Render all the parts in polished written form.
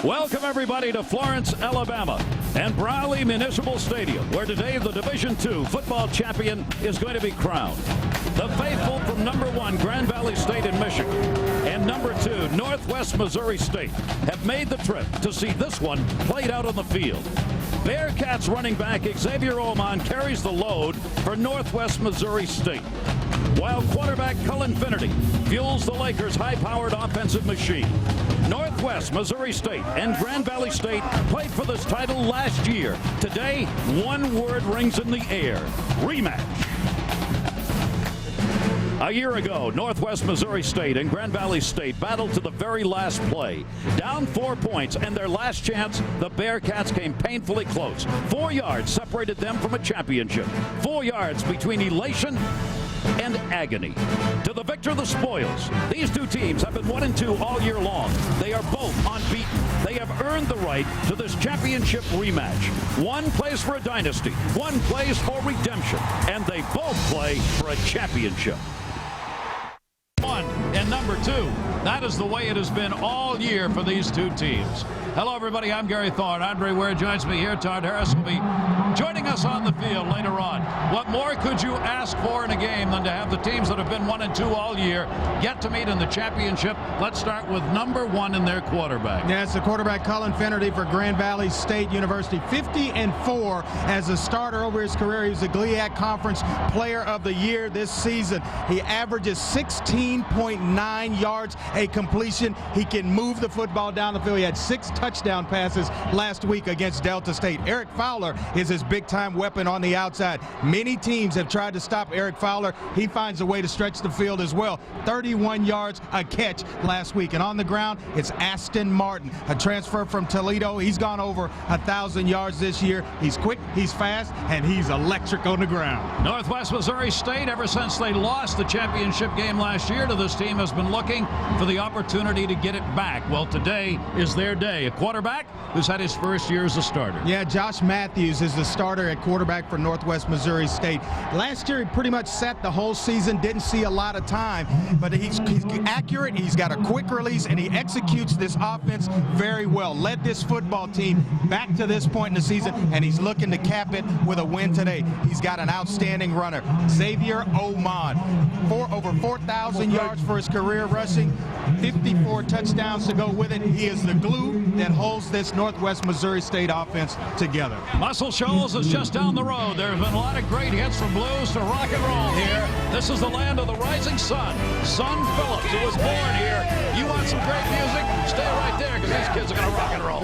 Welcome everybody to Florence, Alabama and Brawley Municipal Stadium, where today the Division II football champion is going to be crowned. The faithful from number 1 Grand Valley State in Michigan and number 2 Northwest Missouri State have made the trip to see this one played out on the field. Bearcats running back Xavier Oman carries the load for Northwest Missouri State, while quarterback Cullen Finnerty fuels the Lakers' high-powered offensive machine. Northwest Missouri State and Grand Valley State played for this title last year. Today, one word rings in the air: rematch. A year ago, Northwest Missouri State and Grand Valley State battled to the very last play. Down 4 points, and their last chance, the Bearcats came painfully close. 4 yards separated them from a championship. 4 yards between elation and agony. To the victor, the spoils. These two teams have been 1-2 all year long. They are both unbeaten. They have earned the right to this championship rematch. One plays for a dynasty, one plays for redemption, and they both play for a championship. 1 and number 2. That is the way it has been all year for these two teams. Hello, everybody. I'm Gary Thorne. Andre Ware joins me here. Todd Harris will be joining us on the field later on. What more could you ask for in a game than to have the teams that have been 1-2 all year get to meet in the championship? Let's start with number 1 in their quarterback. Yeah, it's the quarterback Cullen Finnerty for Grand Valley State University. 50-4 as a starter over his career. He was the GLIAC Conference Player of the Year this season. He averages 16.9 yards a completion. He can move the football down the field. He had 6 touchdown passes last week against Delta State. Eric Fowler is his big-time weapon on the outside. Many teams have tried to stop Eric Fowler. He finds a way to stretch the field as well. 31 yards a catch last week. And on the ground, it's Aston Martin, a transfer from Toledo. He's gone over 1,000 yards this year. He's quick, he's fast, and he's electric on the ground. Northwest Missouri State, ever since they lost the championship game last year to this team, has been looking for the opportunity to get it back. Well, today is their day. A quarterback who's had his first year as a starter. Yeah, Josh Matthews is the starter at quarterback for Northwest Missouri State. Last year, he pretty much sat the whole season, didn't see a lot of time, but he's accurate, he's got a quick release, and he executes this offense very well. Led this football team back to this point in the season, and he's looking to cap it with a win today. He's got an outstanding runner, Xavier Oman. Over 4,000 yards for his career rushing, 54 touchdowns to go with it. He is the glue that holds this Northwest Missouri State offense together. Muscle Shoals is just down the road. There have been a lot of great hits from blues to rock and roll here. This is the land of the rising sun. Son Phillips, who was born here. You want some great music? Stay right there, because these kids are going to rock and roll.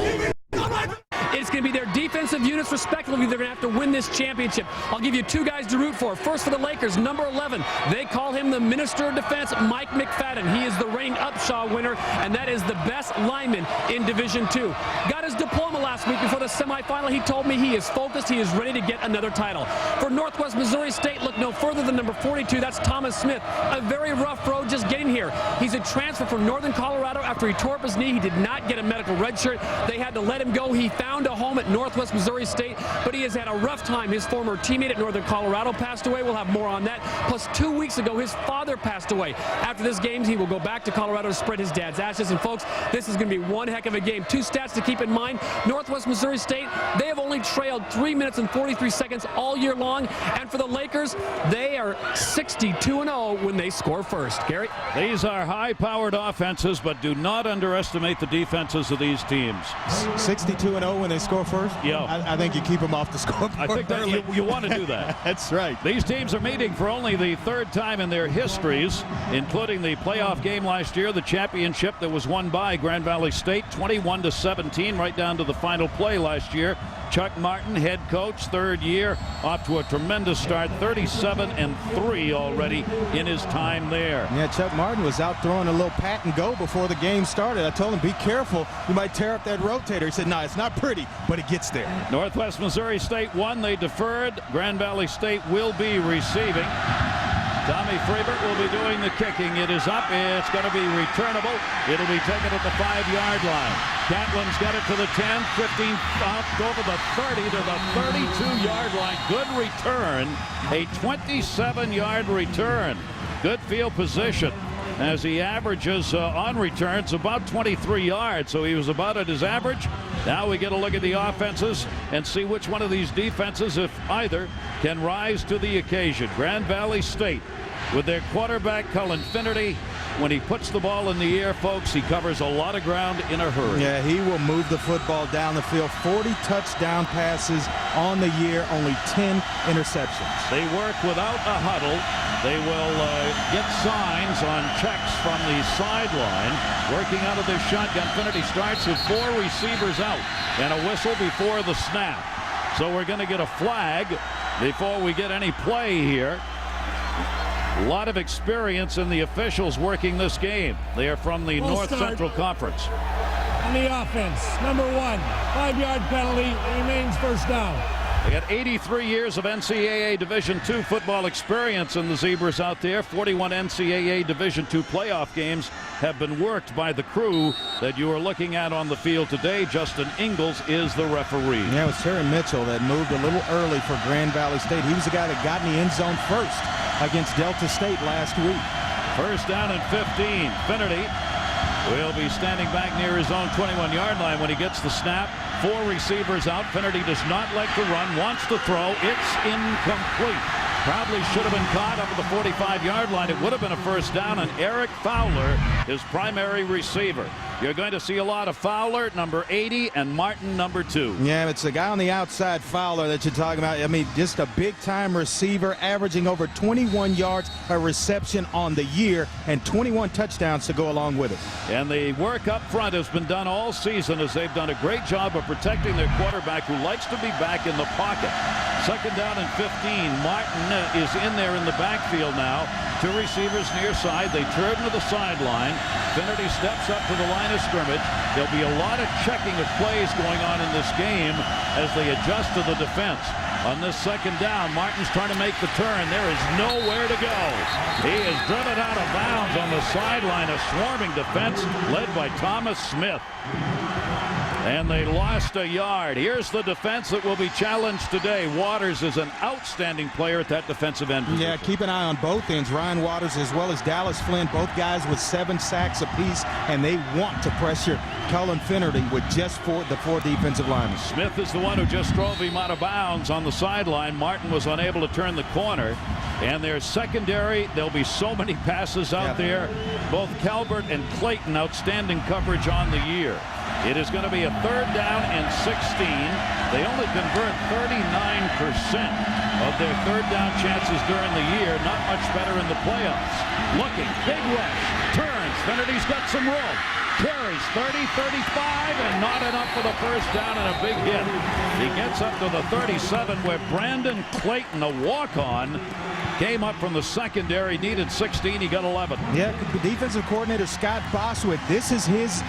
It's going to be their defensive units, respectively. They're going to have to win this championship. I'll give you 2 guys to root for. First, for the Lakers, number 11. They call him the Minister of Defense, Mike McFadden. He is the reigning Upshaw winner, and that is the best lineman in Division II. Got his diploma last week before the semifinal. He told me he is focused. He is ready to get another title. For Northwest Missouri State, look no further than number 42. That's Thomas Smith. A very rough road just getting here. He's a transfer from Northern Colorado after he tore up his knee. He did not get a medical red shirt. They had to let him go. He found a home at Northwest Missouri State, but he has had a rough time. His former teammate at Northern Colorado passed away. We'll have more on that. Plus, 2 weeks ago, his father passed away. After this game, he will go back to Colorado to spread his dad's ashes. And folks, this is going to be one heck of a game. 2 stats to keep in mind. Northwest Missouri State, they have only trailed 3 minutes and 43 seconds all year long. And for the Lakers, they are 62-0 when they score first. Gary? These are high-powered offenses, but do not underestimate the defenses of these teams. 62-0 when they score first? Yeah. I think you keep them off the scoreboard. I think that you want to do that. That's right. These teams are meeting for only the 3rd time in their histories, including the playoff game last year, the championship that was won by Grand Valley State, 21-17, right down to the final play last year. Chuck Martin, head coach, 3rd year, off to a tremendous start, 37-3 already in his time there. Yeah, Chuck Martin was out throwing a little pat and go before the game started. I told him, be careful, you might tear up that rotator. He said, no, it's not pretty, but it gets there. Northwest Missouri State won. They deferred. Grand Valley State will be receiving. Tommy Freibert will be doing the kicking. It is up. It's going to be returnable. It'll be taken at the 5-yard line. Catlin's got it to the 10, 15, up over the 30 to the 32-yard line. Good return. A 27-yard return. Good field position. as he averages on returns about 23 yards. So he was about at his average. Now we get a look at the offenses and see which one of these defenses, if either, can rise to the occasion. Grand Valley State with their quarterback Cullen Finnerty. When he puts the ball in the air, folks, he covers a lot of ground in a hurry. Yeah, he will move the football down the field. 40 touchdown passes on the year, only 10 interceptions. They work without a huddle. They will get signs on checks from the sideline. Working out of their shotgun, Finnerty starts with 4 receivers out and a whistle before the snap. So we're going to get a flag before we get any play here. A lot of experience in the officials working this game. They are from the North Central Conference. On the offense, number 1, 5-yard penalty, remains first down. They got 83 years of NCAA Division II football experience in the Zebras out there. 41 NCAA Division II playoff games have been worked by the crew that you are looking at on the field today. Justin Ingalls is the referee. Yeah, it was Terry Mitchell that moved a little early for Grand Valley State. He was the guy that got in the end zone first against Delta State last week. First down and 15. Finnerty will be standing back near his own 21-yard line when he gets the snap. 4 receivers out. Finnerty does not like to run, wants to throw. It's incomplete. Probably should have been caught up at the 45-yard line. It would have been a first down, and Eric Fowler, his primary receiver. You're going to see a lot of Fowler, number 80, and Martin, number 2. Yeah, it's the guy on the outside, Fowler, that you're talking about. I mean, just a big-time receiver, averaging over 21 yards a reception on the year and 21 touchdowns to go along with it. And the work up front has been done all season as they've done a great job of protecting their quarterback, who likes to be back in the pocket. Second down and 15. Martin is in there in the backfield now. 2 receivers near side. They turn to the sideline. Finnerty steps up to the line of scrimmage. There'll be a lot of checking of plays going on in this game as they adjust to the defense. On this second down, Martin's trying to make the turn. There is nowhere to go. He is driven out of bounds on the sideline. A swarming defense led by Thomas Smith. And they lost a yard. Here's the defense that will be challenged today. Waters is an outstanding player at that defensive end position. Yeah, keep an eye on both ends. Ryan Waters as well as Dallas Flynn, both guys with 7 sacks apiece, and they want to pressure Cullen Finnerty with just the 4 defensive linemen. Smith is the one who just drove him out of bounds on the sideline. Martin was unable to turn the corner. And their secondary, there'll be so many passes out there. Both Calvert and Clayton, outstanding coverage on the year. It is going to be a 3rd down and 16. They only convert 39% of their 3rd down chances during the year. Not much better in the playoffs. Looking, big rush, turns. Finnerty's got some room. Carries 30, 35, and not enough for the first down and a big hit. He gets up to the 37 where Brandon Clayton, a walk-on, came up from the secondary, needed 16, he got 11. Yeah, defensive coordinator Scott Boswick, this is his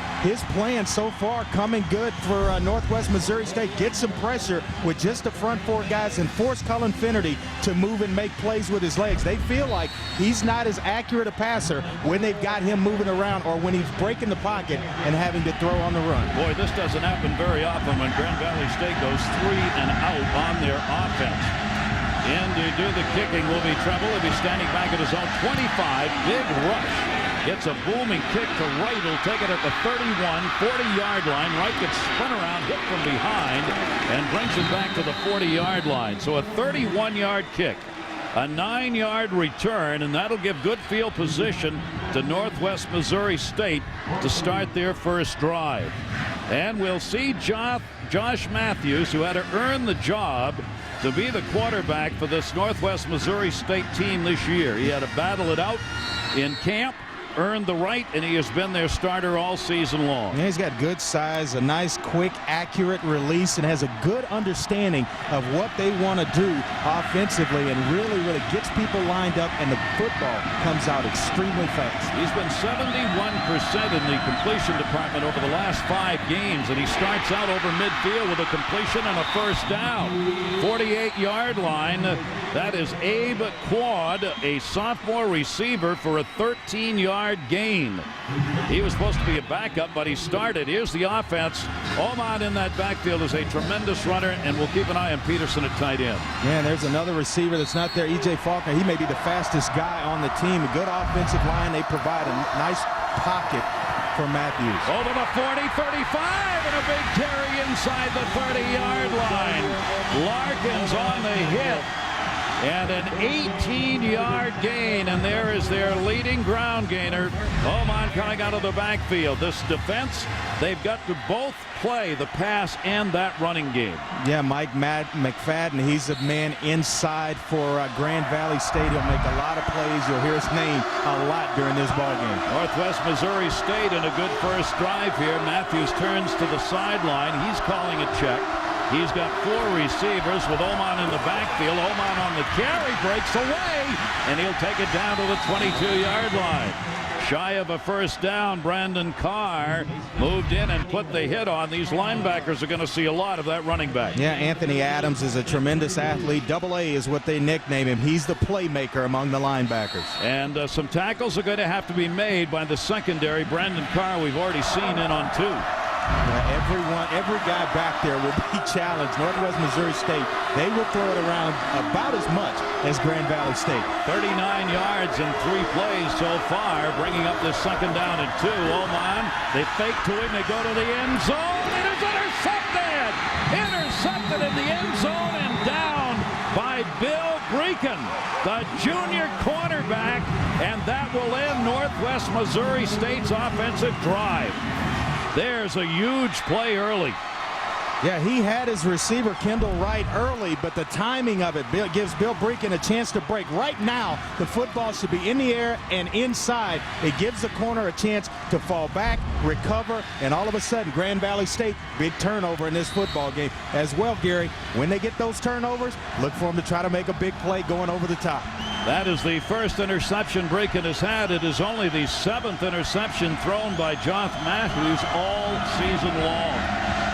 plan so far, coming good for Northwest Missouri State. Get some pressure with just the front 4 guys and force Cullen Finnerty to move and make plays with his legs. They feel like he's not as accurate a passer when they've got him moving around or when he's breaking the pocket and having to throw on the run. Boy, this doesn't happen very often when Grand Valley State goes 3 and out on their offense. In to do the kicking will be Treble. He'll be standing back at his own 25. Big rush. Gets a booming kick to Wright. He'll take it at the 31, 40-yard line. Wright gets spun around, hit from behind, and brings it back to the 40-yard line. So a 31-yard kick. A 9-yard return, and that'll give good field position to Northwest Missouri State to start their first drive. And we'll see Josh Matthews, who had to earn the job to be the quarterback for this Northwest Missouri State team this year. He had to battle it out in camp, earned the right, and he has been their starter all season long. Yeah, he's got good size, a nice, quick, accurate release, and has a good understanding of what they want to do offensively, and really gets people lined up, and the football comes out extremely fast. He's been 71% in the completion department over the last 5 games, and he starts out over midfield with a completion and a first down. 48-yard line. That is Abe Quad, a sophomore receiver, for a 13-yard 7-yard gain. He was supposed to be a backup, but he started. Here's the offense. Oman in that backfield is a tremendous runner, and we'll keep an eye on Peterson at tight end. Yeah, and there's another receiver that's not there, E.J. Faulkner. He may be the fastest guy on the team. A good offensive line. They provide a nice pocket for Matthews. Over the 40, 35, and a big carry inside the 30-yard line. Larkins on the hit. And an 18-yard gain, and there is their leading ground gainer. Oman coming out of the backfield. This defense, they've got to both play the pass and that running game. Yeah, Mike McFadden, he's a man inside for Grand Valley State. He'll make a lot of plays. You'll hear his name a lot during this ball game. Northwest Missouri State in a good first drive here. Matthews turns to the sideline. He's calling a check. He's got 4 receivers with Oman in the backfield. Oman on the carry, breaks away, and he'll take it down to the 22-yard line. Shy of a first down, Brandon Carr moved in and put the hit on. These linebackers are going to see a lot of that running back. Yeah, Anthony Adams is a tremendous athlete. Double A is what they nickname him. He's the playmaker among the linebackers. And some tackles are going to have to be made by the secondary. Brandon Carr, we've already seen in on 2. Every guy back there will be challenged. Northwest Missouri State, they will throw it around about as much as Grand Valley State. 39 yards in 3 plays so far, bringing up this second down and 2. Oman, they fake to him, they go to the end zone. It is intercepted! Intercepted in the end zone and down by Bill Brecken, the junior cornerback, and that will end Northwest Missouri State's offensive drive. There's a huge play early. Yeah, he had his receiver, Kendall Wright, early, but the timing of it gives Bill Brecken a chance to break. Right now, the football should be in the air and inside. It gives the corner a chance to fall back, recover, and all of a sudden, Grand Valley State, big turnover in this football game. As well, Gary, when they get those turnovers, look for them to try to make a big play going over the top. That is the first interception Brecken has had. It is only the 7th interception thrown by Joth Matthews all season long.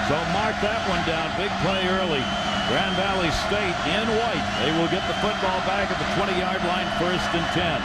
So mark that one down. Big play early. Grand Valley State in white. They will get the football back at the 20-yard line, 1st and 10.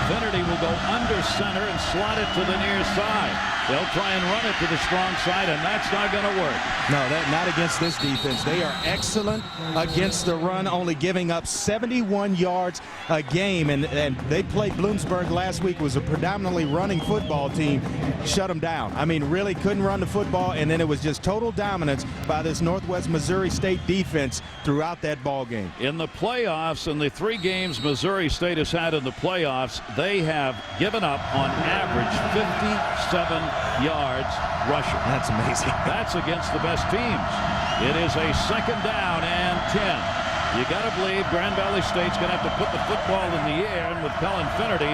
Finnerty will go under center and slot it to the near side. They'll try and run it to the strong side, and that's not going to work. No, not against this defense. They are excellent against the run, only giving up 71 yards a game. And they played Bloomsburg last week, was a predominantly running football team. Shut them down. I mean, really couldn't run the football, and then it was just total dominance by this Northwest Missouri State defense throughout that ball game. In the playoffs, in the 3 games Missouri State has had in the playoffs, they have given up on average 57 yards rushing. That's amazing. That's against the best teams. It is a 2nd down and 10. You got to believe Grand Valley State's going to have to put the football in the air, and with Cullen Finnerty,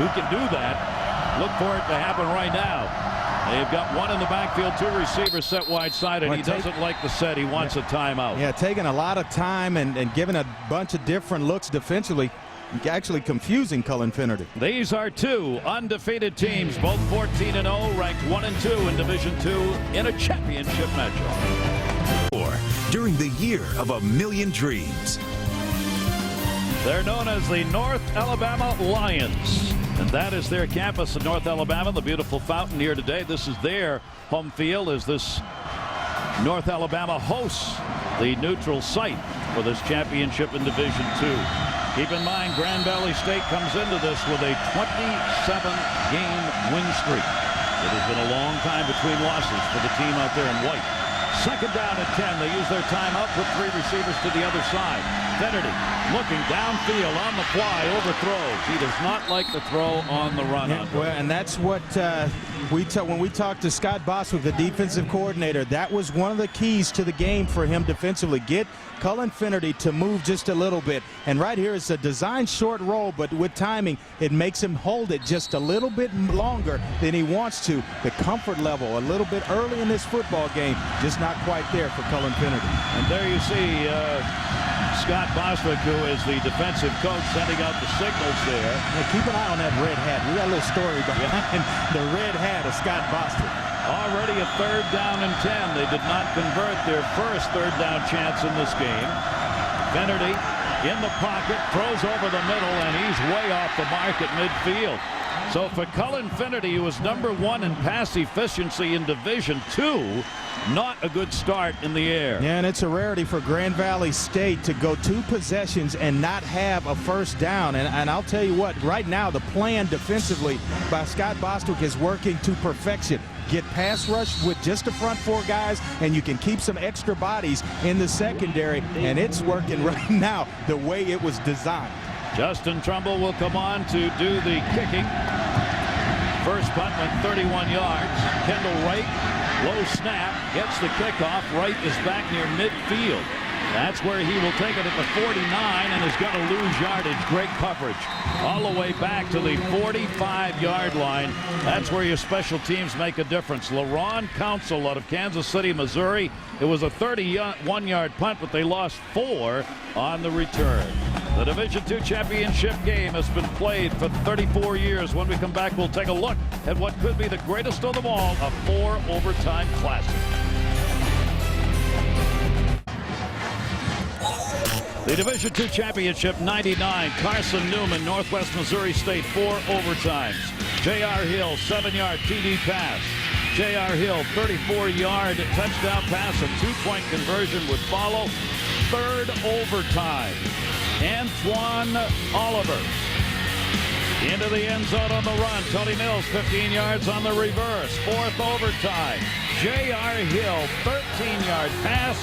who can do that, look for it to happen right now. They've got 1 in the backfield, 2 receivers set wide side, and he doesn't like the set. He wants a timeout. Yeah, taking a lot of time and giving a bunch of different looks defensively. Actually confusing Cullen Finnerty. These are 2 undefeated teams, both 14-0, ranked 1 and 2 in Division II in a championship matchup. During the year of a million dreams. They're known as the North Alabama Lions, and that is their campus in North Alabama. The beautiful fountain here today. This is their home field as this North Alabama hosts the neutral site for this championship in Division II. Keep in mind, Grand Valley State comes into this with a 27-game win streak. It has been a long time between losses for the team out there in white. 2nd down and 10. They use their timeout, put 3 receivers to the other side. Finnerty looking downfield on the fly, overthrows. He does not like the throw on the run. Yeah, well, and that's what when we talked to Scott Boswick, the defensive coordinator, that was one of the keys to the game for him defensively. Get Cullen Finnerty to move just a little bit. And right here is a designed short roll, but with timing, it makes him hold it just a little bit longer than he wants to. The comfort level a little bit early in this football game, just not quite there for Cullen Finnerty. And there you see Scott Boswick, who is the defensive coach, sending out the signals there. Now keep an eye on that red hat. We got a little story behind the red hat of Scott Boswick. Already a 3rd down and 10. They did not convert their first 3rd down chance in this game. Finnerty in the pocket, throws over the middle, and he's way off the mark at midfield. So for Cullen Finnerty, who was #1 in pass efficiency in Division II, not a good start in the air. Yeah, and it's a rarity for Grand Valley State to go 2 possessions and not have a first down. And I'll tell you what, right now the plan defensively by Scott Bostwick is working to perfection. Get pass rush with just the front 4 guys, and you can keep some extra bodies in the secondary, and it's working right now the way it was designed. Justin Trumbull will come on to do the kicking. First punt went 31 yards. Kendall Wright, low snap, gets the kickoff. Wright is back near midfield. That's where he will take it at the 49 and is going to lose yardage. Great coverage all the way back to the 45-yard line. That's where your special teams make a difference. LaRon Council out of Kansas City, Missouri. It was a 31-yard punt, but they lost 4 on the return. The Division II championship game has been played for 34 years. When we come back, we'll take a look at what could be the greatest of them all, a 4-overtime classic. The Division II Championship, 99, Carson Newman, Northwest Missouri State, 4 overtimes. J.R. Hill, 7-yard TD pass. J.R. Hill, 34-yard touchdown pass, a 2-point conversion would follow. 3rd overtime. Antoine Oliver into the end zone on the run. Tony Mills, 15 yards on the reverse. 4th overtime. J.R. Hill, 13-yard pass.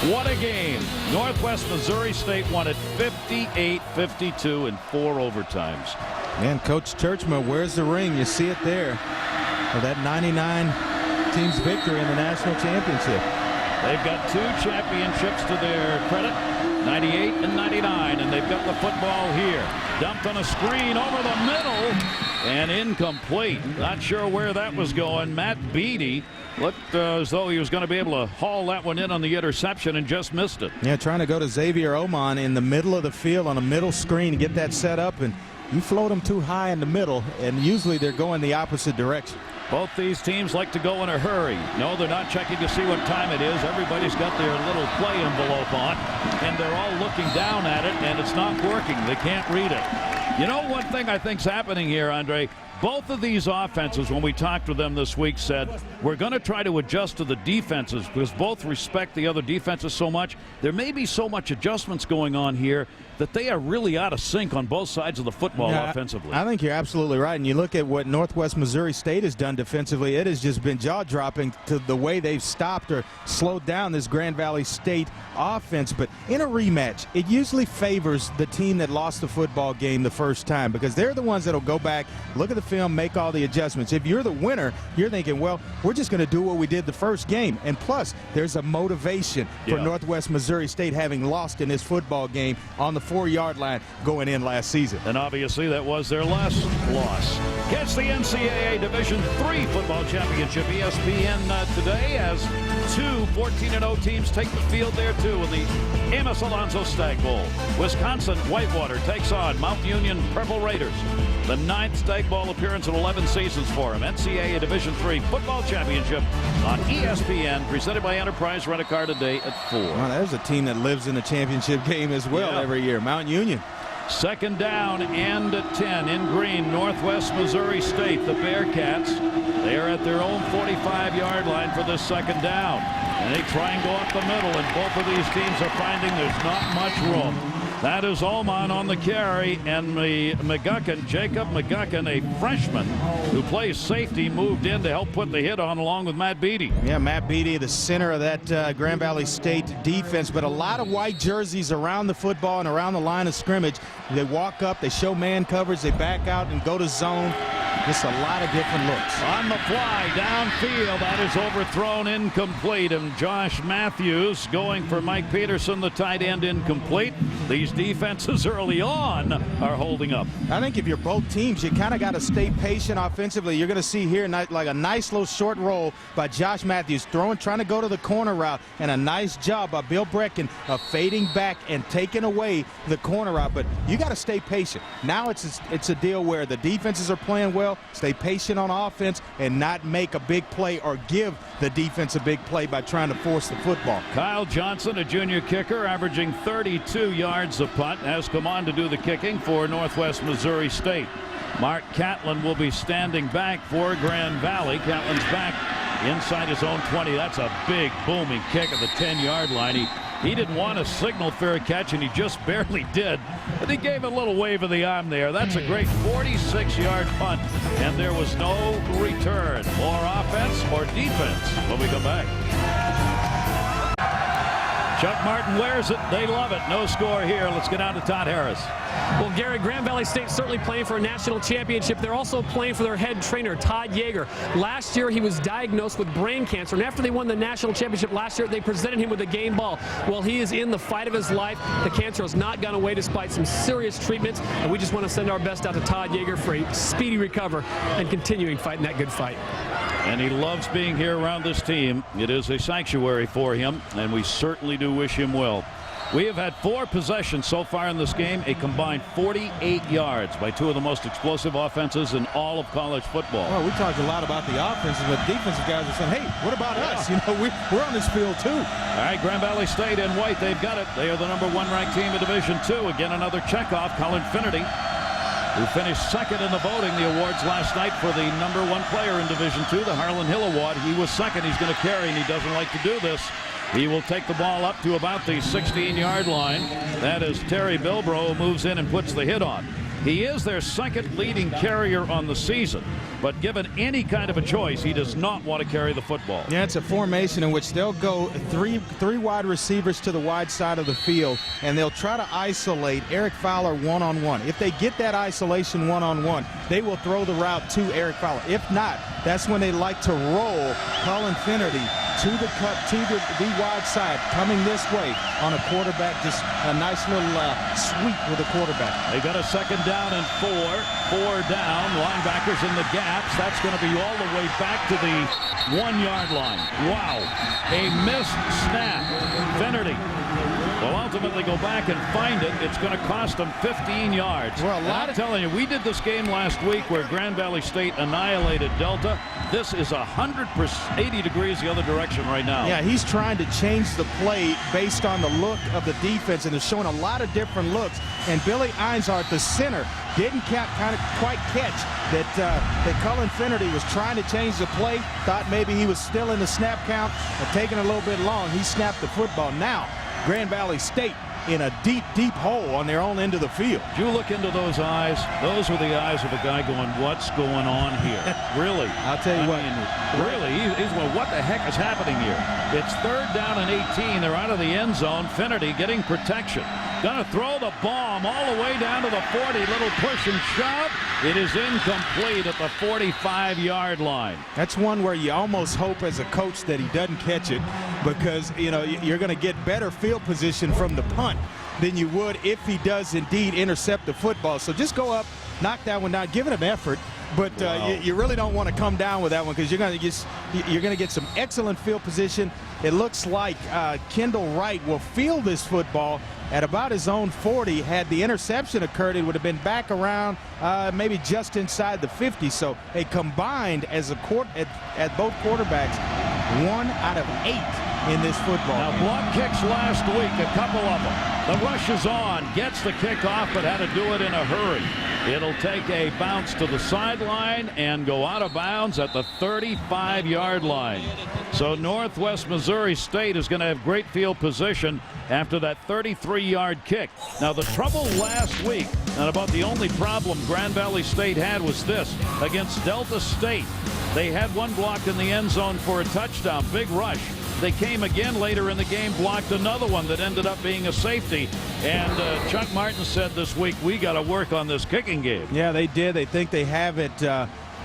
What a game. Northwest Missouri State won it 58-52 in 4 overtimes. And Coach Churchman, where's the ring? You see it there. Well, that 99 team's victory in the national championship. They've got 2 championships to their credit, 98 and 99, and they've got the football here. Dumped on a screen over the middle and incomplete. Not sure where that was going. Matt Beatty looked as though he was going to be able to haul that one in on the interception and just missed it. Yeah, trying to go to Xavier Oman in the middle of the field on a middle screen, get that set up, and you float them too high in the middle, and usually they're going the opposite direction. Both these teams like to go in a hurry. No, they're not checking to see what time it is. Everybody's got their little play envelope on, and they're all looking down at it, and it's not working. They can't read it. You know, one thing I think's happening here, Andre, both of these offenses, when we talked to them this week, said we're going to try to adjust to the defenses because both respect the other defenses so much. There may be so much adjustments going on here that they are really out of sync on both sides of the football offensively. I think you're absolutely right. And you look at what Northwest Missouri State has done defensively, it has just been jaw-dropping to the way they've stopped or slowed down this Grand Valley State offense. But in a rematch, it usually favors the team that lost the football game the first time because they're the ones that will go back, look at the film, make all the adjustments. If you're the winner, you're thinking, well, we're just going to do what we did the first game. And plus, there's a motivation for Northwest Missouri State having lost in this football game on the 4-yard line going in last season. And obviously that was their last loss. Catch the NCAA Division III football championship ESPN today as 2 14-0 teams take the field there too in the Amos Alonzo Stag Bowl. Wisconsin Whitewater takes on Mount Union Purple Raiders. The 9th Stag Bowl appearance in 11 seasons for him. NCAA Division III football championship on ESPN, presented by Enterprise Rent-A-Car today at 4. Well, there's a team that lives in the championship game as well every year, Mount Union. 2nd down and 10 in green, Northwest Missouri State. The Bearcats, they are at their own 45-yard line for this 2nd down. And they try and go up the middle, and both of these teams are finding there's not much room. That is Oman on the carry, and McGuckin, Jacob McGuckin, a freshman who plays safety, moved in to help put the hit on along with Matt Beatty. Yeah, Matt Beatty, the center of that Grand Valley State defense, but a lot of white jerseys around the football and around the line of scrimmage. They walk up, they show man coverage, they back out and go to zone. Just a lot of different looks. On the fly, downfield, that is overthrown, incomplete. And Josh Matthews going for Mike Peterson, the tight end, incomplete. These defenses early on are holding up. I think if you're both teams, you kind of got to stay patient offensively. You're going to see here like a nice little short roll by Josh Matthews, trying to go to the corner route, and a nice job by Bill Brecken of fading back and taking away the corner route. But you got to stay patient. Now it's a deal where the defenses are playing well. Stay patient on offense and not make a big play or give the defense a big play by trying to force the football. Kyle Johnson, a junior kicker, averaging 32 yards a punt, has come on to do the kicking for Northwest Missouri State. Mark Catlin will be standing back for Grand Valley. Catlin's back inside his own 20. That's a big booming kick at the 10-yard line. He didn't want to signal fair catch, and he just barely did. But he gave a little wave of the arm there. That's a great 46-yard punt, and there was no return. More offense or defense when we come back. Chuck Martin wears it. They love it. No score here. Let's get on to Todd Harris. Well, Gary, Grand Valley State certainly playing for a national championship. They're also playing for their head trainer, Todd Yeager. Last year, he was diagnosed with brain cancer, and after they won the national championship last year, they presented him with a game ball. Well, he is in the fight of his life. The cancer has not gone away despite some serious treatments, and we just want to send our best out to Todd Yeager for a speedy recover and continuing fighting that good fight. And he loves being here around this team. It is a sanctuary for him, and we certainly do wish him well. We have had 4 possessions so far in this game, a combined 48 yards by 2 of the most explosive offenses in all of college football. Well, we talked a lot about the offenses, but defensive guys are saying, hey, what about us? You know, we're on this field too. All right, Grand Valley State in white, they've got it. They are the #1 ranked team in Division II. Again, another checkoff, Colin Finnerty, who finished second in the voting, the awards last night for the #1 player in Division II, the Harland Hill Award. He was second. He's going to carry, and he doesn't like to do this. He will take the ball up to about the 16-yard line. That is Terry Bilbro, who moves in and puts the hit on. He is their second leading carrier on the season, but given any kind of a choice, he does not want to carry the football. Yeah, it's a formation in which they'll go three wide receivers to the wide side of the field, and they'll try to isolate Eric Fowler one-on-one. If they get that isolation one-on-one, they will throw the route to Eric Fowler. If not, that's when they like to roll Colin Finnerty to the wide side, coming this way on a quarterback. Just a nice little sweep with a quarterback. They got a second down and 4 down. Linebackers in the gaps. That's going to be all the way back to the 1-yard line. Wow, a missed snap. Finnerty will ultimately go back and find it. It's going to cost them 15 yards. Well, I'm telling you, we did this game last week where Grand Valley State annihilated Delta. This is 180 degrees the other direction right now. Yeah, he's trying to change the play based on the look of the defense, and they're showing a lot of different looks. And Billy Einzart, the center, didn't quite catch that Colin Finnerty was trying to change the play, thought maybe he was still in the snap count, but taking a little bit long. He snapped the football. Now, Grand Valley State in a deep, deep hole on their own end of the field. Did you look into those eyes? Those were the eyes of a guy going, what's going on here? Really? I'll tell you what. Really? He's going, what the heck is happening here? It's 3rd down and 18. They're out of the end zone. Finnerty getting protection. Gonna throw the bomb all the way down to the 40. Little push and shove. It is incomplete at the 45-yard line. That's one where you almost hope as a coach that he doesn't catch it, because you know you're going to get better field position from the punt than you would if he does indeed intercept the football. So just go up, knock that one down, give it an effort. But you really don't want to come down with that one, because you're going to get some excellent field position. It looks like Kendall Wright will field this football at about his own 40. Had the interception occurred, it would have been back around maybe just inside the 50. So a combined as a at both quarterbacks, 1 out of 8 in this football. Now, block kicks last week, a couple of them. The rush is on, gets the kick off, but had to do it in a hurry. It'll take a bounce to the sideline and go out of bounds at the 35-yard line. So Northwest Missouri State is going to have great field position after that 33-yard kick. Now, the trouble last week, and about the only problem Grand Valley State had, was this. Against Delta State, they had one blocked in the end zone for a touchdown. Big rush. They came again later in the game, blocked another one that ended up being a safety. And Chuck Martin said this week, we got to work on this kicking game. Yeah, they did. They think they have it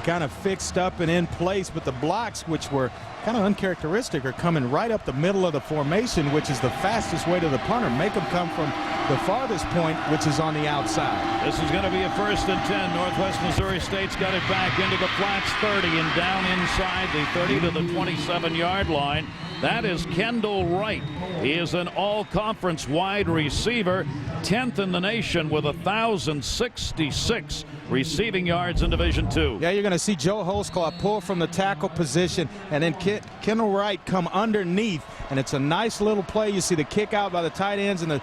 kind of fixed up and in place, but the blocks, which were kind of uncharacteristic, are coming right up the middle of the formation, which is the fastest way to the punter. Make them come from the farthest point, which is on the outside. This is going to be a 1st and 10. Northwest Missouri State's got it back into the flats 30 and down inside the 30 to the 27-yard line. That is Kendall Wright. He is an all-conference wide receiver, 10th in the nation with 1,066 receiving yards in Division II. Yeah, you're going to see Joe Holzclaw pull from the tackle position, and then Kendall Wright come underneath, and it's a nice little play. You see the kick out by the tight ends and the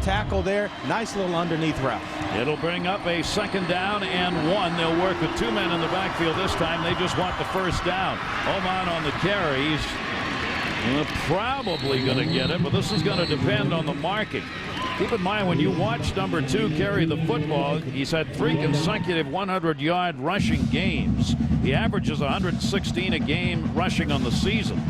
tackle there. Nice little underneath route. It'll bring up a 2nd down and 1. They'll work with 2 men in the backfield this time. They just want the 1st down. Oman on the carry. He's probably going to get it, but this is going to depend on the marking. Keep in mind, when you watch number 2 carry the football, he's had 3 consecutive 100-yard rushing games. He averages 116 a game rushing on the season.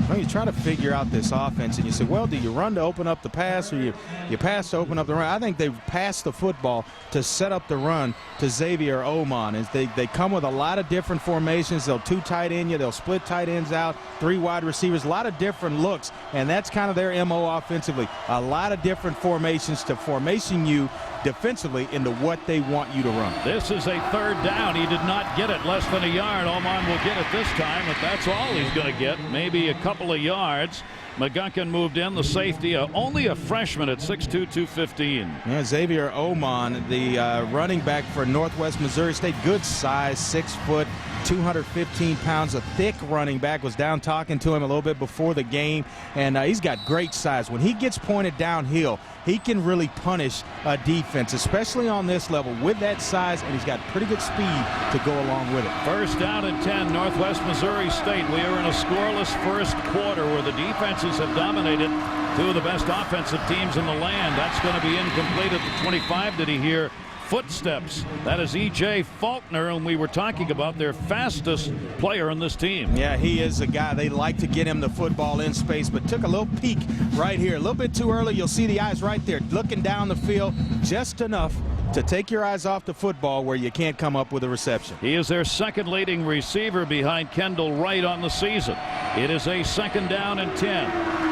Well, you try to figure out this offense, and you say, well, do you run to open up the pass, or you pass to open up the run? I think they've passed the football to set up the run to Xavier Oman. They come with a lot of different formations. They'll 2 tight end you. They'll split tight ends out, 3 wide receivers, a lot of different looks, and that's kind of their MO offensively. A lot of different formations to formation you defensively into what they want you to run. This is a 3rd down. He did not get it. Less than a yard. Oman will get it this time, but that's all he's going to get. Maybe a couple of yards. McGunkin moved in, the safety, only a freshman at 6'2", 215. Yeah, Xavier Oman, the running back for Northwest Missouri State, good size, 6 foot, 215 pounds, a thick running back. Was down talking to him a little bit before the game, and he's got great size. When he gets pointed downhill, he can really punish a defense, especially on this level with that size, and he's got pretty good speed to go along with it. 1st down and 10, Northwest Missouri State. We are in a scoreless 1st quarter where the defenses have dominated 2 of the best offensive teams in the land. That's going to be incomplete at the 25. Did he hear footsteps? That is E.J. Faulkner, and we were talking about their fastest player on this team. Yeah, he is a guy. They like to get him the football in space, but took a little peek right here. A little bit too early. You'll see the eyes right there looking down the field just enough to take your eyes off the football where you can't come up with a reception. He is their 2nd leading receiver behind Kendall Wright on the season. It is a 2nd down and 10.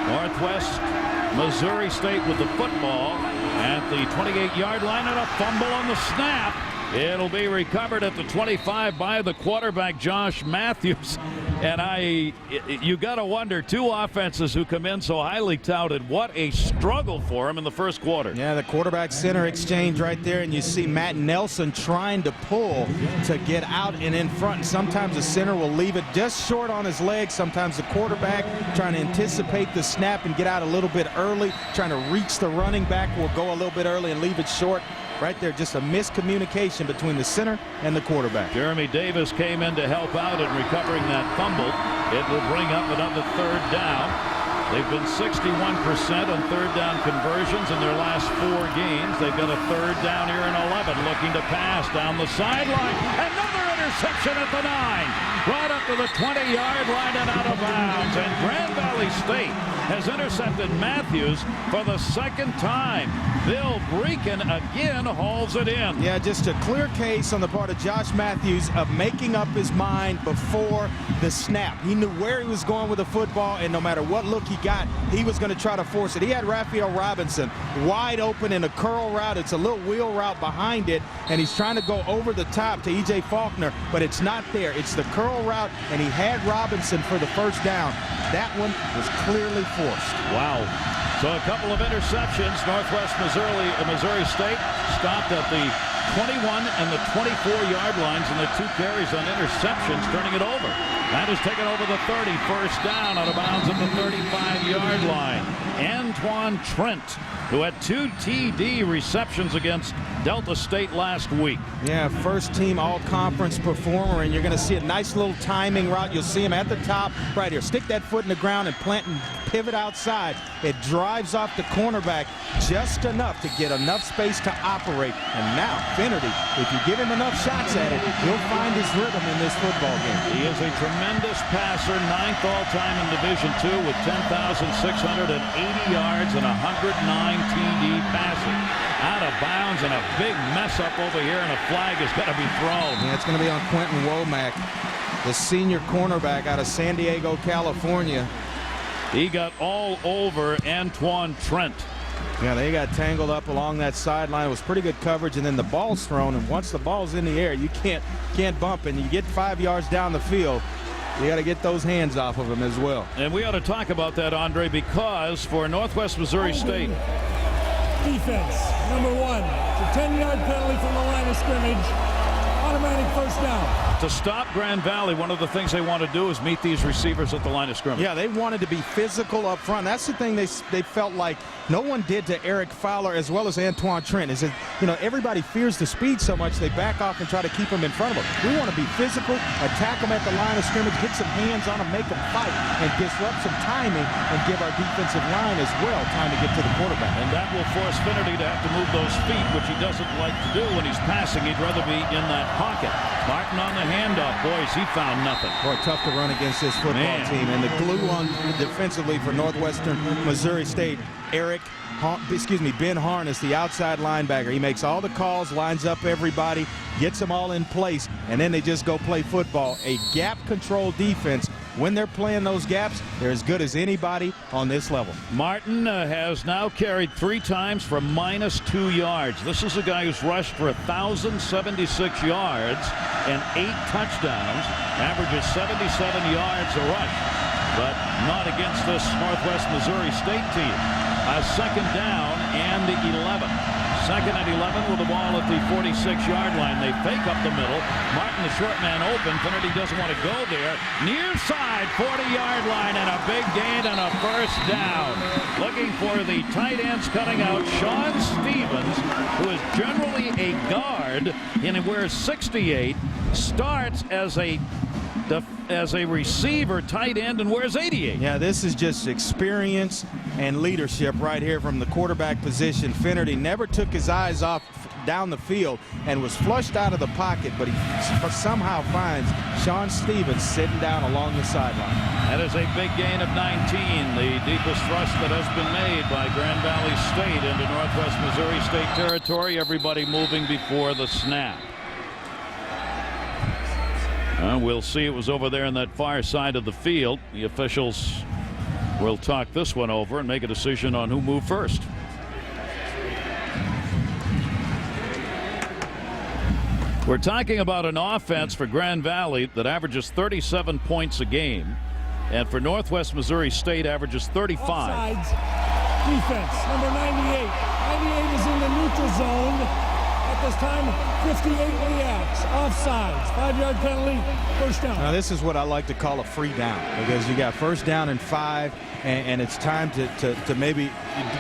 Northwest Missouri State with the football at the 28-yard line, and a fumble on the snap. It'll be recovered at the 25 by the quarterback, Josh Matthews. And you got to wonder, 2 offenses who come in so highly touted, what a struggle for him in the 1st quarter. Yeah, the quarterback center exchange right there, and you see Matt Nelson trying to pull to get out and in front. And sometimes the center will leave it just short on his legs. Sometimes the quarterback trying to anticipate the snap and get out a little bit early, trying to reach the running back, will go a little bit early and leave it short. Right there, just a miscommunication between the center and the quarterback. Jeremy Davis came in to help out in recovering that fumble. It will bring up another 3rd down. They've been 61% on 3rd down conversions in their last 4 games. They've got a 3rd down here in 11, looking to pass down the sideline. Another interception at the 9. Brought up to the 20-yard line and out of bounds. And Grand Valley State has intercepted Matthews for the 2nd time. Bill Breakin again hauls it in. Yeah, just a clear case on the part of Josh Matthews of making up his mind before the snap. He knew where he was going with the football, and no matter what look he got, he was going to try to force it. He had Raphael Robinson wide open in a curl route. It's a little wheel route behind it, and he's trying to go over the top to E.J. Faulkner, but it's not there. It's the curl route, and he had Robinson for the 1st down. That one was clearly forced. Wow. So a couple of interceptions. Northwest Missouri State stopped at the 21 and the 24-yard lines, and the 2 carries on interceptions, turning it over. That is taken over the 30. 1st down, out of bounds at the 35-yard line. Antoine Trent, who had 2 TD receptions against Delta State last week. Yeah, 1st team all-conference performer, and you're going to see a nice little timing route. You'll see him at the top right here. Stick that foot in the ground and plant and pivot outside. It drives off the cornerback just enough to get enough space to operate. And now, Finnerty, if you give him enough shots at it, he'll find his rhythm in this football game. He is a tremendous passer, 9th all-time in Division II with 10,680 yards and 109 TD passing. Out of bounds, and a big mess up over here, and a flag is going to be thrown. Yeah, it's going to be on Quentin Womack, the senior cornerback out of San Diego, California. He got all over Antoine Trent. Yeah, they got tangled up along that sideline. It was pretty good coverage, and then the ball's thrown, and once the ball's in the air, you can't bump, and you get 5 yards down the field. You got to get those hands off of him as well. And we ought to talk about that, Andre, because for Northwest Missouri State, defense, number 1, it's a 10-yard penalty from the line of scrimmage. automatic first down. To stop Grand Valley, one of the things they want to do is meet these receivers at the line of scrimmage. Yeah, they wanted to be physical up front. That's the thing they felt like no one did to Eric Fowler as well as Antoine Trent. Is that, you know, everybody fears the speed so much they back off and try to keep them in front of them. We want to be physical, attack them at the line of scrimmage, get some hands on them, make them fight, and disrupt some timing and give our defensive line as well time to get to the quarterback. And that will force Finnerty to have to move those feet, which he doesn't like to do when he's passing. He'd rather be in that pocket. Martin on the handoff. Boys, he found nothing. Boy, tough to run against this football team. And the glue on defensively for Northwestern Missouri State, Ben Harness, the outside linebacker. He makes all the calls, lines up everybody, gets them all in place, and then they just go play football. A gap-controlled defense. When they're playing those gaps, they're as good as anybody on this level. Martin has now carried 3 times for -2 yards. This is a guy who's rushed for 1,076 yards and 8 touchdowns, averages 77 yards a rush, but not against this Northwest Missouri State team. A second down and the 11. Second and 11 with the ball at the 46-yard line. They fake up the middle. Martin, the short man, open. Finnerty doesn't want to go there. Near side, 40-yard line, and a big gain and a first down. Looking for the tight ends coming out. Sean Stevens, who is generally a guard and wears 68, starts as a receiver tight end and wears 88. Yeah, this is just experience and leadership right here from the quarterback position. Finnerty never took his eyes off down the field and was flushed out of the pocket, but he somehow finds Sean Stevens sitting down along the sideline. That is a big gain of 19, the deepest thrust that has been made by Grand Valley State into Northwest Missouri State territory. Everybody moving before the snap. We'll see. It was over there on that far side of the field. The officials will talk this one over and make a decision on who moved first. We're talking about an offense for Grand Valley that averages 37 points a game, and for Northwest Missouri State averages 35. Offsides. Defense, number 98. 98 is in the neutral zone. At this time, 58 reacts. Offsides. 5-yard penalty. First down. Now, this is what I like to call a free down, because you got first down and 5, and it's time to maybe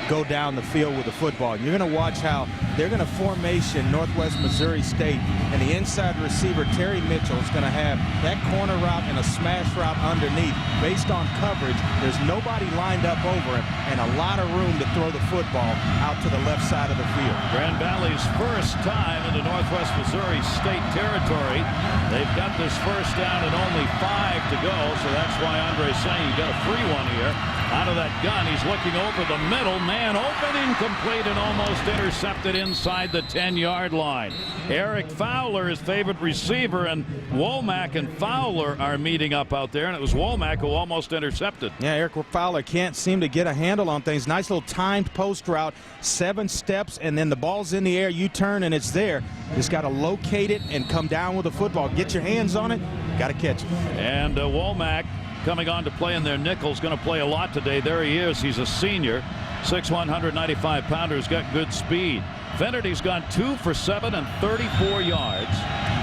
go down the field with the football. You're going to watch how they're going to formation Northwest Missouri State, and the inside receiver, Terry Mitchell, is going to have that corner route and a smash route underneath. Based on coverage, there's nobody lined up over him, and a lot of room to throw the football out to the left side of the field. Grand Valley's first time into Northwest Missouri State territory. They've got this first down and only 5 to go, so that's why Andre's saying you got a free one here. Out of that gun, he's looking over the middle. Man open, incomplete, and almost intercepted inside the 10-yard line. Eric Fowler, his favorite receiver, and Womack and Fowler are meeting up out there, and it was Womack who almost intercepted. Yeah, Eric Fowler can't seem to get a handle on things. Nice little timed post route, 7 steps, and then the ball's in the air. You turn, and it's there. Just got to locate it and come down with the football. Get your hands on it. Got to catch it. And Womack coming on to play in their nickel's going to play a lot today. There he is. He's a senior. 6'1", 195-pounder. He's got good speed. Finnerty's gone 2 for 7 and 34 yards.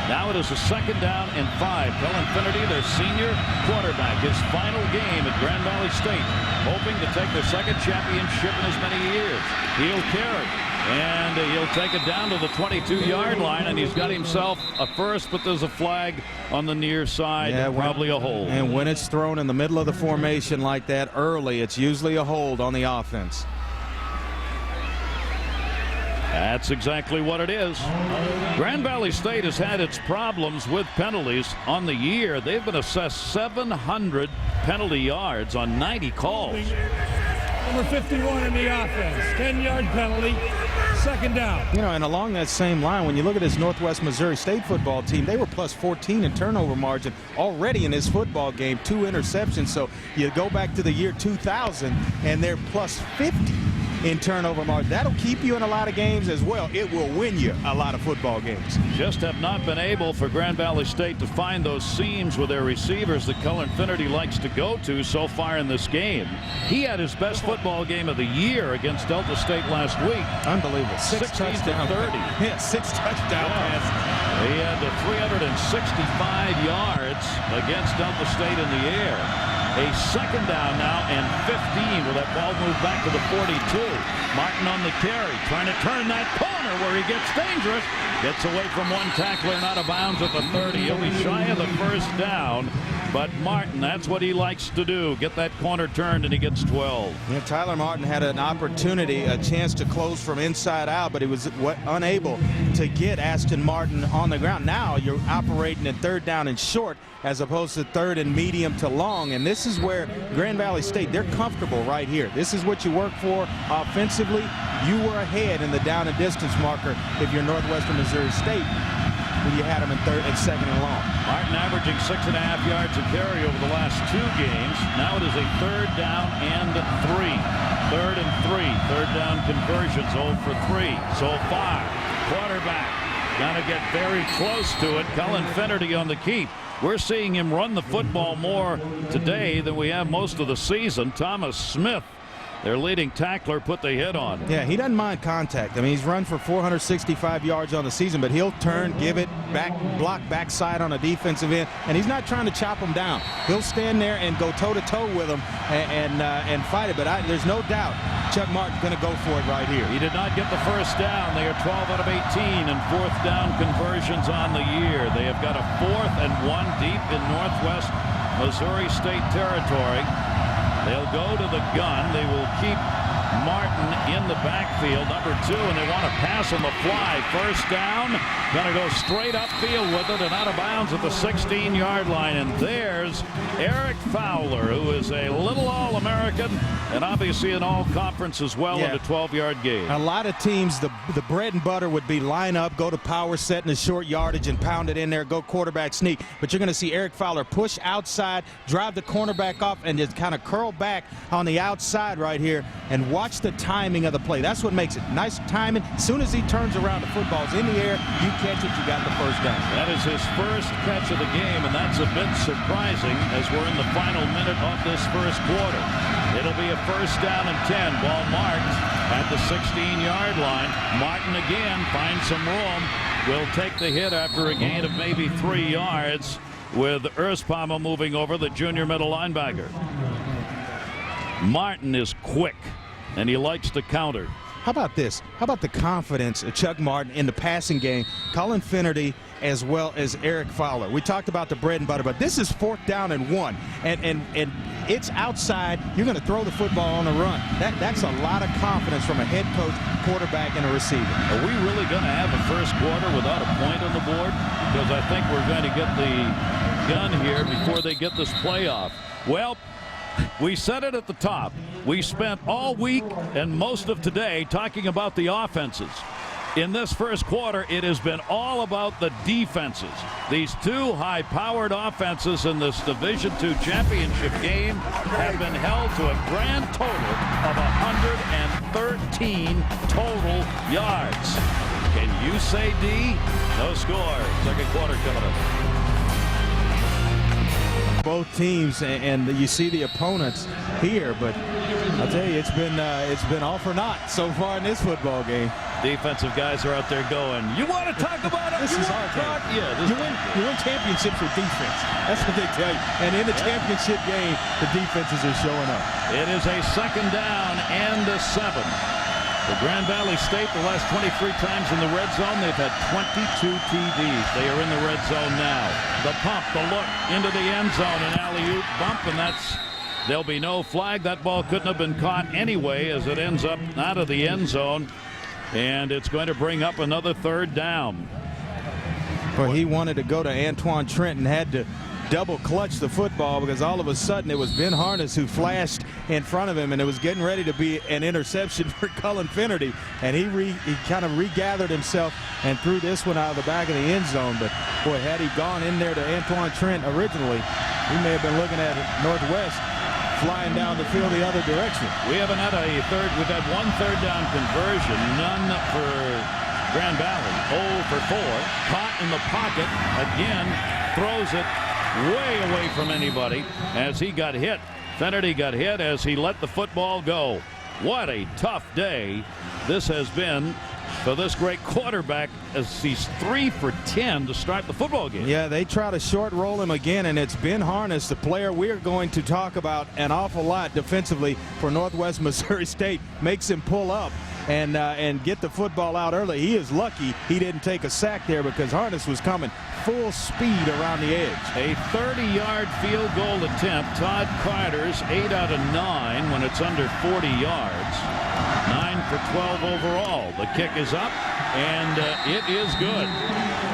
Now it is a second down and 5. Kellen Finnerty, their senior quarterback, his final game at Grand Valley State, hoping to take their second championship in as many years. He'll carry, and he'll take it down to the 22-yard line, and he's got himself a first, but there's a flag on the near side, probably a hold. And when it's thrown in the middle of the formation like that early, it's usually a hold on the offense. That's exactly what it is. Grand Valley State has had its problems with penalties on the year. They've been assessed 700 penalty yards on 90 calls. Number 51 in the offense. 10-yard penalty. Second down. You know, and along that same line, when you look at this Northwest Missouri State football team, they were plus 14 in turnover margin already in this football game. 2 interceptions. So you go back to the year 2000, and they're plus 50 in turnover margin. That'll keep you in a lot of games as well. It will win you a lot of football games. Just have not been able for Grand Valley State to find those seams with their receivers that Cullen Finnerty likes to go to so far in this game. He had his best football game of the year against Delta State last week. Unbelievable. 6 touchdowns. 30. Yeah, 6 touchdown passes. He had 365 yards against Delta State in the air. A second down now and 15 with that ball moved back to the 42. Martin on the carry, trying to turn that corner where he gets dangerous. Gets away from one tackler and out of bounds at the 30. He'll be shy of the first down. But Martin, that's what he likes to do. Get that corner turned, and he gets 12. Yeah, Tyler Martin had an opportunity, a chance to close from inside out, but he was unable to get Aston Martin on the ground. Now you're operating at third down and short as opposed to third and medium to long. And this is where Grand Valley State, they're comfortable right here. This is what you work for offensively. You were ahead in the down and distance marker if you're Northwestern Missouri State when you had them in third and second and long. Martin averaging 6.5 yards a carry over the last 2 games. Now it is a third down and 3. Third and 3. Third down conversions 0 for 3 so far. Quarterback gonna get very close to it. Cullen Finnerty on the keep. We're seeing him run the football more today than we have most of the season. Thomas Smith, their leading tackler, put the hit on. Yeah, he doesn't mind contact. I mean, he's run for 465 yards on the season, but he'll turn, give it back, block backside on a defensive end, and he's not trying to chop him down. He'll stand there and go toe-to-toe with him and fight it. But there's no doubt Chuck Martin's going to go for it right here. He did not get the first down. They are 12 out of 18 and fourth down conversions on the year. They have got a 4th and 1 deep in Northwest Missouri State territory. They'll go to the gun. They will keep Martin in the backfield, number 2, and they want to pass on the fly. First down, going to go straight upfield with it and out of bounds at the 16-yard line. And there's Eric Fowler, who is a little All-American and obviously an All-Conference as well in the 12-yard game. A lot of teams, the bread and butter would be line up, go to power set in the short yardage and pound it in there, go quarterback sneak. But you're going to see Eric Fowler push outside, drive the cornerback off, and just kind of curl back on the outside right here and watch the timing of the play. That's what makes it. Nice timing. As soon as he turns around, the football's in the air, you catch it, you got the first down. That is his first catch of the game, and that's a bit surprising as we're in the final minute of this first quarter. It'll be a first down and 10. Ball marked at the 16-yard line. Martin again finds some room. Will take the hit after a gain of maybe 3 yards with Erspama moving over, the junior middle linebacker. Martin is quick, and he likes to counter. How about this? How about the confidence of Chuck Martin in the passing game? Cullen Finnerty as well as Eric Fowler. We talked about the bread and butter, but this is 4th down and 1. And it's outside. You're going to throw the football on the run. That's a lot of confidence from a head coach, quarterback, and a receiver. Are we really going to have a first quarter without a point on the board? Because I think we're going to get the gun here before they get this play off. Well, we said it at the top. We spent all week and most of today talking about the offenses. In this first quarter, it has been all about the defenses. These 2 high-powered offenses in this Division II championship game have been held to a grand total of 113 total yards. Can you say D? No score. Second quarter coming up. Both teams, and you see the opponents here, but I'll tell you, it's been all for naught so far in this football game. Defensive guys are out there going, you want to talk about it? This is our game. Yeah, you win championships with defense. That's what they tell you. And in the championship game, the defenses are showing up. It is a second down and a 7. For Grand Valley State, the last 23 times in the red zone, they've had 22 TDs. They are in the red zone now. The pump, the look into the end zone, an alley-oop bump, and there'll be no flag. That ball couldn't have been caught anyway as it ends up out of the end zone, and it's going to bring up another third down. Well, he wanted to go to Antoine Trent and had to double clutch the football because all of a sudden it was Ben Harness who flashed in front of him, and it was getting ready to be an interception for Cullen Finnerty, and he kind of regathered himself and threw this one out of the back of the end zone. But boy, had he gone in there to Antoine Trent originally, he may have been looking at Northwest flying down the field the other direction. We haven't had we've had 1 third down conversion, none for Grand Valley. 0 for 4, caught in the pocket again, throws it way away from anybody as he got hit. Finnerty got hit as he let the football go. What a tough day this has been for this great quarterback as he's 3 for 10 to start the football game. Yeah, they try to short roll him again, and it's Ben Harness, the player we're going to talk about an awful lot defensively for Northwest Missouri State, makes him pull up and get the football out early. He is lucky he didn't take a sack there because Harness was coming full speed around the edge. A 30-yard field goal attempt. Todd Carter's 8 out of 9 when it's under 40 yards. 9 for 12 overall. The kick is up, and it is good.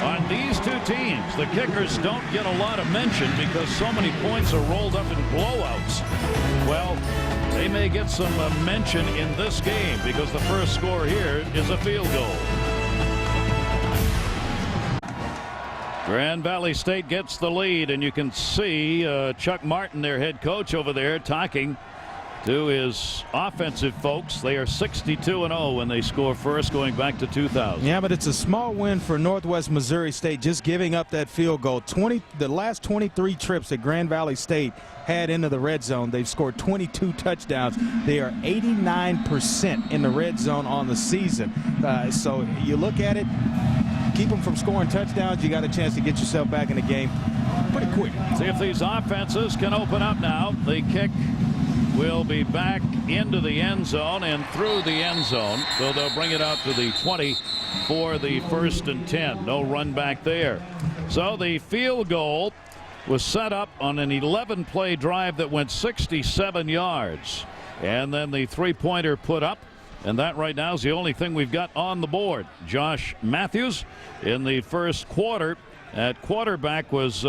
On these two teams, the kickers don't get a lot of mention because so many points are rolled up in blowouts. Well, they may get some mention in this game because the first score here is a field goal. Grand Valley State gets the lead, and you can see Chuck Martin, their head coach, over there talking to his offensive folks. They are 62-0 when they score first, going back to 2000. Yeah, but it's a small win for Northwest Missouri State, just giving up that field goal. The last 23 trips that Grand Valley State had into the red zone, they've scored 22 touchdowns. They are 89% in the red zone on the season. So you look at it, keep them from scoring touchdowns, you got a chance to get yourself back in the game pretty quick. See if these offenses can open up now. The kick will be back into the end zone and through the end zone. So they'll bring it out to the 20 for the 1st and 10. No run back there. So the field goal was set up on an 11-play drive that went 67 yards. And then the three-pointer put up. And that right now is the only thing we've got on the board. Josh Matthews in the first quarter at quarterback was 2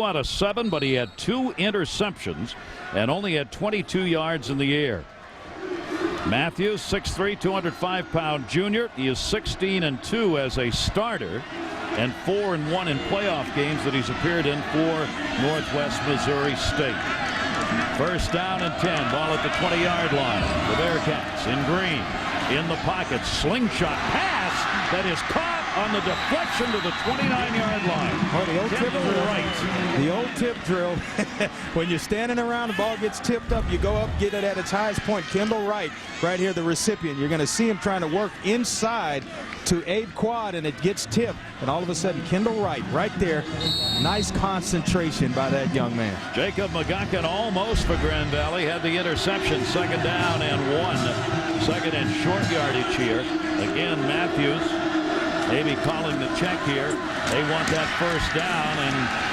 out of 7, but he had 2 interceptions and only had 22 yards in the air. Matthews, 6'3", 205-pound junior. He is 16-2 as a starter and 4-1 in playoff games that he's appeared in for Northwest Missouri State. First down and 10. Ball at the 20-yard line. The Bearcats in green. In the pocket. Slingshot pass that is caught on the deflection to the 29-yard line. Oh, the old tip drill. Right. The old tip drill. When you're standing around, the ball gets tipped up, you go up, get it at its highest point. Kendall Wright, right here, the recipient. You're going to see him trying to work inside to Abe Quad, and it gets tipped. And all of a sudden, Kendall Wright, right there. Nice concentration by that young man. Jacob McGuckin almost for Grand Valley. Had the interception. 2nd down and 1. 2nd and short yardage here. Again, Matthews maybe calling the check here. They want that first down, and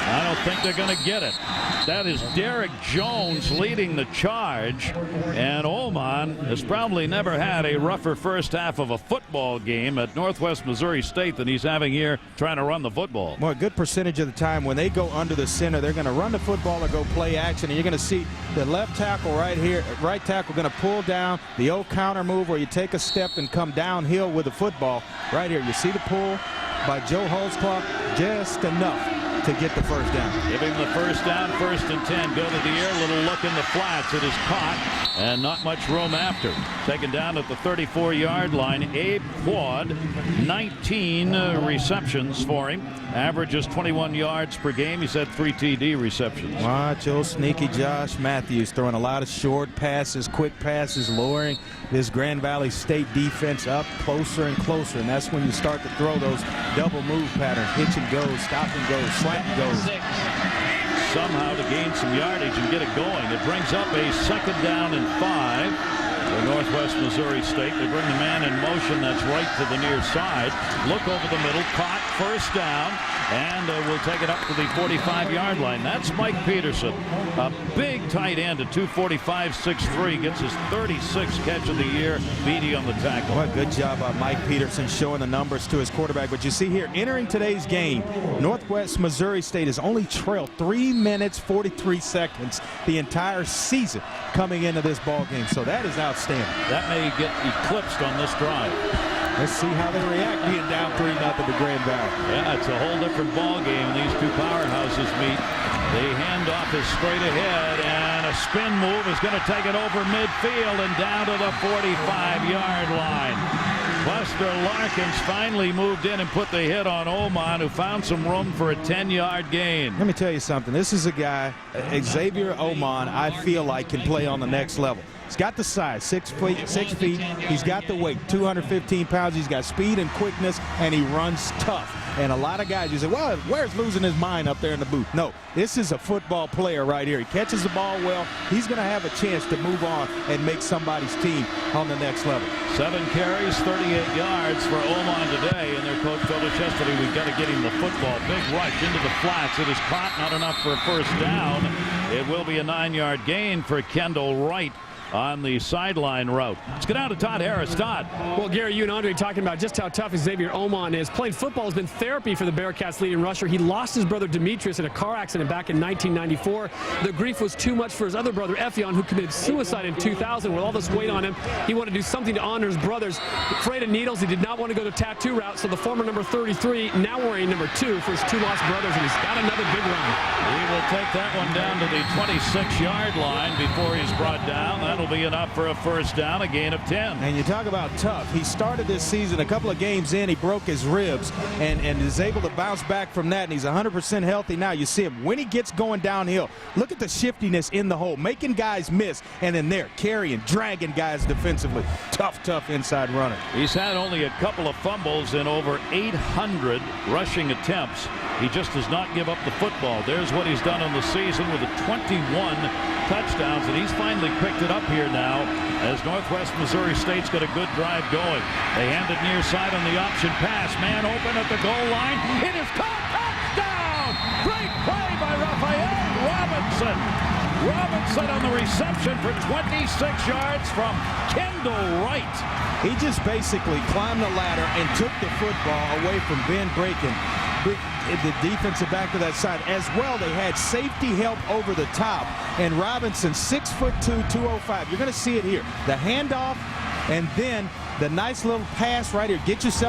I don't think they're going to get it. That is Derek Jones leading the charge, and Oman has probably never had a rougher first half of a football game at Northwest Missouri State than he's having here trying to run the football. Well, a good percentage of the time when they go under the center, they're going to run the football or go play action, and you're going to see the left tackle right here, right tackle going to pull down, the old counter move where you take a step and come downhill with the football. Right here, you see the pull by Joe Holtzclaw, just enough to get the first down. Giving the first down, 1st and 10. Go to the air, little look in the flats. It is caught, and not much room after. Taken down at the 34-yard line. Abe Quad, 19 receptions for him. Averages 21 yards per game. He's had 3 TD receptions. Watch old sneaky Josh Matthews throwing a lot of short passes, quick passes, lowering this Grand Valley State defense up closer and closer, and that's when you start to throw those double move patterns, hitch and go, stop and go, slant and go. Somehow to gain some yardage and get it going. It brings up a 2nd down and 5 for Northwest Missouri State. They bring the man in motion. That's right to the near side. Look over the middle. Caught. First down. And we'll take it up to the 45-yard line. That's Mike Peterson. A big tight end at 245, 6'3". Gets his 36th catch of the year. Beatty on the tackle. What a good job by Mike Peterson showing the numbers to his quarterback. But you see here, entering today's game, Northwest Missouri State has only trailed 3 minutes, 43 seconds the entire season coming into this ball game. So that is outstanding. That may get eclipsed on this drive. Let's see how they react being down 3-0 to Grand Valley. Yeah, it's a whole different ball game. These two powerhouses meet. The handoff is straight ahead, and a spin move is going to take it over midfield and down to the 45-yard line. Buster Larkins finally moved in and put the hit on Oman, who found some room for a 10-yard gain. Let me tell you something. This is a guy, Xavier Oman, I feel like can play on the next level. He's got the size, 6 feet. He's got the weight, 215 pounds. He's got speed and quickness, and he runs tough. And a lot of guys, you say, well, where's losing his mind up there in the booth? No, this is a football player right here. He catches the ball well. He's going to have a chance to move on and make somebody's team on the next level. 7 carries, 38 yards for Oman today, and their coach told us yesterday we've got to get him the football. Big rush into the flats. It is caught, not enough for a first down. It will be a 9-yard gain for Kendall Wright on the sideline route. Let's get down to Todd Harris. Todd. Well, Gary, you and Andre talking about just how tough Xavier Oman is. Playing football has been therapy for the Bearcats' leading rusher. He lost his brother Demetrius in a car accident back in 1994. The grief was too much for his other brother Effion, who committed suicide in 2000. With all this weight on him, he wanted to do something to honor his brothers. Afraid of needles, he did not want to go the tattoo route, so the former number 33 now wearing number 2 for his 2 lost brothers, and he's got another big run. He will take that one down to the 26-yard line before he's brought down. That'll be enough for a first down, a gain of 10. And you talk about tough. He started this season a couple of games in. He broke his ribs and is able to bounce back from that. And he's 100% healthy now. You see him when he gets going downhill. Look at the shiftiness in the hole, making guys miss, and then there carrying, dragging guys defensively. Tough inside runner. He's had only a couple of fumbles in over 800 rushing attempts. He just does not give up the football. There's what he's done on the season with 21 touchdowns, and he's finally picked it up here now as Northwest Missouri State's got a good drive going. They hand it near side on the option pass. Man open at the goal line. It is caught. Touchdown! Great play by Raphael Robinson. Robinson on the reception for 26 yards from Kendall Wright. He just basically climbed the ladder and took the football away from Ben Braken, the defensive back to that side. As well, they had safety help over the top. And Robinson, 6'2", 205. You're going to see it here. The handoff, and then the nice little pass right here.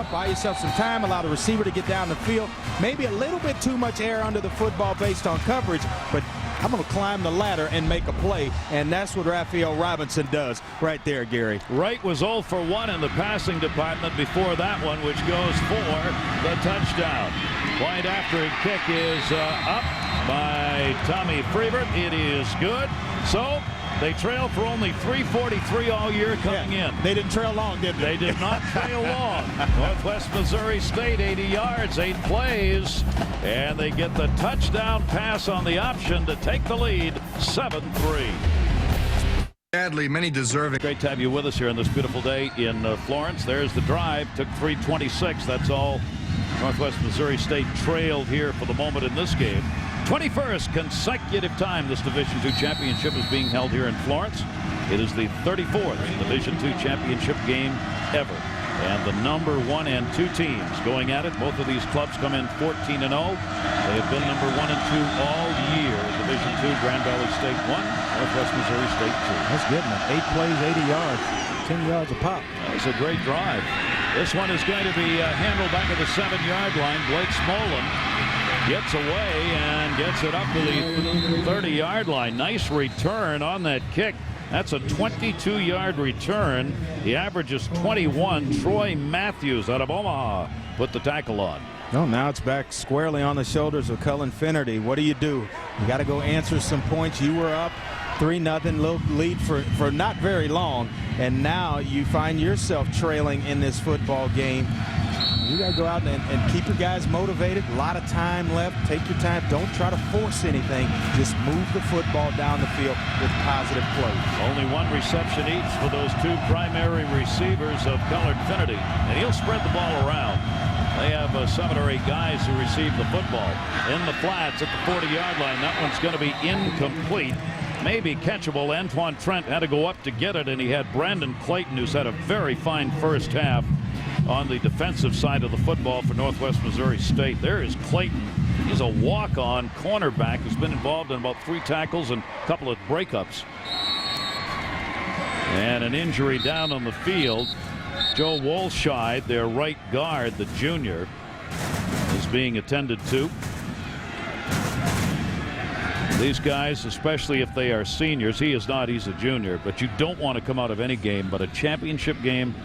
Buy yourself some time, allow the receiver to get down the field. Maybe a little bit too much air under the football based on coverage, but I'm going to climb the ladder and make a play, and that's what Raphael Robinson does right there, Gary. Wright was 0 for 1 in the passing department before that one, which goes for the touchdown. Point after kick is up by Tommy Freebert. It is good. So they trail for only 3:43 all year coming in. They didn't trail long, did they? They did not trail long. Northwest Missouri State, 80 yards, 8 plays, and they get the touchdown pass on the option to take the lead, 7-3. Sadly, many deserving. Great to have you with us here on this beautiful day in Florence. There's the drive. Took 3:26. That's all Northwest Missouri State trailed here for the moment in this game. 21st consecutive time this Division II championship is being held here in Florence. It is the 34th Division II championship game ever. And the number 1 and 2 teams going at it. Both of these clubs come in 14-0. They have been number 1 and 2 all year. Division II, Grand Valley State 1, Northwest Missouri State 2. That's good, man. 8 plays, 80 yards, 10 yards a pop. That's a great drive. This one is going to be handled back at the 7-yard line. Blake Smolin gets away and gets it up to the 30-yard line. Nice return on that kick. That's a 22-yard return. The average is 21. Troy Matthews out of Omaha put the tackle on. Oh, now it's back squarely on the shoulders of Cullen Finnerty. What do? You got to go answer some points. You were up 3-0, little lead for not very long, and now you find yourself trailing in this football game. You got to go out and keep your guys motivated. A lot of time left. Take your time. Don't try to force anything. Just move the football down the field with positive plays. Only 1 reception each for those 2 primary receivers of Cullen Finnerty, and he'll spread the ball around. They have 7 or 8 guys who receive the football in the flats at the 40-yard line. That one's going to be incomplete. Maybe catchable. Antoine Trent had to go up to get it, and he had Brandon Clayton, who's had a very fine first half on the defensive side of the football for Northwest Missouri State. There is Clayton. He's a walk-on cornerback who's been involved in about 3 tackles and a couple of breakups. And an injury down on the field. Joe Wolscheid, their right guard, the junior, is being attended to. These guys, especially if they are seniors, he is not, he's a junior, but you don't want to come out of any game but a championship game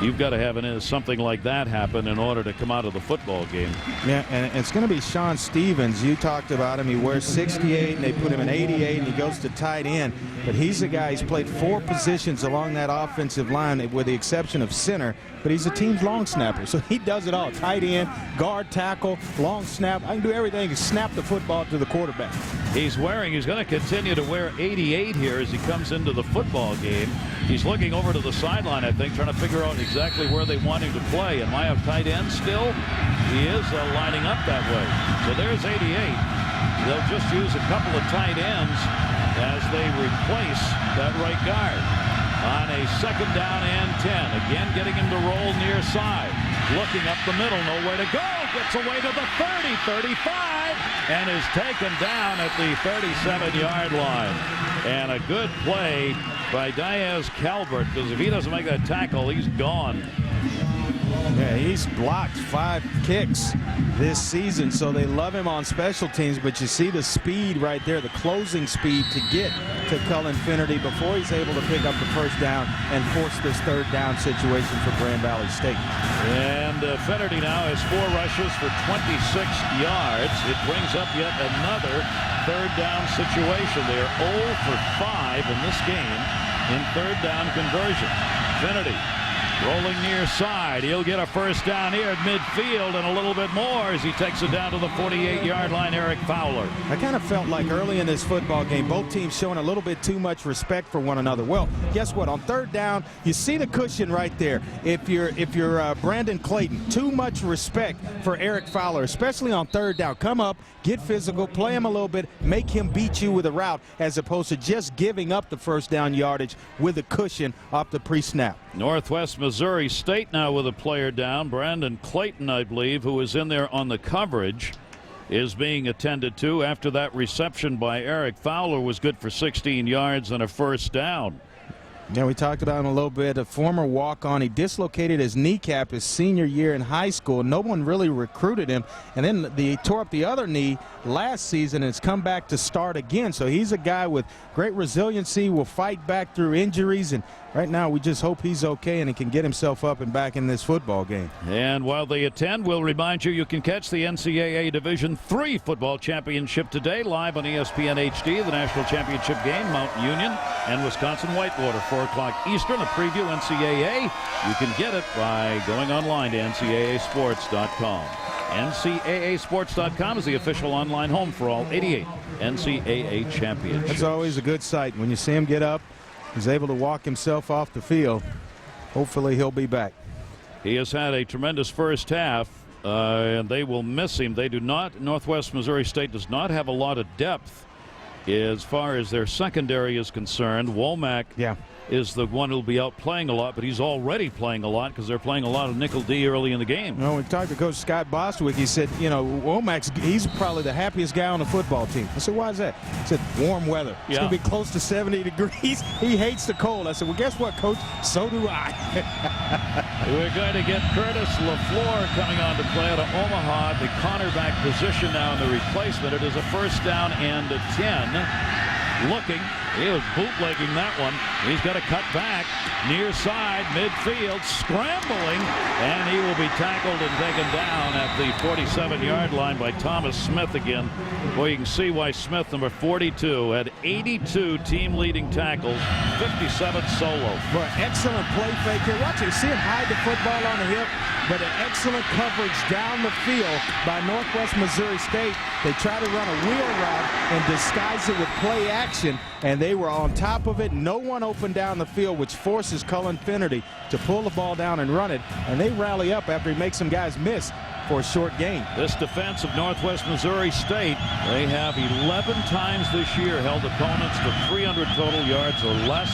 You've got to have something like that happen in order to come out of the football game. Yeah, and it's going to be Sean Stevens. You talked about him. He wears 68, and they put him in 88, and he goes to tight end. But he's a guy, he's played 4 positions along that offensive line with the exception of center, but he's a team's long snapper. So he does it all. Tight end, guard, tackle, long snap. I can do everything and snap the football to the quarterback. He's going to continue to wear 88 here as he comes into the football game. He's looking over to the sideline, I think, trying to figure out exactly where they want him to play. And I have tight end still. He is lining up that way. So there's 88. They'll just use a couple of tight ends as they replace that right guard. On a 2nd down and 10. Again, getting him to roll near side. Looking up the middle, nowhere to go. Gets away to the 30, 35, and is taken down at the 37-yard line. And a good play by Diaz Calvert, because if he doesn't make that tackle, he's gone. Yeah, he's blocked 5 kicks this season, so they love him on special teams. But you see the speed right there, the closing speed to get to Cullen Finnerty before he's able to pick up the 1st down and force this 3rd down situation for Grand Valley State. And Finnerty now has 4 rushes for 26 yards. It brings up yet another 3rd down situation. They are 0 for 5 in this game in 3rd down conversion. Finnerty rolling near side. He'll get a 1st down here at midfield and a little bit more as he takes it down to the 48-yard line. Eric Fowler. I kind of felt like early in this football game, both teams showing a little bit too much respect for one another. Well, guess what? On 3rd down, you see the cushion right there. If you're Brandon Clayton, too much respect for Eric Fowler, especially on 3rd down. Come up, get physical, play him a little bit, make him beat you with a route, as opposed to just giving up the 1st down yardage with a cushion off the pre-snap. Northwest Missouri State now with a player down. Brandon Clayton, I believe, who was in there on the coverage, is being attended to after that reception by Eric Fowler was good for 16 yards and a 1st down. Yeah, we talked about him a little bit. A former walk-on. He dislocated his kneecap his senior year in high school. No one really recruited him. And then he tore up the other knee last season and has come back to start again. So he's a guy with great resiliency, will fight back through injuries. And right now we just hope he's okay and he can get himself up and back in this football game. And while they attend, we'll remind you can catch the NCAA Division III football championship today live on ESPN HD. The national championship game, Mount Union and Wisconsin Whitewater, 4 o'clock Eastern. A preview NCAA. You can get it by going online to ncaasports.com. NCAAsports.com is the official online home for all 88 NCAA championships. That's always a good sight when you see him get up. He's able to walk himself off the field. Hopefully he'll be back. He has had a tremendous 1st half, and they will miss him. They do not. Northwest Missouri State does not have a lot of depth as far as their secondary is concerned. Womack is the one who'll be out playing a lot, but he's already playing a lot because they're playing a lot of nickel D early in the game. Well, we talked to Coach Scott Bostwick. He said, you know, Womack's, he's probably the happiest guy on the football team. I said, why is that? He said, warm weather. It's going to be close to 70 degrees. He hates the cold. I said, well, guess what, Coach? So do I. We're going to get Curtis LaFleur coming on to play out of Omaha, the cornerback position now in the replacement. It is a 1st down and a 10. Looking, he was bootlegging that one. He's got to cut back near side, midfield, scrambling, and he will be tackled and taken down at the 47-yard line by Thomas Smith again. Boy, you can see why Smith, number 42, had 82 team-leading tackles, 57 solo. Boy, excellent play fake here. Watch it. See him hide the football on the hip, but an excellent coverage down the field by Northwest Missouri State. They try to run a wheel route and disguise it with play action, and they were on top of it. No one opened down the field, which forces Cullen Finnerty to pull the ball down and run it, and they rally up after he makes some guys miss for a short gain. This defense of Northwest Missouri State, they have 11 times this year held opponents to 300 total yards or less.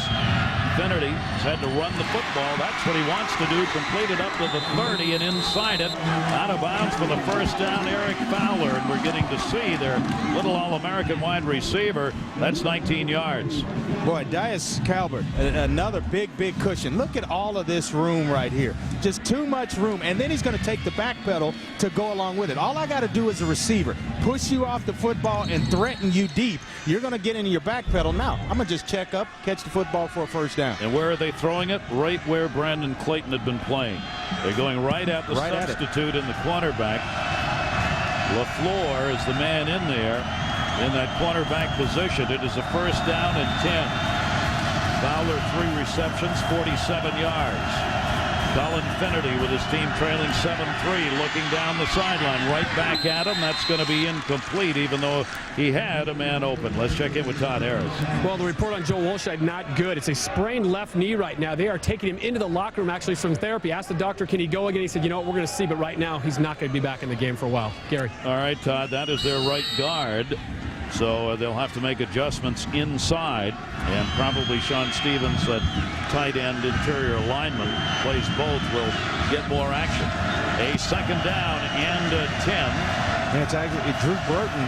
Finnerty has had to run the football. That's what he wants to do. Complete it up to the 30 and inside it. Out of bounds for the 1st down, Eric Fowler. And we're getting to see their little All-American wide receiver. That's 19 yards. Boy, Diaz Calvert, another big cushion. Look at all of this room right here. Just too much room. And then he's going to take the back pedal to go along with it. All I got to do as a receiver, push you off the football and threaten you deep. You're going to get into your back pedal. Now, I'm going to just check up, catch the football for a 1st down. down. And where are they throwing it? Right where Brandon Clayton had been playing. They're going right at the substitute in the cornerback. LaFleur is the man in there in that cornerback position. It is a first down and 10. Fowler 3 receptions, 47 yards. Colin Finnerty with his team trailing 7-3, looking down the sideline, right back at him. That's going to be incomplete, even though he had a man open. Let's check in with Todd Harris. Well, the report on Joe Wolscheid, not good. It's a sprained left knee right now. They are taking him into the locker room, actually, from therapy. Asked the doctor, can he go again? He said, you know what, we're going to see, but right now, he's not going to be back in the game for a while. Gary. All right, Todd, that is their right guard. So they'll have to make adjustments inside, and probably Sean Stevens, that tight end interior lineman, plays both, will get more action. A second down and 10. And it's actually Drew Burton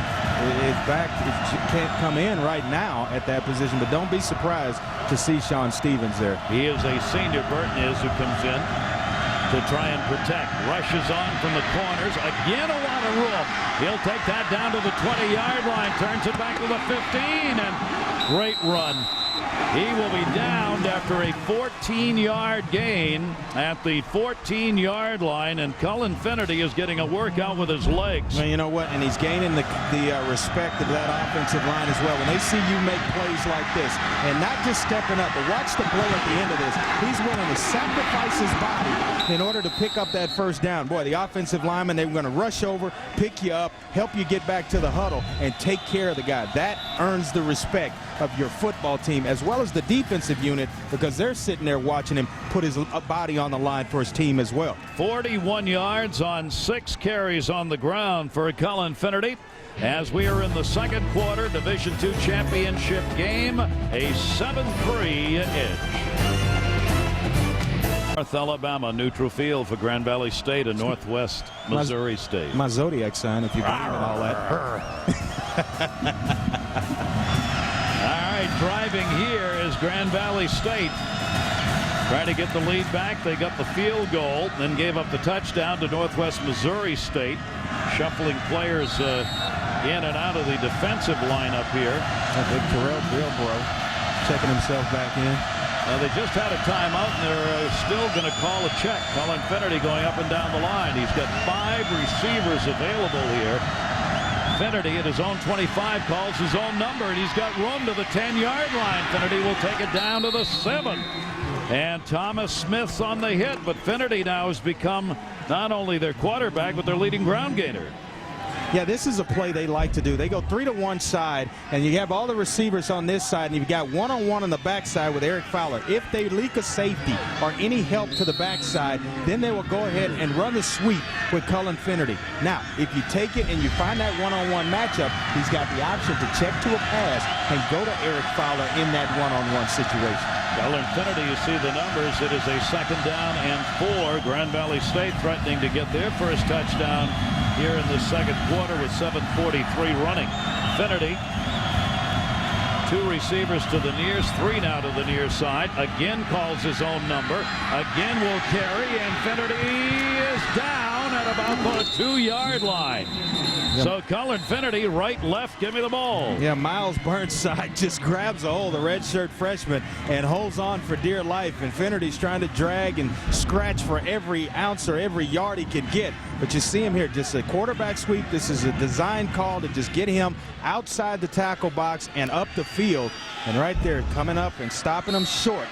is back. It can't come in right now at that position, but don't be surprised to see Sean Stevens there. He is a senior. Burton is, who comes in to try and protect. Rushes on from the corners. Again, a lot of room. He'll take that down to the 20-yard line. Turns it back to the 15. And great run. He will be downed after a 14-yard gain at the 14-yard line, and Cullen Finnerty is getting a workout with his legs. Well, you know what? And he's gaining the respect of that offensive line as well. When they see you make plays like this, and not just stepping up, but watch the play at the end of this. He's willing to sacrifice his body in order to pick up that first down. Boy, the offensive linemen, they were going to rush over, pick you up, help you get back to the huddle, and take care of the guy. That earns the respect of your football team as well as the defensive unit, because they're sitting there watching him put his body on the line for his team as well. 41 yards on 6 carries on the ground for Cullen Finnerty. As we are in the second quarter, Division II championship game, a 7-3 edge. North Alabama, neutral field for Grand Valley State and Northwest Missouri State. My zodiac sign, if you believe in all that. All right, driving here is Grand Valley State. Trying to get the lead back. They got the field goal, then gave up the touchdown to Northwest Missouri State. Shuffling players in and out of the defensive lineup here. Big Terrell Bilbro checking himself back in. They just had a timeout, and they're still going to call a check. Cullen Finnerty going up and down the line. He's got 5 receivers available here. Finnerty at his own 25 calls his own number, and he's got room to the 10-yard line. Finnerty will take it down to the 7. And Thomas Smith's on the hit, but Finnerty now has become not only their quarterback, but their leading ground gainer. Yeah, this is a play they like to do. They go 3 to one side, and you have all the receivers on this side, and you've got one-on-one on the backside with Eric Fowler. If they leak a safety or any help to the backside, then they will go ahead and run the sweep with Cullen Finnerty. Now, if you take it and you find that one-on-one matchup, he's got the option to check to a pass and go to Eric Fowler in that one-on-one situation. Cullen Finnerty, you see the numbers. It is a second down and 4. Grand Valley State threatening to get their first touchdown here in the second quarter with 7:43 running. Finnerty, 2 receivers to the nears, 3 now to the near side. Again calls his own number. Again will carry, and Finnerty is down at about the 2-yard line. Yep. So Cullen Finnerty, right, left, give me the ball. Yeah, Miles Burnside just grabs a hold of the redshirt freshman and holds on for dear life. And Finnerty's trying to drag and scratch for every ounce or every yard he can get. But you see him here, just a quarterback sweep. This is a design call to just get him outside the tackle box and up the field. And right there, coming up and stopping him short,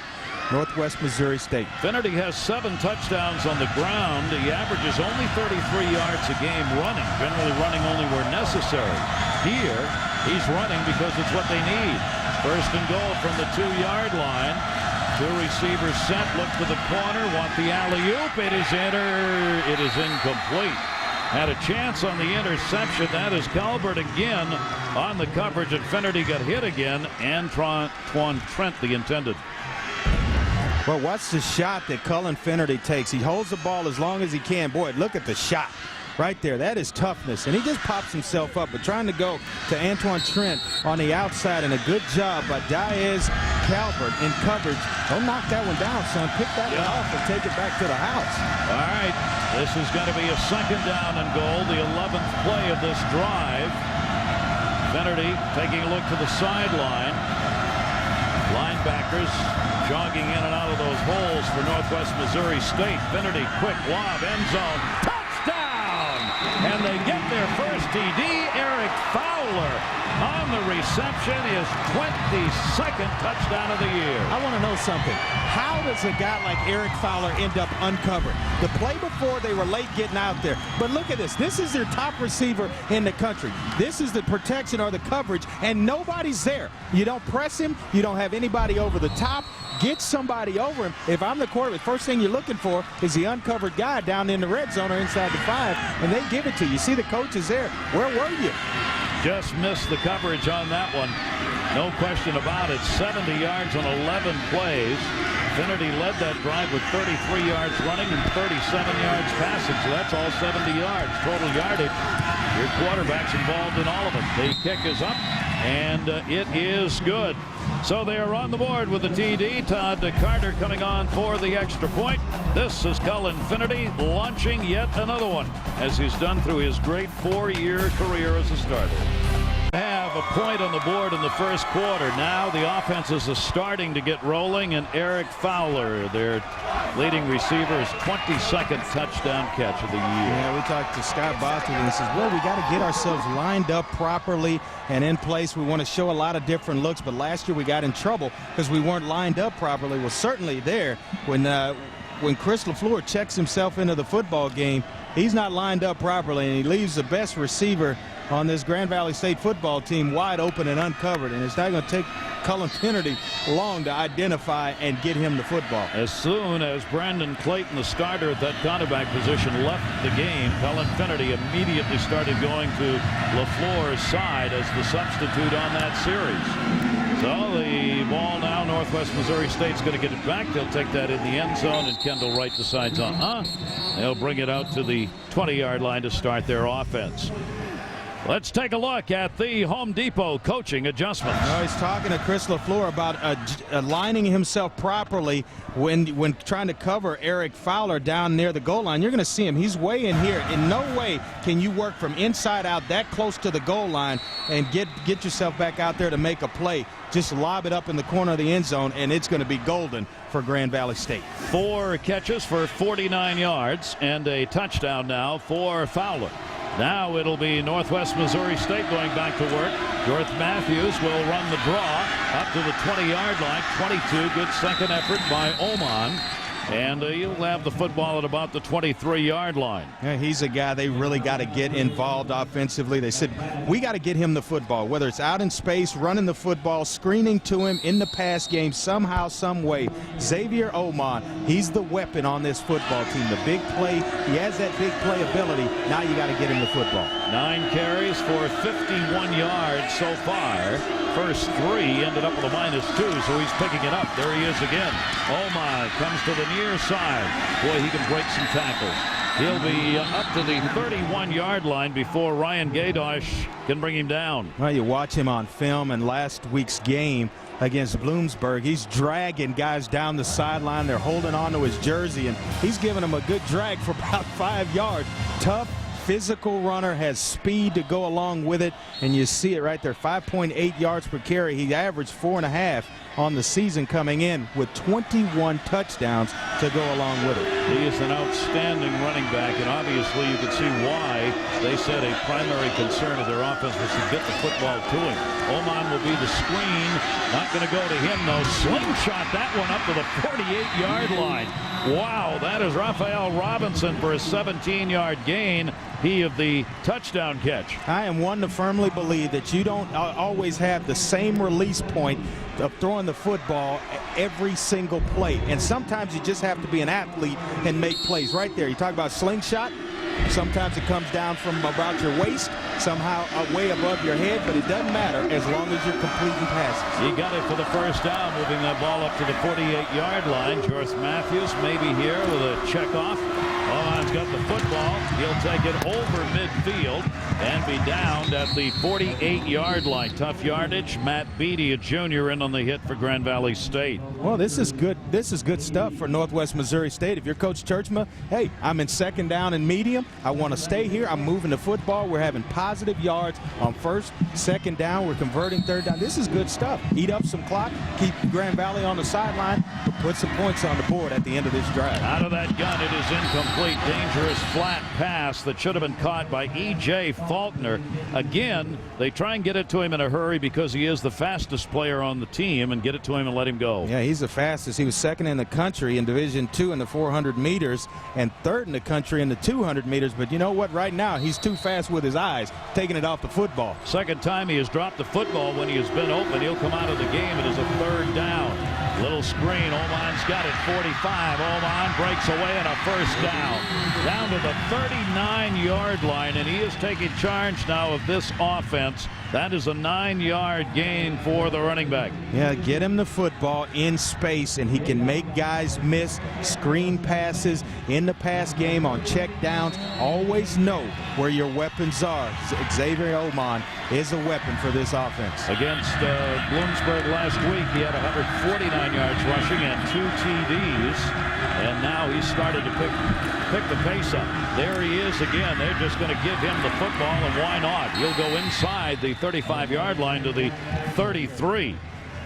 Northwest Missouri State. Finnerty has 7 touchdowns on the ground. He averages only 33 yards a game running, generally running only where necessary. Here, he's running because it's what they need. First and goal from the 2-yard line. 2 receivers set, look to the corner, want the alley-oop. It is incomplete. Had a chance on the interception. That is Calvert again on the coverage, and Finnerty got hit again. Antoine Trent, the intended. Well, watch the shot that Cullen Finnerty takes. He holds the ball as long as he can. Boy, look at the shot right there. That is toughness. And he just pops himself up. But trying to go to Antoine Trent on the outside, and a good job by Diaz Calvert in coverage. Don't knock that one down, son. Pick that one off and take it back to the house. All right. This is going to be a second down and goal, the 11th play of this drive. Finnerty taking a look to the sideline. Linebackers jogging in and out of those holes for Northwest Missouri State. Finnerty, quick lob, end zone, touchdown! And they get their first TD. Eric Fowler on the reception, his 22nd touchdown of the year. I want to know something. How does a guy like Eric Fowler end up uncovered? The play before, they were late getting out there. But look at this. This is their top receiver in the country. This is the protection or the coverage, and nobody's there. You don't press him. You don't have anybody over the top. Get somebody over him. If I'm the quarterback, first thing you're looking for is the uncovered guy down in the red zone or inside the 5, and they give it to you. See the coach is there. Where were you? Just missed the coverage on that one. No question about it. 70 yards on 11 plays. Finnerty led that drive with 33 yards running and 37 yards passing. So that's all 70 yards. Total yardage. Your quarterback's involved in all of it. The kick is up, and it is good. So they are on the board with the TD. Todd Carter coming on for the extra point. This is Cullen Finnerty launching yet another one, as he's done through his great 4-year career as a starter. Have a point on the board in the first quarter. Now the offenses are starting to get rolling, and Eric Fowler, their leading receiver, his 22nd touchdown catch of the year. Yeah, we talked to Scott Boswick, and he says, well, we got to get ourselves lined up properly and in place. We want to show a lot of different looks, but last year we got in trouble because we weren't lined up properly. Well, certainly there, when Chris LaFleur checks himself into the football game, he's not lined up properly, and he leaves the best receiver on this Grand Valley State football team wide open and uncovered, and it's not going to take Cullen Finnerty long to identify and get him the football. As soon as Brandon Clayton, the starter at that cornerback position, left the game, Cullen Finnerty immediately started going to LaFleur's side as the substitute on that series. So the ball now, Northwest Missouri State's going to get it back. They'll take that in the end zone, and Kendall Wright decides they'll bring it out to the 20-yard line to start their offense. Let's take a look at the Home Depot coaching adjustments. He's talking to Chris LaFleur about aligning himself properly when trying to cover Eric Fowler down near the goal line. You're going to see him. He's way in here. In no way can you work from inside out that close to the goal line and get yourself back out there to make a play. Just lob it up in the corner of the end zone, and it's going to be golden for Grand Valley State. 4 catches for 49 yards and a touchdown now for Fowler. Now it'll be Northwest Missouri State going back to work. Jorth Matthews will run the draw up to the 20-yard line. 22, good second effort by Oman. And he'll have the football at about the 23-yard line. Yeah, he's a guy they really got to get involved offensively. They said, we got to get him the football, whether it's out in space, running the football, screening to him in the pass game somehow, some way. Xavier Oman, he's the weapon on this football team. The big play, he has that big play ability. Now you got to get him the football. 9 carries for 51 yards so far. First 3 ended up with a -2, so he's picking it up. There he is again. Oman comes to the near side. Boy, he can break some tackles. He'll be up to the 31-yard line before Ryan Gaydosh can bring him down. Well, you watch him on film in last week's game against Bloomsburg. He's dragging guys down the sideline. They're holding on to his jersey, and he's giving them a good drag for about 5 yards. Tough, physical runner, has speed to go along with it, and you see it right there. 5.8 yards per carry. He averaged 4.5 on the season coming in with 21 touchdowns to go along with it. He is an outstanding running back, and obviously you can see why they said a primary concern of their offense was to get the football to him. Oman will be the screen. Not going to go to him, though. Slingshot that one up to the 48-yard line. Wow, that is Raphael Robinson for a 17-yard gain. He of the touchdown catch. I am one to firmly believe that you don't always have the same release point of throwing the football every single play. And sometimes you just have to be an athlete and make plays. Right there, you talk about slingshot. Sometimes it comes down from about your waist, somehow way above your head, but it doesn't matter as long as you're completing passes. He got it for the first down, moving that ball up to the 48-yard line. Jorth Matthews maybe here with a checkoff. Oman's got the football. He'll take it over midfield and be downed at the 48-yard line. Tough yardage. Matt Beatty, a junior, in on the hit for Grand Valley State. Well, this is good. This is good stuff for Northwest Missouri State. If you're Coach Churchma, hey, I'm in second down and medium. I want to stay here. I'm moving the football. We're having positive yards on first, second down. We're converting third down. This is good stuff. Eat up some clock, keep Grand Valley on the sideline, but put some points on the board at the end of this drive. Out of that gun, it is incomplete. Dangerous flat pass that should have been caught by E.J. Faulkner. Again, they try and get it to him in a hurry because he is the fastest player on the team, and get it to him and let him go. Yeah, he's the fastest. He was second in the country in Division II in the 400 meters and third in the country in the 200 meters. But you know what? Right now, he's too fast with his eyes, taking it off the football. Second time he has dropped the football when he has been open. He'll come out of the game. It is a third down. Little screen. Oman's got it. 45. Oman breaks away and a first down. Down to the 39-yard line, and he is taking charge now of this offense. That is a 9-yard gain for the running back. Yeah, get him the football in space, and he can make guys miss screen passes in the pass game on check downs. Always know where your weapons are. Xavier Oman is a weapon for this offense. Against Bloomsburg last week, he had 149 yards rushing and 2 TDs, and now he's started to pick the pace up. There he is again. They're just going to give him the football, and why not? He'll go inside the 35-yard line to the 33.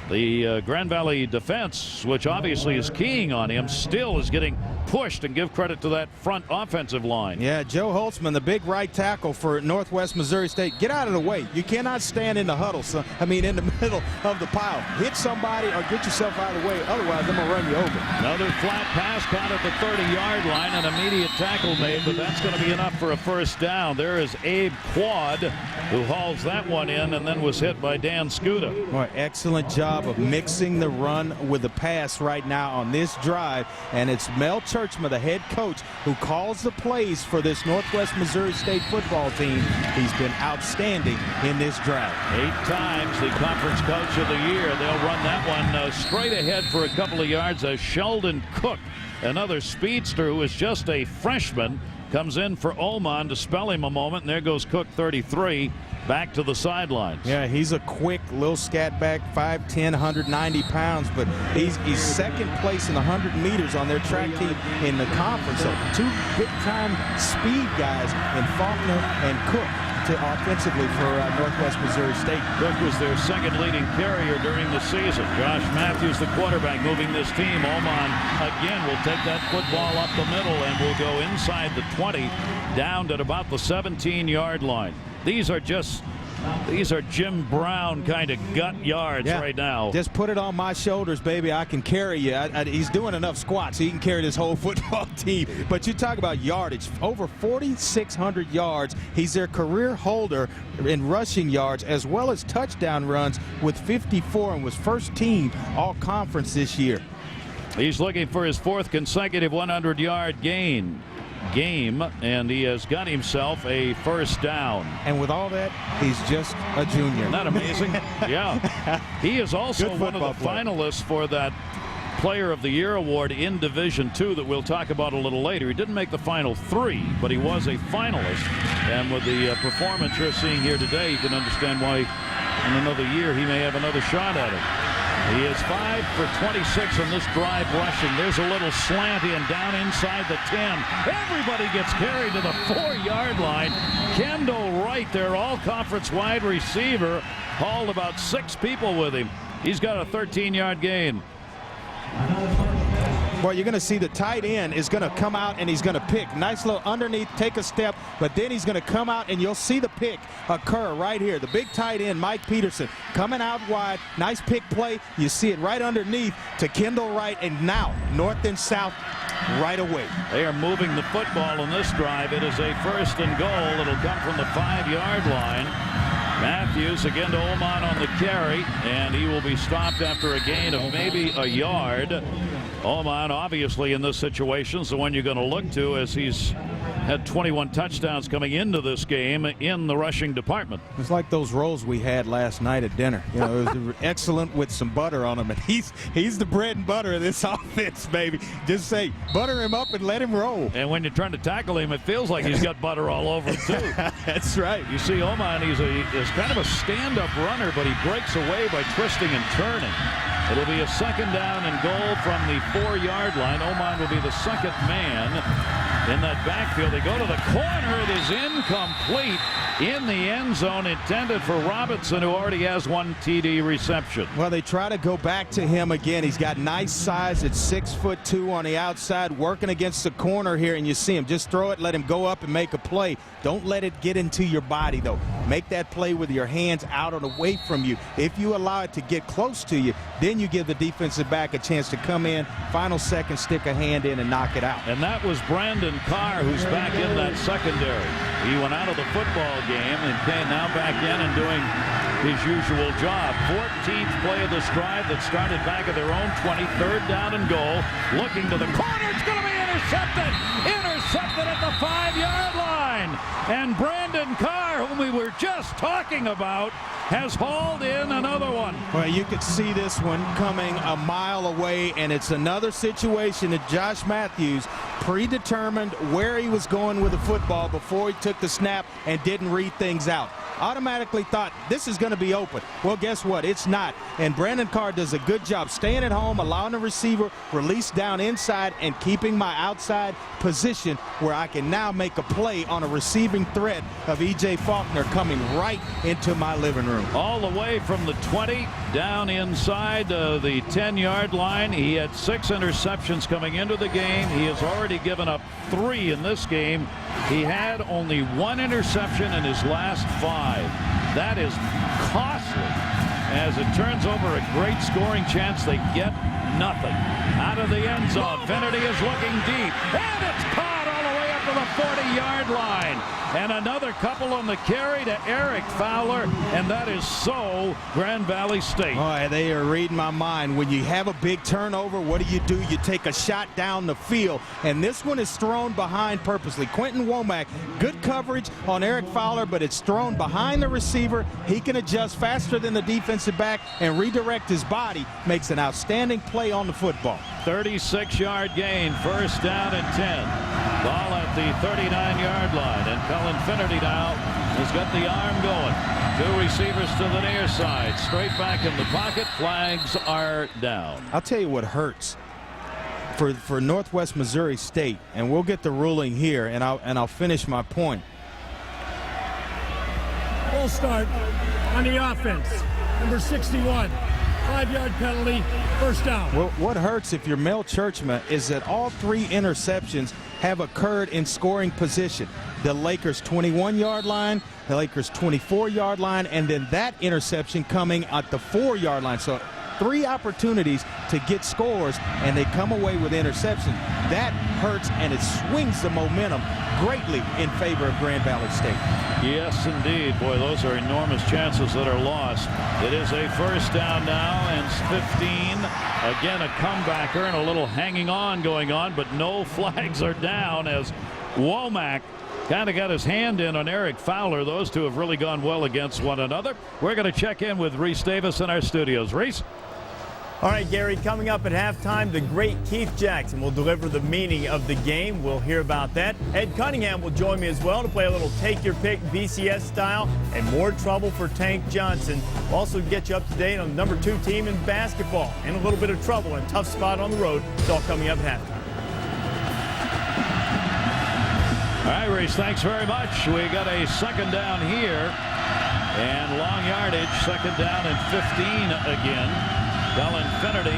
The Grand Valley defense, which obviously is keying on him, still is getting pushed, and give credit to that front offensive line. Yeah, Joe Holtzman, the big right tackle for Northwest Missouri State. Get out of the way. You cannot stand in the huddle. So, in the middle of the pile. Hit somebody or get yourself out of the way. Otherwise, I'm going to run you over. Another flat pass caught at the 30-yard line. An immediate tackle made, but that's going to be enough for a first down. There is Abe Quad, who hauls that one in and then was hit by Dan Scuda. Boy, excellent job of mixing the run with the pass right now on this drive. And it's Mel Churchman, the head coach, who calls the plays for this Northwest Missouri State football team. He's been outstanding in this drive. 8 times the conference coach of the year. They'll run that one straight ahead for a couple of yards as Sheldon Cook, another speedster who is just a freshman, comes in for Oman to spell him a moment, and there goes Cook, 33, back to the sidelines. Yeah, he's a quick little scat back, 5'10", 190 pounds, but he's second place in the 100 meters on their track team in the conference. So 2 big-time speed guys in Faulkner and Cook offensively for Northwest Missouri State. Cook was their second leading carrier during the season. Josh Matthews, the quarterback, moving this team. Oman again will take that football up the middle and will go inside the 20, down to about the 17-yard line. These are Jim Brown kind of gut yards right now. Just put it on my shoulders, baby. I can carry you. He's doing enough squats. He can carry this whole football team. But you talk about yardage. Over 4,600 yards. He's their career holder in rushing yards as well as touchdown runs with 54 and was first team all-conference this year. He's looking for his 4th consecutive 100-yard game, and he has got himself a first down. And with all that, he's just a junior. Isn't that amazing? Yeah. He is also one of the finalists for that Player of the Year award in Division II that we'll talk about a little later. He didn't make the final 3, but he was a finalist. And with the performance you're seeing here today, you can understand why in another year he may have another shot at it. He is 5 for 26 on this drive rushing. There's a little slant in down inside the 10. Everybody gets carried to the 4-yard line. Kendall Wright, their all-conference wide receiver, hauled about 6 people with him. He's got a 13-yard gain. Well, you're going to see the tight end is going to come out and he's going to pick. Nice little underneath, take a step, but then he's going to come out and you'll see the pick occur right here. The big tight end, Mike Peterson, coming out wide. Nice pick play. You see it right underneath to Kendall Wright, and now north and south right away. They are moving the football in this drive. It is a 1st and goal. It'll come from the 5-yard line. Matthews again to Oman on the carry, and he will be stopped after a gain of maybe a yard. Oman, obviously, in this situation, is the one you're going to look to, as he's had 21 touchdowns coming into this game in the rushing department. It's like those rolls we had last night at dinner. You know, it was excellent with some butter on them, and he's the bread and butter of this offense, baby. Just say, butter him up and let him roll. And when you're trying to tackle him, it feels like he's got butter all over him, too. That's right. You see Oman, he's kind of a stand-up runner, but he breaks away by twisting and turning. It'll be a 2nd down and goal from the 4-yard line. Oman will be the second man in that backfield. They go to the corner. It is incomplete. in the end zone, intended for Robinson, who already has one TD reception. Well, they try to go back to him again. He's got nice size at 6'2" on the outside, working against the corner here, and you see him. Just throw it, let him go up and make a play. Don't let it get into your body, though. Make that play with your hands out and away from you. If you allow it to get close to you, then you give the defensive back a chance to come in, final second, stick a hand in and knock it out. And that was Brandon Carr, who's back in that secondary. He went out of the football game and came now back in and doing his usual job. 14th play of this drive that started back at their own 20, 3rd down and goal. Looking to the corner, it's going to be intercepted. Intercepted at the 5-yard line. And Brandon Carr, whom we were just talking about, has hauled in another one. Well, you could see this one coming a mile away, and it's another situation that Josh Matthews predetermined where he was going with the football before he took the snap and didn't read things out. Automatically thought this is going to be open. Well, guess what? It's not. And Brandon Carr does a good job staying at home, allowing the receiver release down inside and keeping my outside position where I can now make a play on a receiving threat of E.J. Faulkner coming right into my living room. All the way from the 20 down inside the 10-yard line. He had 6 interceptions coming into the game. He has already given up 3 in this game. He had only 1 interception in his last 5. That is costly, as it turns over a great scoring chance. They get nothing out of the end zone. Finnerty is looking deep, and it's caught all the way up to the 40-yard line. And another couple on the carry to Eric Fowler, and that is so Grand Valley State. Boy, they are reading my mind. When you have a big turnover, what do? You take a shot down the field, and this one is thrown behind purposely. Quentin Womack, good coverage on Eric Fowler, but it's thrown behind the receiver. He can adjust faster than the defensive back and redirect his body. Makes an outstanding play on the football. 36-yard gain, 1st down and 10. Ball at the 39-yard line, and Colin Finnerty now has got the arm going. 2 receivers to the near side, straight back in the pocket. Flags are down. I'll tell you what hurts for Northwest Missouri State, and we'll get the ruling here, and I'll finish my point. We'll start on the offense. Number 61. 5-yard penalty, 1st down. Well, what hurts if you're Mel Churchman is that all 3 interceptions have occurred in scoring position. The Lakers' 21-yard line, the Lakers' 24-yard line, and then that interception coming at the 4-yard line. So 3 opportunities to get scores, and they come away with interception. That hurts, and it swings the momentum greatly in favor of Grand Valley State. Yes, indeed. Boy, those are enormous chances that are lost. It is a 1st down now, and it's 15. Again, a comebacker and a little hanging on going on, but no flags are down as Womack kind of got his hand in on Eric Fowler. Those two have really gone well against one another. We're going to check in with Reese Davis in our studios. Reese? All right, Gary, coming up at halftime, the great Keith Jackson will deliver the meaning of the game. We'll hear about that. Ed Cunningham will join me as well to play a little Take Your Pick BCS style, and more trouble for Tank Johnson. We'll also get you up to date on the number 2 team in basketball, and a little bit of trouble and tough spot on the road. It's all coming up at halftime. All right, Reese, thanks very much. We got a 2nd down here, and long yardage, 2nd down and 15 again. Colin Finnerty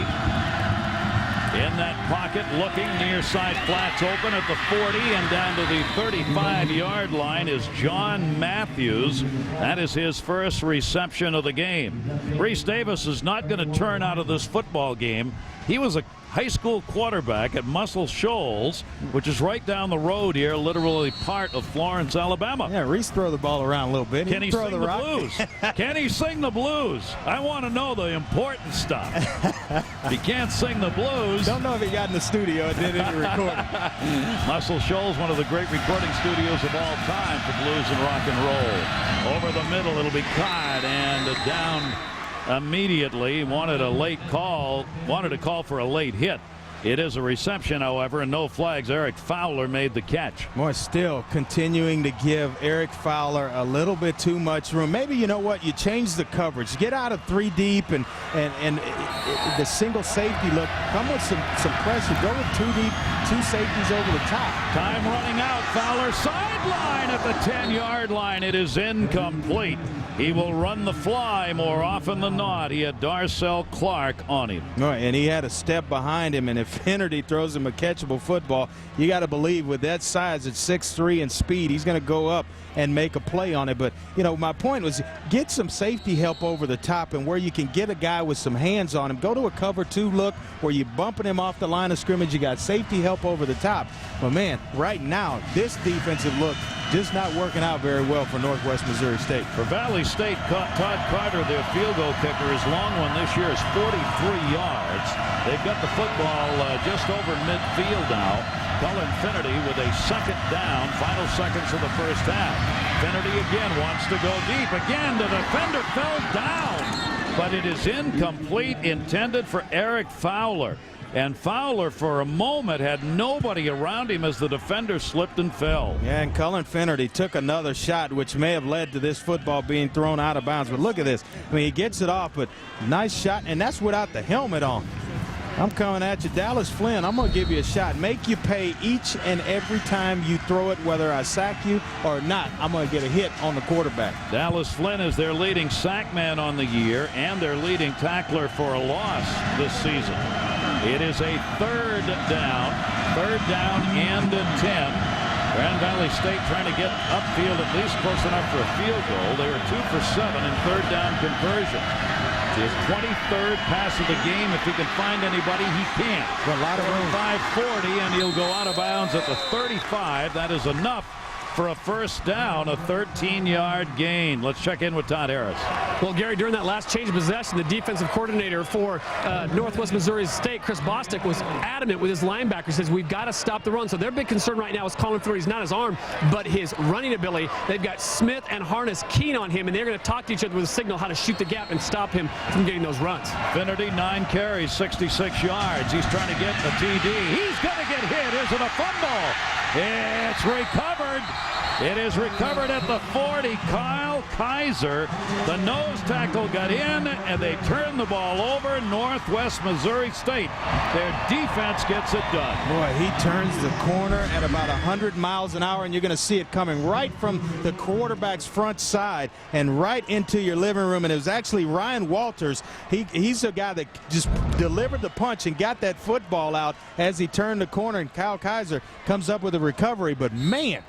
in that pocket, looking near side flats open at the 40, and down to the 35-yard line is John Matthews. That is his 1st reception of the game. Reese Davis is not going to turn out of this football game. He was a high school quarterback at Muscle Shoals, which is right down the road here, literally part of Florence, Alabama. Yeah, Reese throw the ball around a little bit. Can he sing the blues? Can he sing the blues? I want to know the important stuff. If he can't sing the blues. Don't know if he got in the studio and did any recording. Muscle Shoals, one of the great recording studios of all time for blues and rock and roll. Over the middle, it'll be caught and down immediately. Wanted a call for a late hit. It is a reception, however, and no flags. Eric Fowler made the catch. Boy, still continuing to give Eric Fowler a little bit too much room. Maybe, you know what, you change the coverage. Get out of 3 deep and the single safety look. Come with some pressure. Go with 2 deep, 2 safeties over the top. Time running out. Fowler sideline at the 10-yard line. It is incomplete. He will run the fly more often than not. He had Darcel Clark on him. Right, and he had a step behind him, and if Finnerty throws him a catchable football, you got to believe with that size at 6'3" and speed, he's going to go up and make a play on it. But, you know, my point was get some safety help over the top, and where you can get a guy with some hands on him. Go to a cover 2 look where you're bumping him off the line of scrimmage. You got safety help over the top. But, man, right now, this defensive look just not working out very well for Northwest Missouri State. For Valley State, Todd Carter, their field goal kicker, his long one this year is 43 yards. They've got the football just over midfield now. Cullen Finnerty with a 2nd down, final seconds of the first half. Finnerty again wants to go deep. Again, the defender fell down, but it is incomplete, intended for Eric Fowler. And Fowler, for a moment, had nobody around him as the defender slipped and fell. Yeah, and Cullen Finnerty took another shot, which may have led to this football being thrown out of bounds. But look at this. I mean, he gets it off, but nice shot, and that's without the helmet on. I'm coming at you. Dallas Flynn, I'm going to give you a shot. Make you pay each and every time you throw it, whether I sack you or not. I'm going to get a hit on the quarterback. Dallas Flynn is their leading sack man on the year and their leading tackler for a loss this season. It is a 3rd down and 10. Grand Valley State trying to get upfield at least close enough for a field goal. They were 2 for 7 in 3rd down conversion. His 23rd pass of the game. If he can find anybody, he can. A lot of room. 5:40, and he'll go out of bounds at the 35. That is enough for a 1st down, a 13-yard gain. Let's check in with Todd Harris. Well, Gary, during that last change of possession, the defensive coordinator for Northwest Missouri State, Chris Bostic, was adamant with his linebacker. He says, we've got to stop the run. So their big concern right now is Colin Finnerty's not his arm, but his running ability. They've got Smith and Harness keen on him, and they're going to talk to each other with a signal how to shoot the gap and stop him from getting those runs. Finnerty, 9 carries, 66 yards. He's trying to get the TD. He's going to get hit. Is it a fumble? It's recovered. It is recovered at the 40. Kyle Kaiser, the nose tackle, got in, and they turned the ball over. Northwest Missouri State, their defense gets it done. Boy, he turns the corner at about 100 miles an hour, and you're going to see it coming right from the quarterback's front side and right into your living room. And it was actually Ryan Walters. He's a guy that just delivered the punch and got that football out as he turned the corner, and Kyle Kaiser comes up with a recovery. But, man,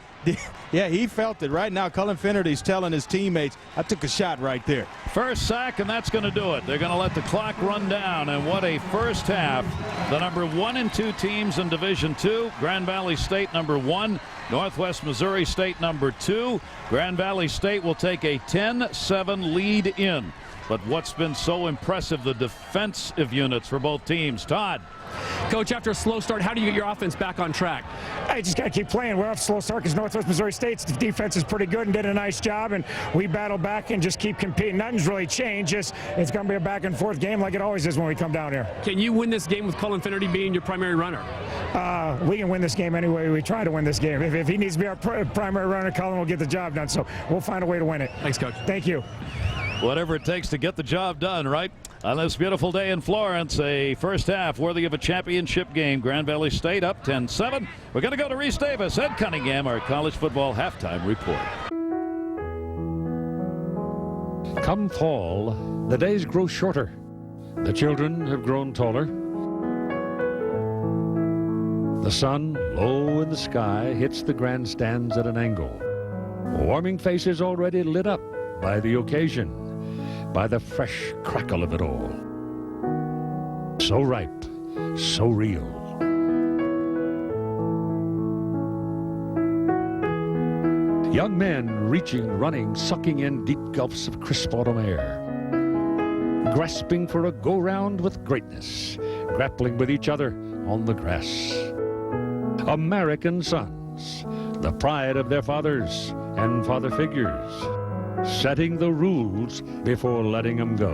yeah, he felt it. Right now, Cullen Finnerty's telling his teammates, I took a shot right there. First sack, and that's going to do it. They're going to let the clock run down, and what a first half. The number 1 and 2 teams in Division II, Grand Valley State number 1, Northwest Missouri State number 2. Grand Valley State will take a 10-7 lead in. But what's been so impressive, the defensive units for both teams. Todd. Coach, after a slow start, how do you get your offense back on track? I just got to keep playing. We're off a slow start because Northwest Missouri State's defense is pretty good and did a nice job, and we battle back and just keep competing. Nothing's really changed. It's going to be a back-and-forth game like it always is when we come down here. Can you win this game with Cullen Finnerty being your primary runner? We can win this game anyway. We try to win this game. If he needs to be our primary runner, Cullen will get the job done. So we'll find a way to win it. Thanks, Coach. Thank you. Whatever it takes to get the job done, right? On this beautiful day in Florence, a first half worthy of a championship game. Grand Valley State up 10-7. We're going to go to Reese Davis, Ed Cunningham, our college football halftime report. Come fall, the days grow shorter. The children have grown taller. The sun, low in the sky, hits the grandstands at an angle. Warming faces already lit up by the occasion, by the fresh crackle of it all. So right, so real. Young men reaching, running, sucking in deep gulps of crisp autumn air. Grasping for a go-round with greatness, grappling with each other on the grass. American sons, the pride of their fathers and father figures, setting the rules before letting them go.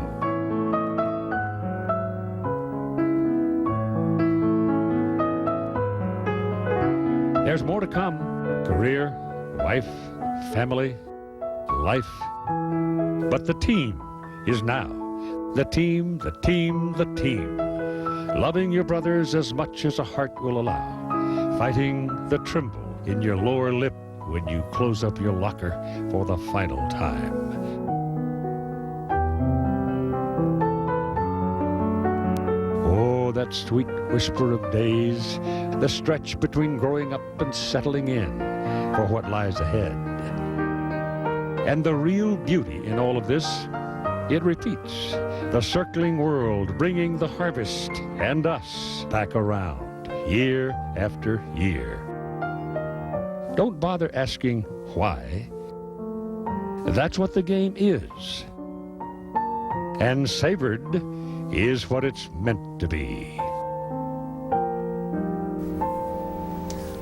There's more to come. Career, wife, family, life. But the team is now. The team, the team, the team. Loving your brothers as much as a heart will allow. Fighting the tremble in your lower lip when you close up your locker for the final time. Oh, that sweet whisper of days, the stretch between growing up and settling in for what lies ahead. And the real beauty in all of this, it repeats. The circling world bringing the harvest and us back around year after year. Don't bother asking why. That's what the game is. And savored is what it's meant to be.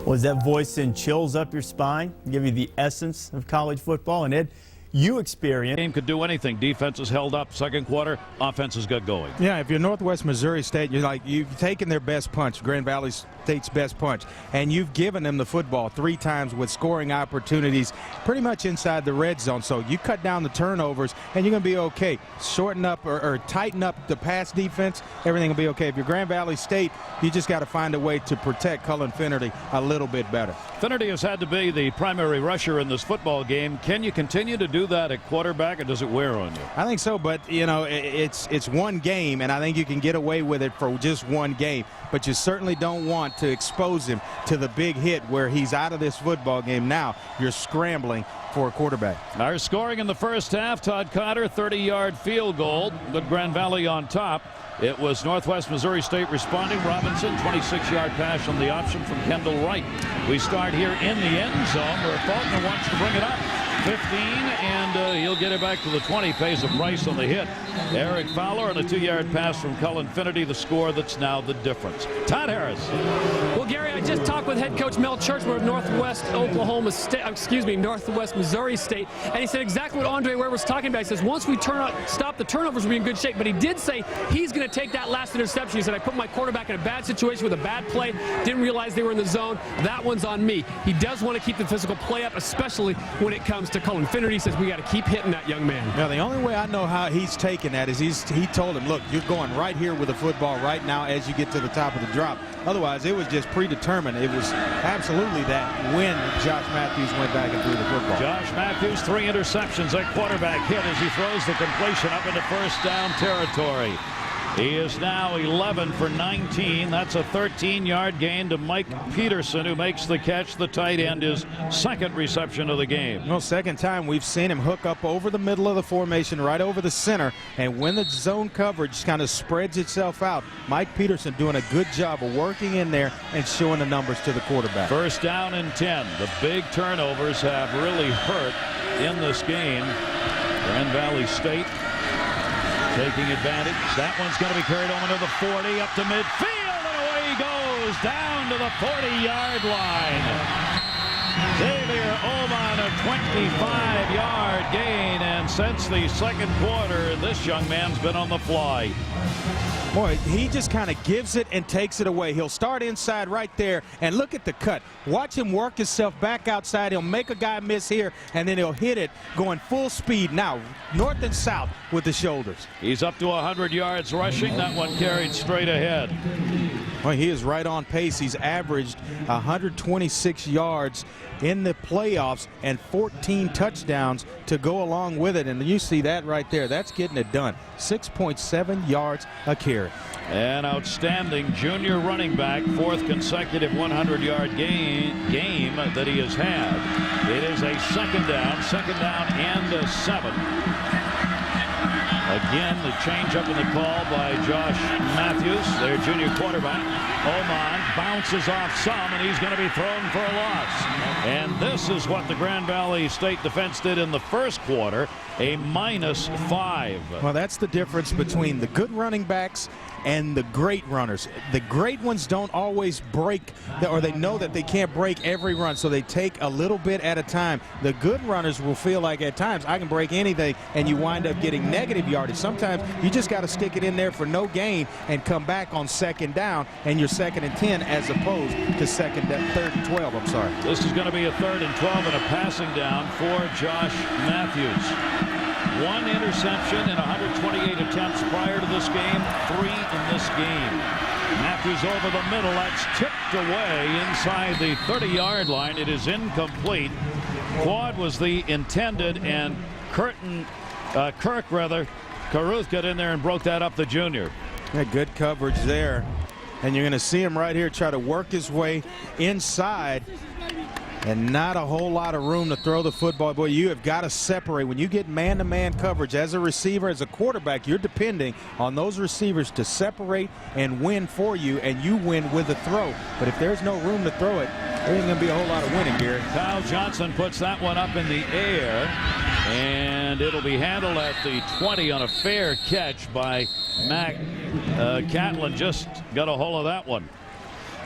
Was that voice send chills up your spine? Give you the essence of college football? And Ed, you experience. Game could do anything. Defense is held up. Second quarter, offenses got going. Yeah, if you're Northwest Missouri State, you've taken their best punch, Grand Valley State's best punch, and you've given them the football 3 times with scoring opportunities pretty much inside the red zone. So you cut down the turnovers, and you're going to be okay. Shorten up or tighten up the pass defense, everything will be okay. If you're Grand Valley State, you just got to find a way to protect Cullen Finnerty a little bit better. Finnerty has had to be the primary rusher in this football game. Can you continue to do that at quarterback, or does it wear on you? I think so, but it's one game, and I think you can get away with it for just one game. But you certainly don't want to expose him to the big hit where he's out of this football game. Now you're scrambling for a quarterback. Our scoring in the first half, Todd Cotter, 30-yard field goal. Good Grand Valley on top. It was Northwest Missouri State responding. Robinson, 26-yard pass on the option from Kendall Wright. We start here in the end zone where Faulkner wants to bring it up. 15, and he'll get it back to the 20. Pays a price on the hit. Eric Fowler on a 2-yard pass from Cullen Finnerty, the score that's now the difference. Todd Harris. Well, Gary, I just talked with head coach Mel Churchman of Northwest Missouri State, and he said exactly what Andre Ware was talking about. He says once we stop the turnovers, we'll be in good shape. But he did say he's going to take that last interception. He said, I put my quarterback in a bad situation with a bad play, didn't realize they were in the zone. That one's on me. He does want to keep the physical play up, especially when it comes to Cullen Finnerty. Says we got to keep hitting that young man. Now the only way I know how he's taken that is he told him, look, you're going right here with the football right now as you get to the top of the drop. Otherwise, it was just predetermined. It was absolutely that when Josh Matthews went back and threw the football. Josh Matthews, 3 interceptions. That quarterback hit as he throws the completion up into first down territory. He is now 11 for 19. That's a 13-yard gain to Mike Peterson, who makes the catch. The tight end, his second reception of the game. Well, second time we've seen him hook up over the middle of the formation, right over the center, and when the zone coverage kind of spreads itself out, Mike Peterson doing a good job of working in there and showing the numbers to the quarterback. First down and 10. The big turnovers have really hurt in this game. Grand Valley State taking advantage. That one's going to be carried over to the 40, up to midfield, and away he goes, down to the 40-yard line. Xavier Oman, a 25-yard gain, and since the second quarter, this young man's been on the fly. Boy, he just kind of gives it and takes it away. He'll start inside right there, and look at the cut. Watch him work himself back outside. He'll make a guy miss here, and then he'll hit it going full speed now, north and south with the shoulders. He's up to 100 yards rushing. That one carried straight ahead. Well, he is right on pace. He's averaged 126 yards in the playoffs and 14 touchdowns to go along with it. And you see that right there. That's getting it done. 6.7 yards a carry. An outstanding junior running back, 4th consecutive 100-yard game that he has had. It is a second down and a 7. Again, the change up in the call by Josh Matthews, their junior quarterback. Oman bounces off some, and he's going to be thrown for a loss. And this is what the Grand Valley State defense did in the first quarter, a -5. Well, that's the difference between the good running backs and the great runners. The great ones don't always break, or they know that they can't break every run, so they take a little bit at a time. The good runners will feel like at times I can break anything, and you wind up getting negative yardage. Sometimes you just got to stick it in there for no gain and come back on second down, and you're 2nd and 10 as opposed to 3rd and 12. I'm sorry. This is going to be a 3rd and 12 and a passing down for Josh Matthews. 1 interception in 128 attempts prior to this game, 3 in this game. Matthews over the middle. That's tipped away inside the 30-yard line. It is incomplete. Quad was the intended, and Kirk Caruth got in there and broke that up, the junior. Yeah, good coverage there. And you're going to see him right here try to work his way inside, and not a whole lot of room to throw the football. Boy, you have got to separate. When you get man-to-man coverage as a receiver, as a quarterback, you're depending on those receivers to separate and win for you, and you win with a throw. But if there's no room to throw it, there ain't going to be a whole lot of winning, Gary. Kyle Johnson puts that one up in the air, and it'll be handled at the 20 on a fair catch by Mac Catlin. Just got a hold of that one.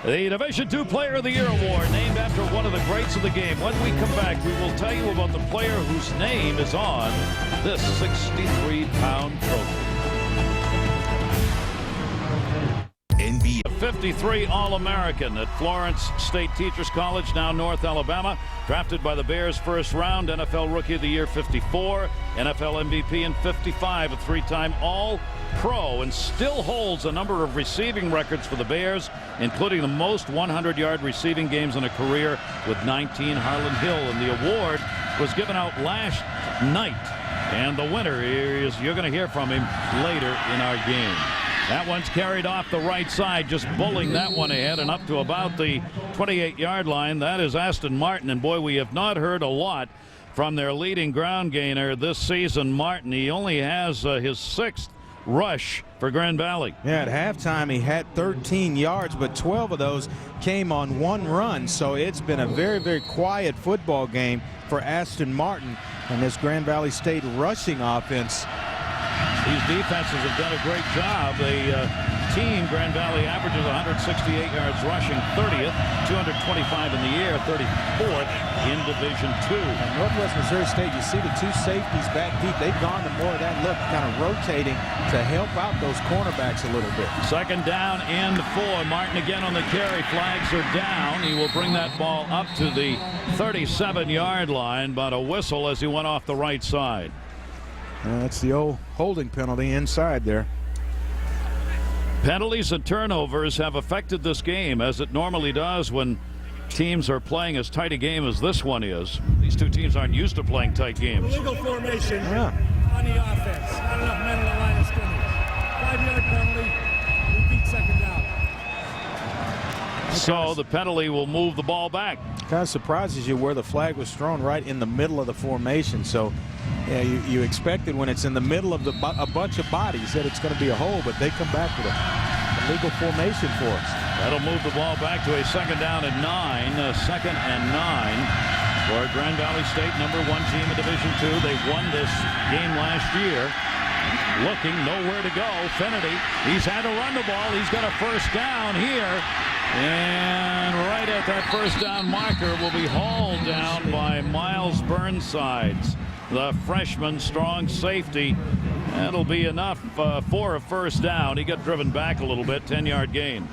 The Division II Player of the Year award, named after one of the greats of the game. When we come back, we will tell you about the player whose name is on this 63-pound trophy. NBA. 53 All-American at Florence State Teachers College, now North Alabama. Drafted by the Bears first round, NFL Rookie of the Year 54, NFL MVP in 55, a 3-time All-Pro, and still holds a number of receiving records for the Bears, including the most 100-yard receiving games in a career with 19. Harland Hill, and the award was given out last night, and the winner is, you're going to hear from him later in our game. That one's carried off the right side, just bullying that one ahead and up to about the 28-yard line. That is Aston Martin, and boy, we have not heard a lot from their leading ground gainer this season, Martin. He only has his 6th rush for Grand Valley. Yeah, at halftime he had 13 yards, but 12 of those came on 1 run. So it's been a very, very quiet football game for Aston Martin and this Grand Valley State rushing offense. These defenses have done a great job. The team, Grand Valley, averages 168 yards rushing, 30th, 225 in the air, 34th in Division II. And Northwest Missouri State, you see the 2 safeties back deep. They've gone to more of that look, kind of rotating to help out those cornerbacks a little bit. 2nd down and 4. Martin again on the carry. Flags are down. He will bring that ball up to the 37-yard line, but a whistle as he went off the right side. That's the old holding penalty inside there. Penalties and turnovers have affected this game, as it normally does when teams are playing as tight a game as this one is. These 2 teams aren't used to playing tight games. Illegal formation on the offense. Not enough men on the line of scrimmage. 5-yard penalty. Repeat 2nd down. So the penalty will move the ball back. Kind of surprises you where the flag was thrown right in the middle of the formation. So yeah, you expected when it's in the middle of a bunch of bodies that it's going to be a hole, but they come back with a legal formation for us. That'll move the ball back to a 2nd down and 9. 2nd and 9 for Grand Valley State, number 1 team in Division II. They won this game last year. Looking nowhere to go. Finnerty, he's had to run the ball. He's got a 1st down here. And right at that 1st down marker will be hauled down by Miles Burnsides, the freshman strong safety. That'll be enough for a 1st down. He got driven back a little bit. 10-yard gain.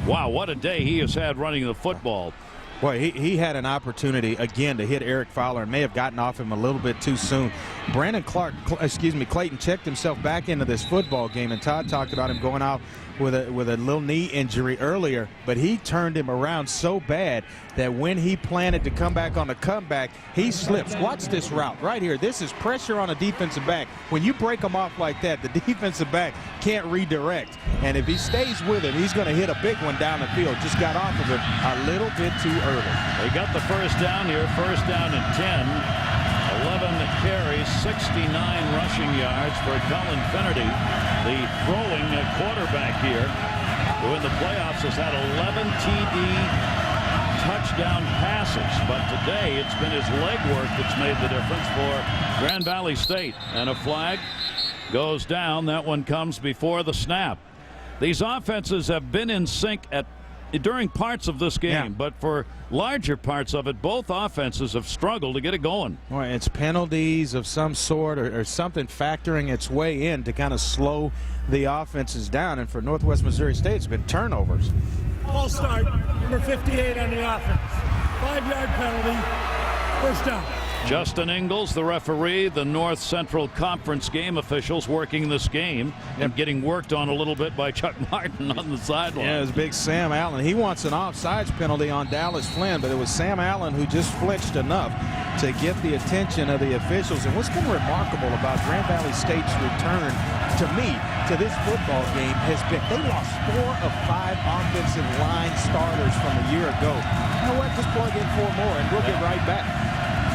Wow, what a day he has had running the football. Boy, he had an opportunity again to hit Eric Fowler and may have gotten off him a little bit too soon. Clayton checked himself back into this football game, and Todd talked about him going out with a little knee injury earlier, but he turned him around so bad that when he planted to come back on the comeback, he slips. Watch this route right here. This is pressure on a defensive back. When you break them off like that, the defensive back can't redirect, and if he stays with it, he's going to hit a big one down the field. Just got off of it a little bit too early. They got the 1st down here. 1st down and 10. 11 carries, 69 rushing yards for Colin Finnerty, the throwing quarterback here, who in the playoffs has had 11 TD touchdown passes. But today it's been his leg work that's made the difference for Grand Valley State. And a flag goes down. That one comes before the snap. These offenses have been in sync during parts of this game, but for larger parts of it, both offenses have struggled to get it going. Well, it's penalties of some sort or something factoring its way in to kind of slow the offenses down. And for Northwest Missouri State, it's been turnovers. Ball start, number 58 on the offense. 5-yard penalty, first down. Justin Ingalls, the referee, the North Central Conference game officials working this game and getting worked on a little bit by Chuck Martin on the sideline. Yeah, it was big Sam Allen. He wants an offsides penalty on Dallas Flynn, but it was Sam Allen who just flinched enough to get the attention of the officials. And what's been remarkable about Grand Valley State's return to me to this football game has been they lost 4 of 5 offensive line starters from a year ago. You know what? Just plug in 4 more and we'll get right back.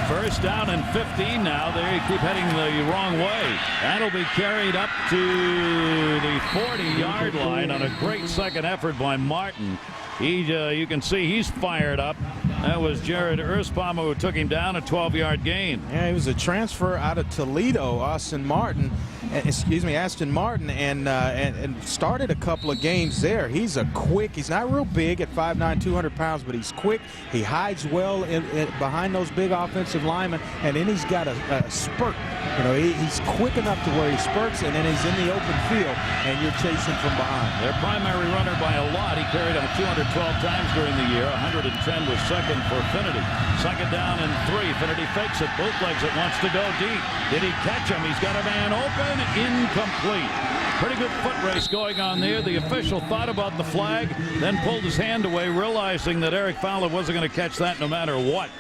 First down and 15 now. They keep heading the wrong way. That'll be carried up to the 40-yard line on a great second effort by Martin. You can see he's fired up. That was Jared Erspamer who took him down, a 12-yard gain. Yeah, he was a transfer out of Toledo, Aston Martin, and started a couple of games there. He's not real big at 5'9", 200 pounds, but he's quick. He hides well behind those big offensive linemen, and then he's got a spurt. You know, he's quick enough to where he spurts, and then he's in the open field, and you're chasing from behind. Their primary runner by a lot. He carried him 212 times during the year. 110 was second for Finnerty. Second down and 3. Finnerty fakes it, bootlegs it, wants to go deep. Did he catch him? He's got a man open. Incomplete. Pretty good foot race going on there. The official thought about the flag, then pulled his hand away, realizing that Eric Fowler wasn't going to catch that no matter what.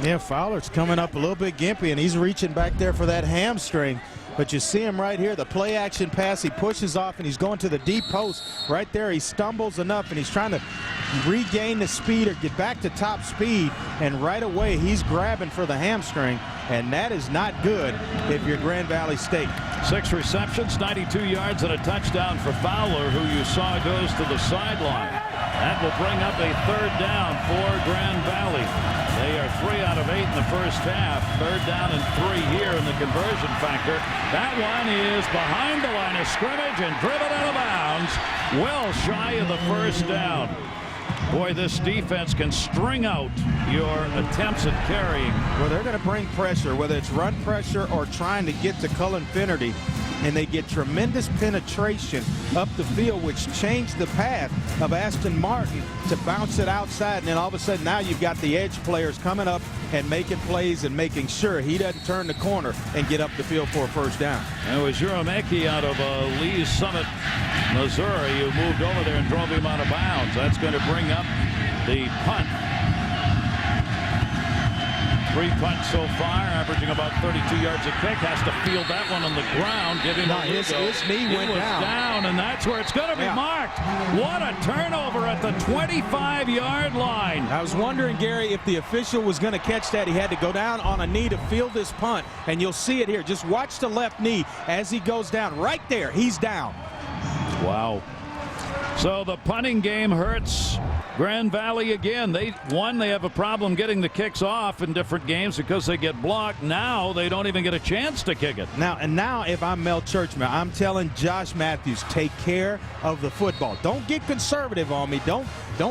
Yeah, Fowler's coming up a little bit gimpy, and he's reaching back there for that hamstring. But you see him right here, the play action pass, he pushes off and he's going to the deep post. Right there, he stumbles enough and he's trying to regain the speed or get back to top speed. And right away, he's grabbing for the hamstring. And that is not good if you're Grand Valley State. 6 receptions, 92 yards and a touchdown for Fowler, who you saw goes to the sideline. That will bring up a 3rd down for Grand Valley. They are 3 out of 8 in the first half. 3rd down and 3 here in the conversion factor. That one is behind the line of scrimmage and driven out of bounds. Well shy of the first down. Boy, this defense can string out your attempts at carrying. Well, they're going to bring pressure, whether it's run pressure or trying to get to Cullen Finnerty. And they get tremendous penetration up the field, which changed the path of Aston Martin to bounce it outside. And then all of a sudden now you've got the edge players coming up and making plays and making sure he doesn't turn the corner and get up the field for a first down. It was Urameki out of Lee's Summit, Missouri, who moved over there and drove him out of bounds. That's going to bring up the punt. 3 punts so far, averaging about 32 yards a kick. Has to field that one on the ground. Give him his knee went down, and that's where it's going to be marked. What a turnover at the 25-yard line. I was wondering, Gary, if the official was going to catch that. He had to go down on a knee to field this punt, and you'll see it here. Just watch the left knee as he goes down. Right there, he's down. Wow. So the punting game hurts Grand Valley again. They have a problem getting the kicks off in different games because they get blocked. Now they don't even get a chance to kick it. Now if I'm Mel Churchman, I'm telling Josh Matthews, take care of the football. Don't get conservative on me. Don't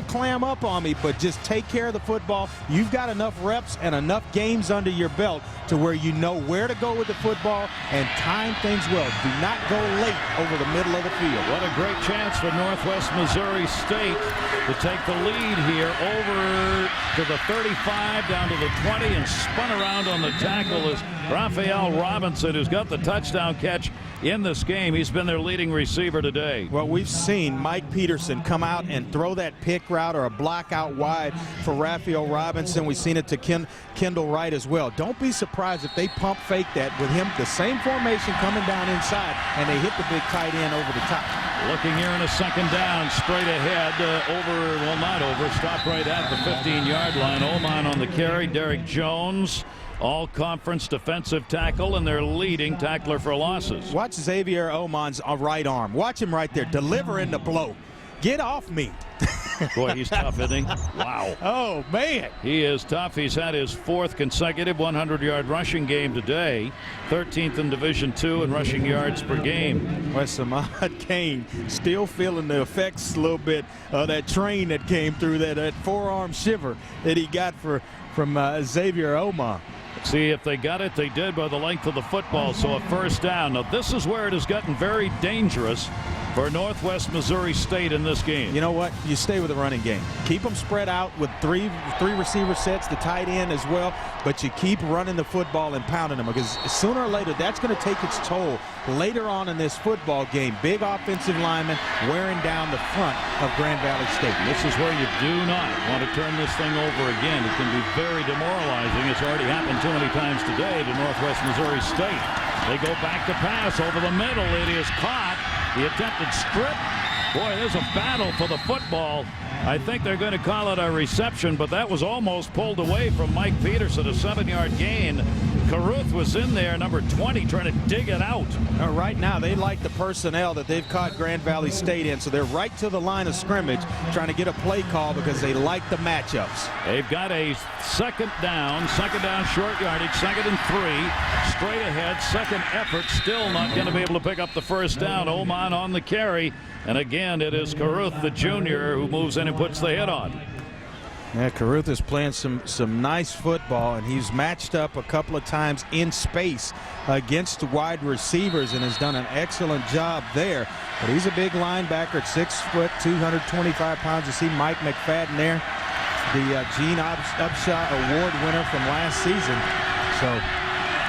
clam up on me, but just take care of the football. You've got enough reps and enough games under your belt to where you know where to go with the football and time things well. Do not go late over the middle of the field. What a great chance for Northwest Missouri State to take the lead here over to the 35, down to the 20, and spun around on the tackle is Raphael Robinson, who's got the touchdown catch in this game. He's been their leading receiver today. Well, we've seen Mike Peterson come out and throw that pick route or a block out wide for Raphael Robinson. We've seen it to Kendall Wright as well. Don't be surprised if they pump fake that with him, the same formation coming down inside, and they hit the big tight end over the top. Looking here in a second down, straight ahead, stop right at the 15-yard line. Oman on the carry, Derek Jones, all-conference defensive tackle, and their leading tackler for losses. Watch Xavier Oman's right arm. Watch him right there, delivering the blow. Get off me. Boy, he's tough, isn't he? Wow. Oh, man. He is tough. He's had his 4th consecutive 100-yard rushing game today. 13th in Division II in rushing yards per game. Well, Samad Kane still feeling the effects a little bit of that train that came through, that forearm shiver that he got from Xavier Omar. See, if they got it, they did by the length of the football, so a first down. Now, this is where it has gotten very dangerous for Northwest Missouri State in this game. You know what? You stay with the running game. Keep them spread out with three receiver sets, the tight end as well, but you keep running the football and pounding them, because sooner or later that's going to take its toll later on in this football game. Big offensive linemen wearing down the front of Grand Valley State. This is where you do not want to turn this thing over again. It can be very demoralizing. It's already happened too many times today to Northwest Missouri State. They go back to pass over the middle. It is caught. The attempted strip. Boy, there's a battle for the football. I think they're going to call it a reception, but that was almost pulled away from Mike Peterson, a 7-yard gain. Caruth was in there, number 20, trying to dig it out. Right now, they like the personnel that they've caught Grand Valley State in, so they're right to the line of scrimmage trying to get a play call because they like the matchups. They've got a second down short yardage, 2nd and 3, straight ahead, second effort, still not going to be able to pick up the first down. Oman on the carry, and again, it is Caruth, the junior, who moves in and puts the hit on. Yeah, Caruth is playing some nice football, and he's matched up a couple of times in space against wide receivers and has done an excellent job there. But he's a big linebacker at 6 foot, 225 pounds. You see Mike McFadden there, the Gene Upshot Award winner from last season. So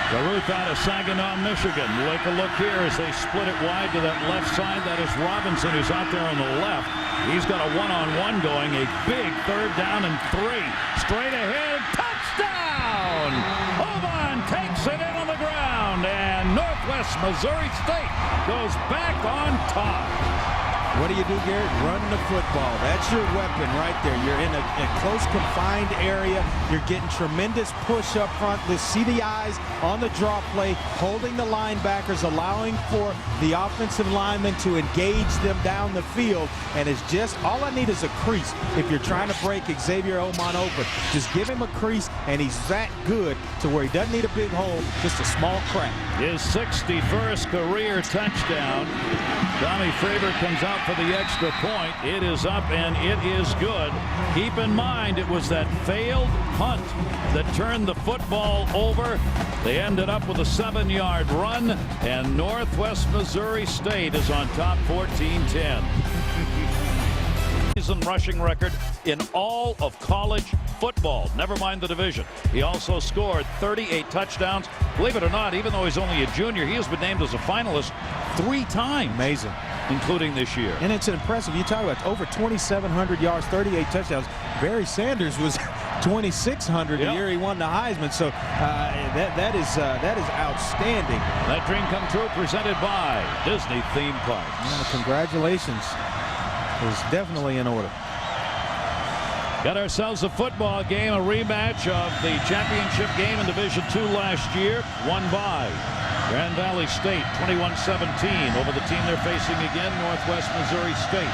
Caruth out of Saginaw, Michigan. Take a look here as they split it wide to that left side. That is Robinson, who's out there on the left. He's got a one-on-one going. A big 3rd down and 3. Straight ahead. Touchdown! Oman takes it in on the ground, and Northwest Missouri State goes back on top. What do you do, Garrett? Run the football. That's your weapon right there. You're in a close, confined area. You're getting tremendous push up front. Let's see the eyes on the draw play, holding the linebackers, allowing for the offensive linemen to engage them down the field. And it's just, all I need is a crease. If you're trying to break Xavier Oman open, just give him a crease, and he's that good to where he doesn't need a big hole, just a small crack. His 61st career touchdown. Tommy Fraber comes out for the extra point. It is up and it is good. Keep in mind, it was that failed punt that turned the football over. They ended up with a 7-yard run, and Northwest Missouri State is on top 14-10. Season rushing record in all of college football, never mind the division. He also scored 38 touchdowns. Believe it or not, even though he's only a junior, he has been named as a finalist 3 times. Amazing. Including this year. And it's impressive. You talk about over 2,700 yards, 38 touchdowns. Barry Sanders was 2,600 the year he won the Heisman. So that is outstanding. That dream come true, presented by Disney Theme Parks. Yeah, congratulations. It was definitely in order. Got ourselves a football game, a rematch of the championship game in Division II last year, won by Grand Valley State 21-17 over the team they're facing again, Northwest Missouri State.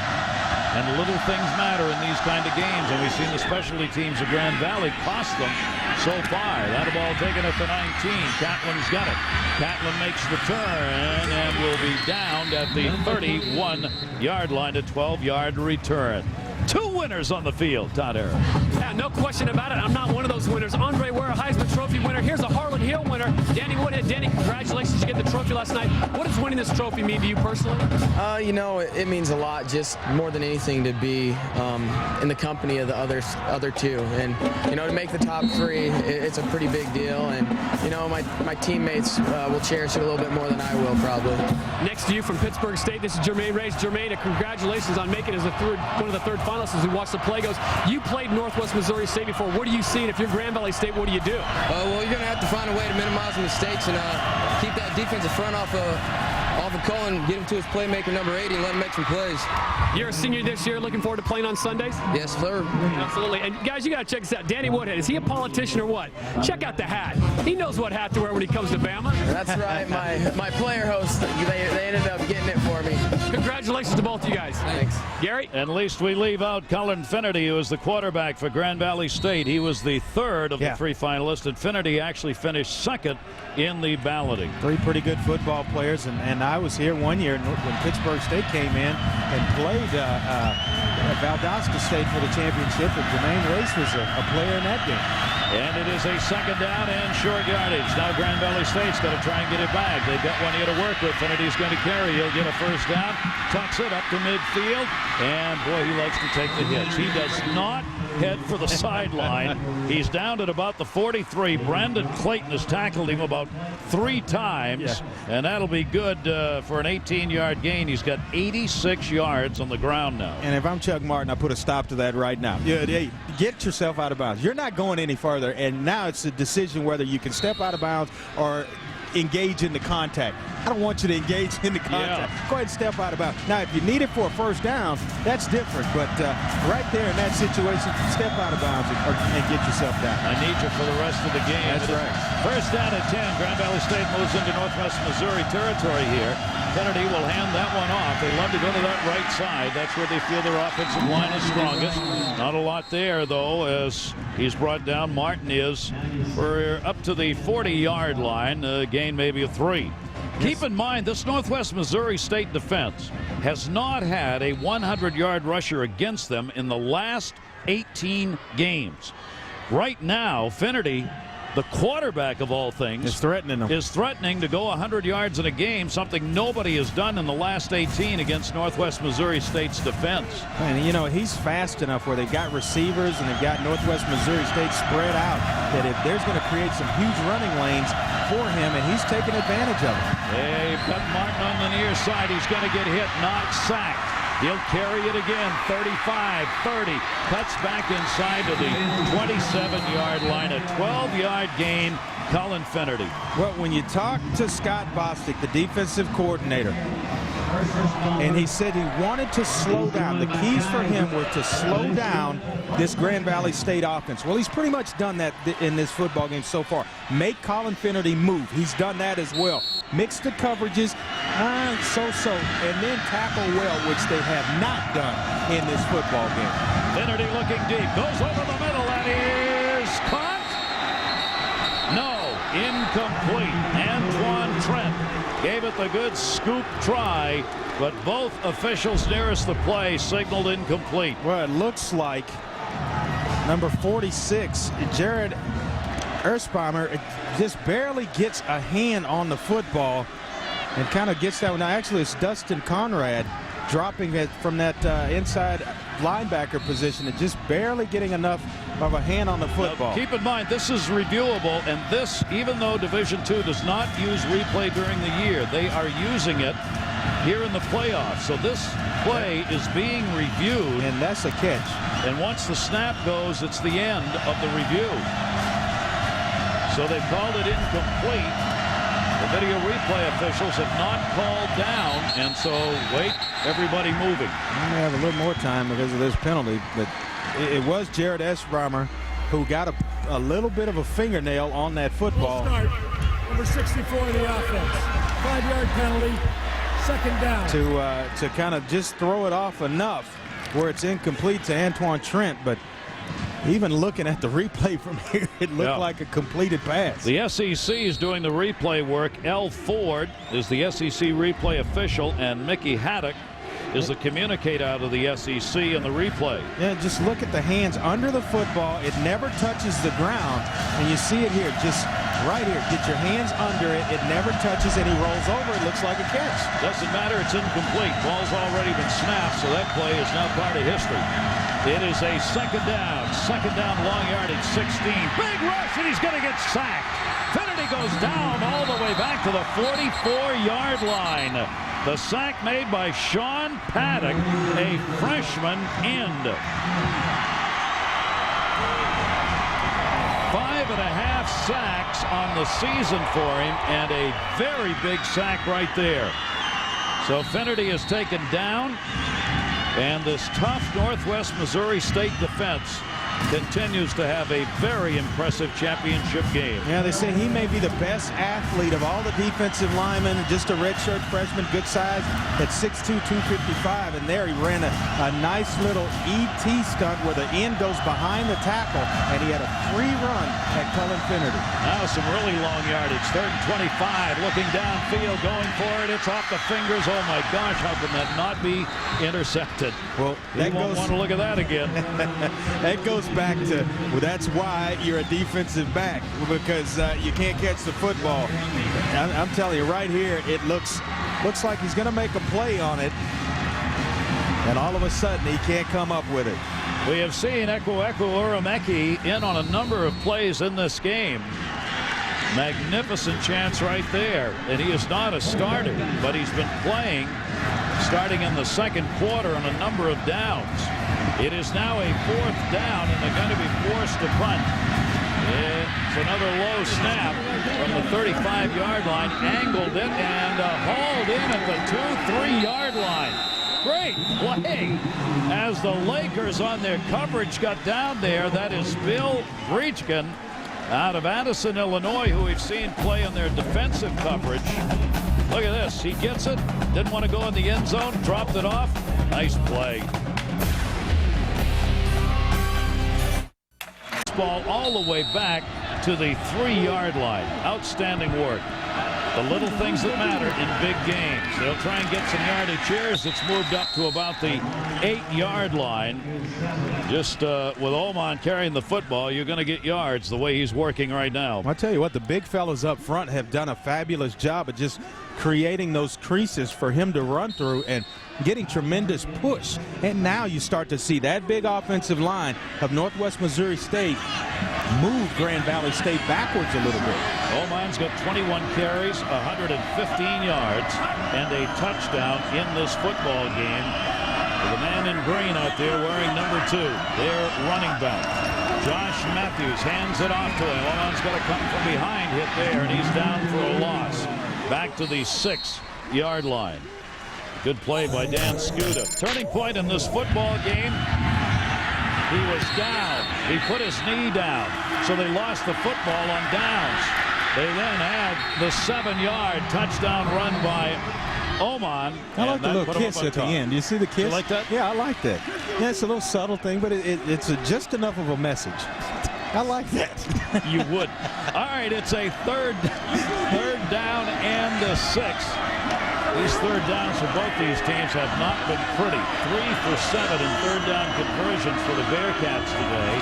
And little things matter in these kind of games, and we've seen the specialty teams of Grand Valley cost them so far. That ball taken at the 19. Catlin's got it. Catlin makes the turn and will be downed at the 31-yard line, a 12-yard return. 2 winners on the field, Todd Harris. Yeah, no question about it. I'm not one of those winners. Andre Ware, Heisman Trophy winner. Here's a Harland Hill winner, Danny Woodhead. Danny, congratulations. You get the trophy last night. What does winning this trophy mean to you personally? You know, it means a lot, just more than anything to be in the company of the other 2. And, you know, to make the top 3, it's a pretty big deal. And, you know, my teammates will cherish it a little bit more than I will, probably. Next to you from Pittsburgh State, this is Jermaine Reyes. Jermaine, congratulations on making it as one of the third finalists as we watch the play goes. You played Northwest Missouri State before. What are you seeing? If you're Grand Valley State, what do you do? Well, you're going to have to find a way to minimize the mistakes and keep that defensive front off off of Cullen, get him to his playmaker number 80, and let him make some plays. You're a senior this year, looking forward to playing on Sundays? Yes, sir. Absolutely. And guys, you got to check this out. Danny Woodhead, is he a politician or what? Check out the hat. He knows what hat to wear when he comes to Bama. That's right. My player hosts, they ended up getting it for me. Congratulations to both you guys. Thanks. Gary? At least we leave out Cullen Finnerty, who is the quarterback for Grand Valley State. He was the third of the three finalists, and Finnerty actually finished second in the balloting. Three pretty good football players, and I was here one year when Pittsburgh State came in and played Valdosta State for the championship, and Jermaine Race was a player in that game. And it is a second down and short yardage. Now Grand Valley State's got to try and get it back. They've got one here to work with. Finnerty's going to carry. He'll get a first down, tucks it up to midfield, and boy, he likes to take the hits. He does not head for the sideline. He's down at about the 43. Brandon Clayton has tackled him about 3 times, and that'll be good for an 18-yard gain. He's got 86 yards on the ground now. And if I'm Chuck Martin, I put a stop to that right now. Get yourself out of bounds. You're not going any further, and now it's a decision whether you can step out of bounds or engage in the contact. I don't want you to engage in the contact. Go ahead and step out of bounds. Now, if you need it for a first down, that's different. But right there in that situation, step out of bounds and get yourself down. I need you for the rest of the game. That's right. First down at 10. Grand Valley State moves into Northwest Missouri territory here. Finnerty will hand that one off. They love to go to that right side. That's where they feel their offensive line is strongest. Not a lot there, though, as he's brought down. Martin is for up to the 40-yard line. Gain maybe of 3. Keep in mind, this Northwest Missouri State defense has not had a 100-yard rusher against them in the last 18 games. Right now, Finnerty, the quarterback of all things, is threatening to go 100 yards in a game, something nobody has done in the last 18 against Northwest Missouri State's defense. And, you know, he's fast enough where they've got receivers and they've got Northwest Missouri State spread out that if there's going to create some huge running lanes for him, and he's taking advantage of it. They've got Martin on the near side. He's going to get hit, not sacked. He'll carry it again, 35, 30, cuts back inside to the 27-yard line, a 12-yard gain, Cullen Finnerty. Well, when you talk to Scott Bostic, the defensive coordinator, and he said he wanted to slow down. The keys for him were to slow down this Grand Valley State offense. Well, he's pretty much done that in this football game so far. Make Cullen Finnerty move. He's done that as well. Mix the coverages, so-so, and then tackle well, which they have not done in this football game. Finnerty looking deep, goes over the middle, and is caught. No, incomplete. Antoine Trent gave it the good scoop try, but both officials nearest the play signaled incomplete. Well, it looks like number 46, Jared Erspamer, just barely gets a hand on the football and kind of gets that one. Now, actually, it's Dustin Conrad dropping it from that inside linebacker position and just barely getting enough of a hand on the football. Now, keep in mind, this is reviewable, and this, even though Division II does not use replay during the year, they are using it here in the playoffs. So this play is being reviewed. And that's a catch. And once the snap goes, it's the end of the review. So they called it incomplete. The video replay officials have not called down, and so wait, everybody moving. We may have a little more time because of this penalty, but it was Jared Erspamer who got a little bit of a fingernail on that football. Start. Number 64 in the offense. 5-yard penalty, second down. To kind of just throw it off enough where it's incomplete to Antoine Trent, but even looking at the replay from here, it looked like a completed pass. The SEC is doing the replay work. L. Ford is the SEC replay official, and Mickey Haddock is the communicator out of the SEC in the replay. Yeah, just look at the hands under the football. It never touches the ground, and you see it here, just right here. Get your hands under it. It never touches, and he rolls over. It looks like a catch. Doesn't matter. It's incomplete. Ball's already been snapped, so that play is now part of history. It is a second down, long yardage, 16. Big rush, and he's going to get sacked. Finnerty goes down all the way back to the 44-yard line. The sack made by Sean Paddock, a freshman end. 5.5 sacks on the season for him, and a very big sack right there. So Finnerty is taken down, and this tough Northwest Missouri State defense continues to have a very impressive championship game. Yeah, they say he may be the best athlete of all the defensive linemen, just a redshirt freshman, good size at 6'2", 255, and there he ran a nice little ET stunt where the end goes behind the tackle, and he had a free run at Cullen Finnerty. Now some really long yardage. 3rd and 25, looking downfield, going for it. It's off the fingers. Oh my gosh, how can that not be intercepted? Well, you won't want to look at that again. That goes back to, well, that's why you're a defensive back, because you can't catch the football. I'm telling you right here, it looks like he's going to make a play on it, and all of a sudden he can't come up with it. We have seen Ekweku Urameki in on a number of plays in this game. Magnificent chance right there, and he is not a starter, but he's been playing starting in the 2nd quarter on a number of downs. It is now a 4th down, and they're going to be forced to punt. It's another low snap from the 35-yard line, angled it, and hauled in at the 2-3-yard line. Great play as the Lakers on their coverage got down there. That is Bill Breachkin out of Addison, Illinois, who we've seen play on their defensive coverage. Look at this. He gets it. Didn't want to go in the end zone. Dropped it off. Nice play. Ball all the way back to the 3-yard line. Outstanding work. The little things that matter in big games. They'll try and get some yardage here as it's moved up to about the 8-yard line. Just with Oman carrying the football, you're going to get yards the way he's working right now. I'll tell you what, the big fellas up front have done a fabulous job of just creating those creases for him to run through and getting tremendous push. And now you start to see that big offensive line of Northwest Missouri State move Grand Valley State backwards a little bit. Oman's got 21 carries, 115 yards, and a touchdown in this football game. The man in green out there wearing number 2, their running back. Josh Matthews hands it off to him. Oman's got to come from behind, hit there, and he's down for a loss. Back to the 6-yard line. Good play by Dan Scuda. Turning point in this football game. He was down. He put his knee down. So they lost the football on downs. They then had the 7-yard touchdown run by Oman. I like the little kiss at the end. Do you see the kiss? You like that? Yeah, I like that. Yeah, it's a little subtle thing, but it's just enough of a message. I like that. You would. All right, it's a third down and 6. These third downs for both these teams have not been pretty. 3 for 7 in third down conversions for the Bearcats today.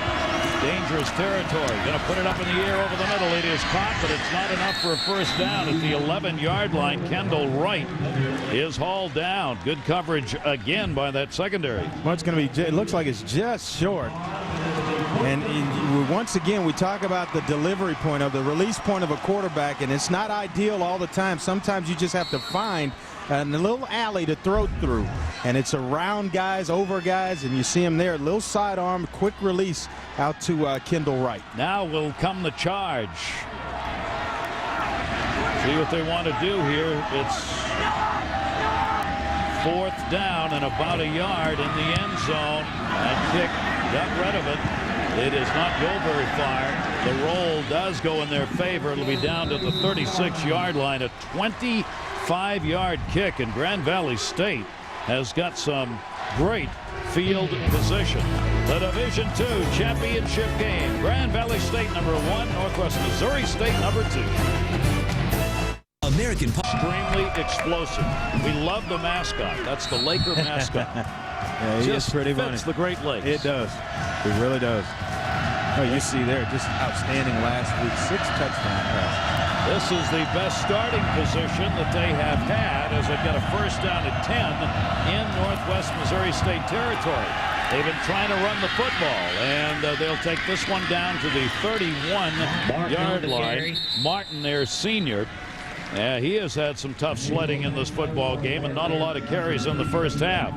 Dangerous territory. Going to put it up in the air over the middle. It is caught, but it's not enough for a first down at the 11-yard line. Kendall Wright is hauled down. Good coverage again by that secondary. Well, it's going to be. It looks like it's just short. And once again, we talk about the delivery point of the release point of a quarterback, and it's not ideal all the time. Sometimes you just have to find a little alley to throw through, and it's around guys, over guys, and you see him there. Little sidearm, quick release out to Kendall Wright. Now will come the charge. See what they want to do here. It's 4th down and about a yard in the end zone. That kick got rid of it. It does not go very far. The roll does go in their favor. It'll be down to the 36-yard line. A 25-yard kick, and Grand Valley State has got some great field position. The Division II championship game. Grand Valley State number 1, Northwest Missouri State number 2. American extremely explosive. We love the mascot. That's the Laker mascot. Yeah, he is pretty funny. Fits the Great Lakes. It does. It really does. Oh, you see there, just outstanding last week. 6 touchdown passes. This is the best starting position that they have had as they've got a first down at 10 in Northwest Missouri State territory. They've been trying to run the football, and they'll take this one down to the 31-yard line. Martin, their senior. Yeah, he has had some tough sledding in this football game and not a lot of carries in the first half.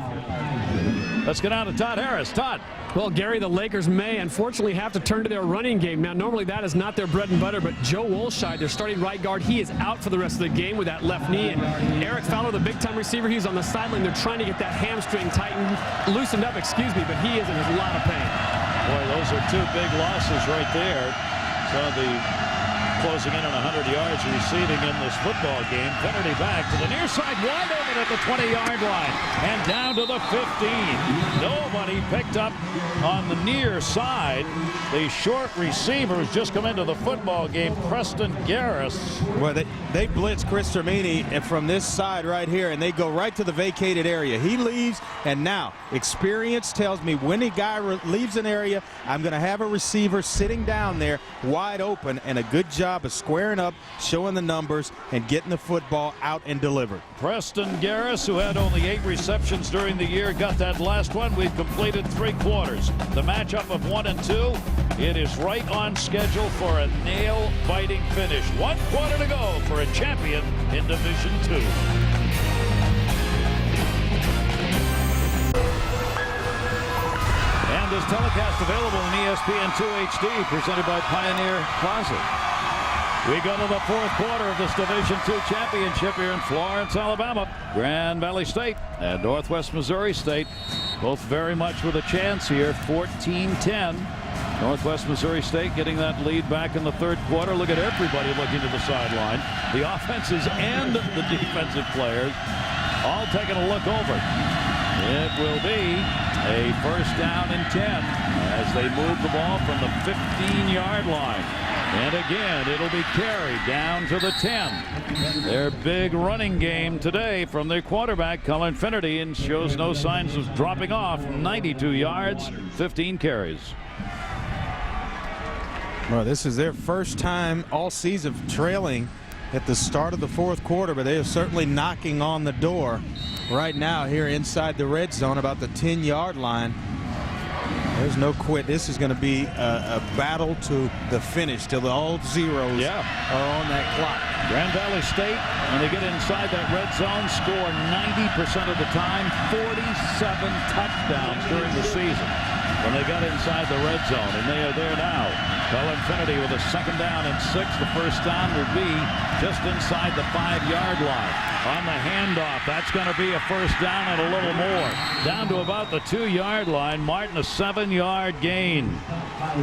Let's get on to Todd Harris. Todd. Well, Gary, the Lakers may unfortunately have to turn to their running game. Now, normally that is not their bread and butter, but Joe Wolscheid, their starting right guard, he is out for the rest of the game with that left knee. And Eric Fowler, the big-time receiver, he's on the sideline. They're trying to get that hamstring loosened up, but he is in a lot of pain. Boy, those are two big losses right there. So the closing in on 100 yards receiving in this football game. Finnerty back to the near side, wide open at the 20-yard line and down to the 15. Nobody picked up on the near side. The short receiver who's just come into the football game, Preston Garris. Well, they blitz Chris Termini from this side right here, and they go right to the vacated area. He leaves, and now experience tells me when a guy leaves an area, I'm going to have a receiver sitting down there wide open, and a good job of squaring up, showing the numbers, and getting the football out and delivered. Preston Garris, who had only 8 receptions during the year, got that last one. We've completed 3 quarters. The matchup of 1 and 2, it is right on schedule for a nail-biting finish. 1 quarter to go for a champion in Division II. And this telecast available on ESPN2 HD, presented by Pioneer Plaza. We go to the 4th quarter of this Division II championship here in Florence, Alabama. Grand Valley State and Northwest Missouri State, both very much with a chance here. 14-10. Northwest Missouri State getting that lead back in the 3rd quarter. Look at everybody looking to the sideline. The offenses and the defensive players all taking a look over. It will be a 1st down and 10 as they move the ball from the 15-yard line. And again, it'll be carried down to the 10. Their big running game today from their quarterback, Cullen Finnerty, and shows no signs of dropping off. 92 yards, 15 carries. Well, this is their first time all season trailing at the start of the 4th quarter, but they are certainly knocking on the door right now here inside the red zone about the 10-yard line. There's no quit. This is going to be a battle to the finish till all zeros are on that clock. Grand Valley State, when they get inside that red zone, score 90% of the time, 47 touchdowns during the season when they got inside the red zone, and they are there now. Cullen Finnerty with a 2nd down and 6. The 1st down will be just inside the 5-yard line. On the handoff, that's going to be a 1st down and a little more. Down to about the 2-yard line. Martin, a 7-yard gain.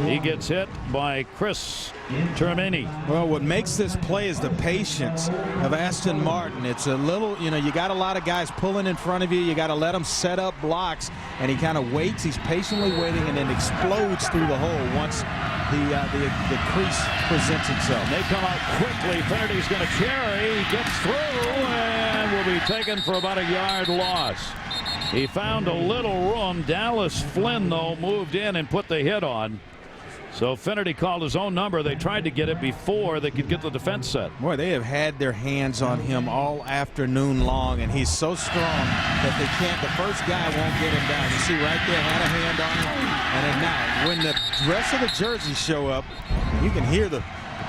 He gets hit by Chris Termini. Well, what makes this play is the patience of Aston Martin. It's a little, you got a lot of guys pulling in front of you. You got to let them set up blocks, and he kind of waits. He's patiently waiting and then explodes through the hole once the crease presents itself. They come out quickly. Finnerty's going to carry. He gets through and will be taken for about a yard loss. He found a little room. Dallas Flynn, though, moved in and put the hit on. So Finnerty called his own number. They tried to get it before they could get the defense set. Boy, they have had their hands on him all afternoon long, and he's so strong that they can't. The first guy won't get him down. You see right there, had a hand on him. And then now, when the rest of the jerseys show up, you can hear the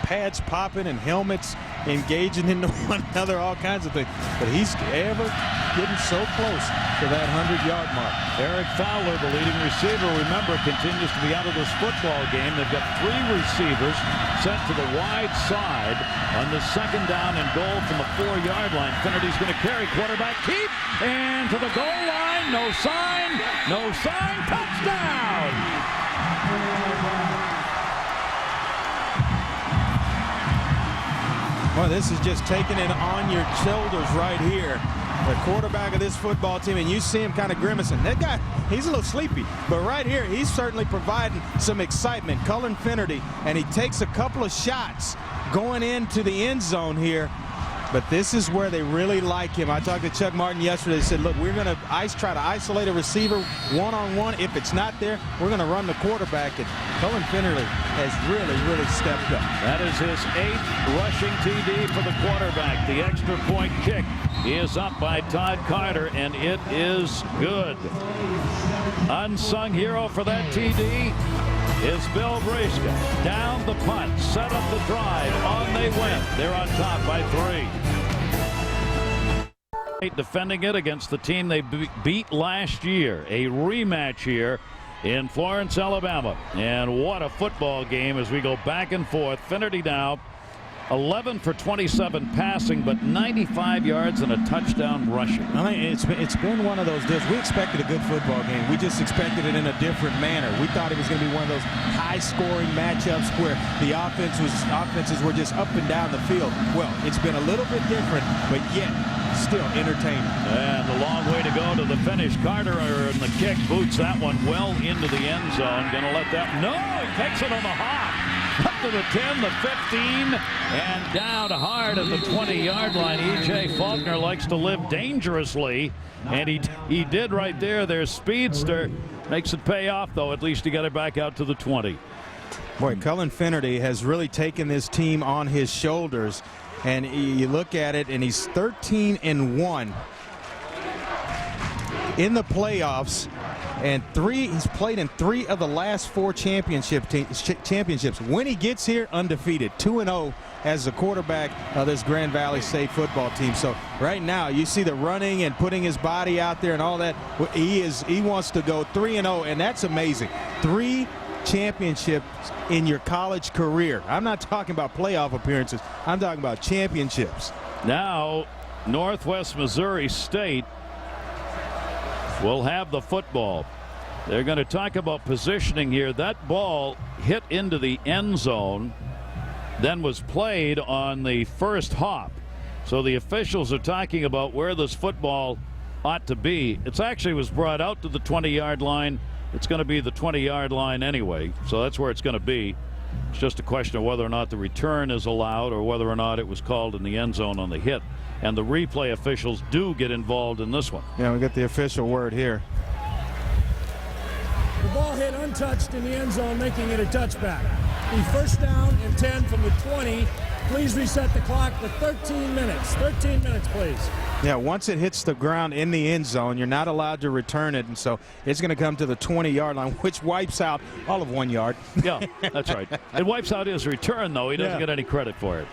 pads popping and helmets engaging into one another, all kinds of things. But he's ever getting so close to that 100-yard mark. Eric Fowler, the leading receiver, remember, continues to be out of this football game. They've got 3 receivers sent to the wide side on the 2nd down and goal from the 4-yard line. Finnerty's going to carry, quarterback keep, and to the goal line. No sign, touchdown! Well, this is just taking it on your shoulders right here. The quarterback of this football team, and you see him kind of grimacing. That guy, he's a little sleepy, but right here, he's certainly providing some excitement. Cullen Finnerty, and he takes a couple of shots going into the end zone here. But this is where they really like him. I talked to Chuck Martin yesterday. He said, look, we're going to try to isolate a receiver one-on-one. If it's not there, we're going to run the quarterback. And Cullen Finnerty has really stepped up. That is his 8th rushing TD for the quarterback. The extra point kick is up by Todd Carter, and it is good. Unsung hero for that TD is Bill Brejska. Down the punt, set up the drive, on they went. They're on top by 3. defending it against the team they beat last year. A rematch here in Florence, Alabama. And what a football game as we go back and forth. Finnerty now 11 for 27 passing, but 95 yards and a touchdown rushing. I mean, it's been one of those deals. We expected a good football game. We just expected it in a different manner. We thought it was going to be one of those high-scoring matchups where the offenses were just up and down the field. Well, it's been a little bit different, but yet still entertaining. And a long way to go to the finish. Carter and the kick boots that one well into the end zone. Going to let that. No, he takes it on the hop. Up to the 10, the 15, and down hard at the 20-yard line. E.J. Faulkner likes to live dangerously, and he did right there. Their speedster makes it pay off, though. At least he got it back out to the 20. Boy, Cullen Finnerty has really taken this team on his shoulders, and you look at it, and he's 13-1 in the playoffs. And he's played in 3 of the last 4 championships. When he gets here, undefeated, 2-0 as the quarterback of this Grand Valley State football team. So right now, you see the running and putting his body out there and all that. He wants to go 3-0, and that's amazing. 3 championships in your college career. I'm not talking about playoff appearances. I'm talking about championships. Now, Northwest Missouri State will have the football. They're going to talk about positioning here. That ball hit into the end zone, then was played on the first hop. So the officials are talking about where this football ought to be. It actually was brought out to the 20-yard line. It's going to be the 20-yard line anyway, so that's where it's going to be. It's just a question of whether or not the return is allowed or whether or not it was called in the end zone on the hit. And the replay officials do get involved in this one. Yeah, we get the official word here. The ball hit untouched in the end zone, making it a touchback. The first down and 10 from the 20. Please reset the clock to 13 minutes. 13 minutes, please. Yeah, once it hits the ground in the end zone, you're not allowed to return it, and so it's going to come to the 20-yard line, which wipes out all of 1 yard. Yeah, that's right. It wipes out his return, though. He doesn't get any credit for it.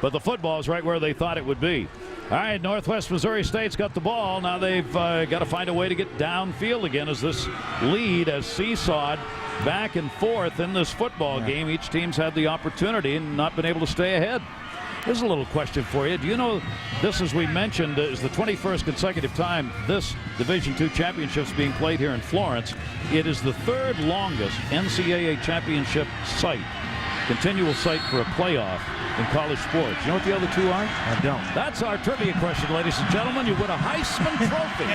But the football is right where they thought it would be. All right, Northwest Missouri State's got the ball. Now they've got to find a way to get downfield again as this lead has seesawed back and forth in this football game. Each team's had the opportunity and not been able to stay ahead. Here's a little question for you. Do you know this, as we mentioned, is the 21st consecutive time this Division II championship is being played here in Florence. It is the 3rd longest NCAA championship site, continual site for a playoff in college sports. You know what the other 2 are? I don't. That's our trivia question, ladies and gentlemen. You win a Heisman Trophy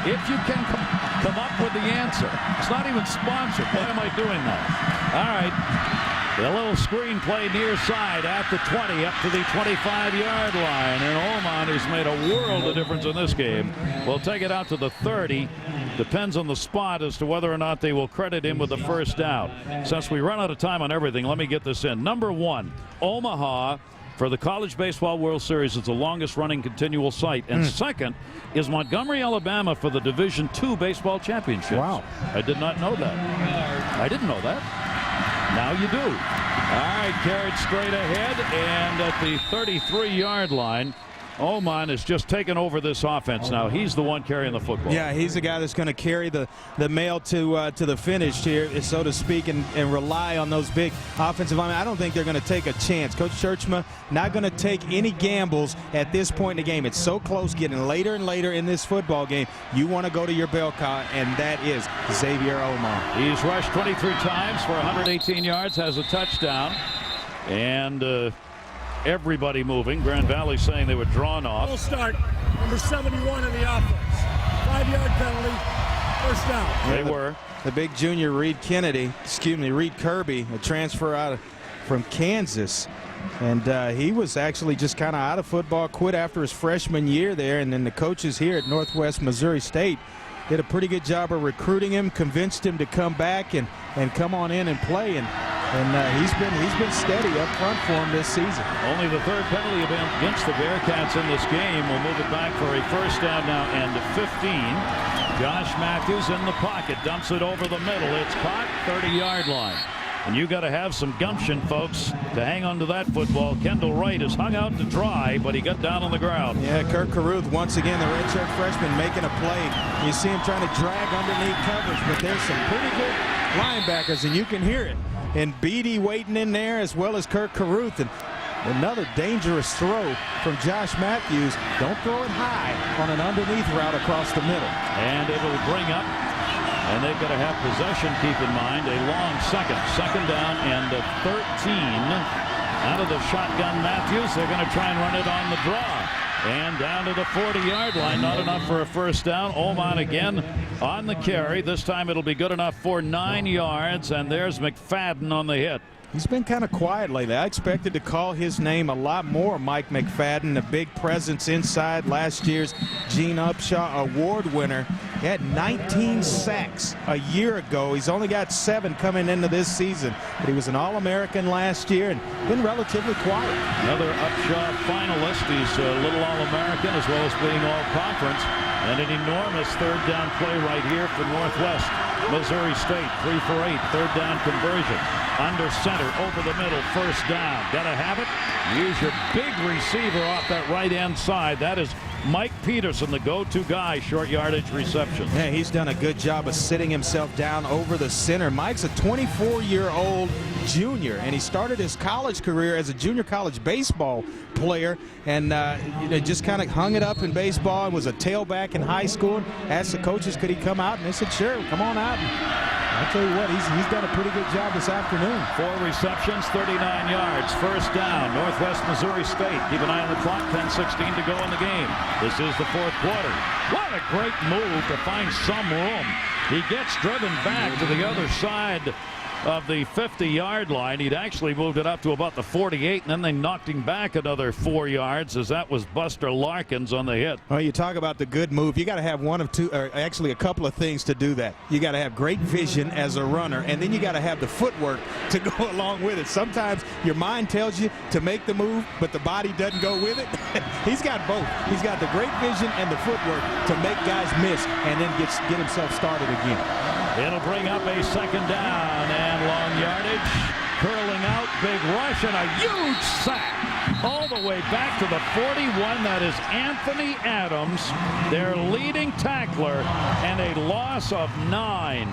if you can come up with the answer. It's not even sponsored. Why am I doing that? All right. A little screen play near side at the 20 up to the 25-yard line. And Oman has made a world of difference in this game. We'll take it out to the 30. Depends on the spot as to whether or not they will credit him with the first down. Since we run out of time on everything, let me get this in. Number 1, Omaha for the College Baseball World Series is the longest running continual site. And second is Montgomery, Alabama for the Division II Baseball Championship. Wow. I did not know that. I didn't know that. Now you do. All right, carried straight ahead, and at the 33-yard line, Oman has just taken over this offense now. He's the one carrying the football. Yeah, he's the guy that's going to carry the mail to the finish here, so to speak, and rely on those big offensive linemen. I don't think they're going to take a chance. Coach Churchma not going to take any gambles at this point in the game. It's so close, getting later and later in this football game. You want to go to your bell cow, and that is Xavier Oman. He's rushed 23 times for 118 yards, has a touchdown, and everybody moving. Grand Valley saying they were drawn off. Full start, number 71 in the offense. 5-yard penalty, first down. They were. The big junior Reed Kirby, a transfer out from Kansas. And he was actually just kind of out of football, quit after his freshman year there. And then the coaches here at Northwest Missouri State did a pretty good job of recruiting him, convinced him to come back and come on in and play. And he's been steady up front for him this season. Only the 3rd penalty against the Bearcats in this game. Will move it back for a first down now and 15. Josh Matthews in the pocket, dumps it over the middle. It's caught, 30-yard line. And you got to have some gumption, folks, to hang on to that football. Kendall Wright is hung out to dry, but he got down on the ground. Yeah, Kirk Carruth, once again, the redshirt freshman making a play. You see him trying to drag underneath coverage, but there's some pretty good linebackers, and you can hear it. And Beatty waiting in there, as well as Kirk Carruth. And another dangerous throw from Josh Matthews. Don't throw it high on an underneath route across the middle. And it will bring up, and they've got to have possession, keep in mind, a long second down and 13 out of the shotgun Matthews. They're going to try and run it on the draw. And down to the 40-yard line, not enough for a first down. Oman again on the carry. This time it'll be good enough for 9 yards, and there's McFadden on the hit. He's been kind of quiet lately. I expected to call his name a lot more. Mike McFadden, a big presence inside. Last year's Gene Upshaw Award winner. He had 19 sacks a year ago. He's only got 7 coming into this season. But he was an All-American last year and been relatively quiet. Another Upshaw finalist. He's a little All-American as well as being All-Conference. And an enormous third down play right here for Northwest Missouri State. 3 for 8, third down conversion. Under center, over the middle, first down. Gotta have it. Use your big receiver off that right-hand side. That is Mike Peterson, the go-to guy, short yardage reception. Yeah, he's done a good job of sitting himself down over the center. Mike's a 24-year-old junior, and he started his college career as a junior college baseball player, and just kind of hung it up in baseball and was a tailback in high school. Asked the coaches, could he come out, and they said, sure, come on out. I'll tell you what, he's done a pretty good job this afternoon. 4 receptions, 39 yards, first down, Northwest Missouri State. Keep an eye on the clock, 10:16 to go in the game. This is the fourth quarter. What a great move to find some room. He gets driven back to the other side of the 50-yard line. He'd actually moved it up to about the 48, and then they knocked him back another 4 yards, as that was Buster Larkins on the hit. Well, you talk about the good move. You got to have one of two, or actually a couple of things to do that. You got to have great vision as a runner, and then you got to have the footwork to go along with it. Sometimes your mind tells you to make the move, but the body doesn't go with it. He's got both. He's got the great vision and the footwork to make guys miss and then get himself started again. It'll bring up a second down and long yardage. Curling out, big rush, and a huge sack all the way back to the 41. That is Anthony Adams, their leading tackler, and a loss of 9.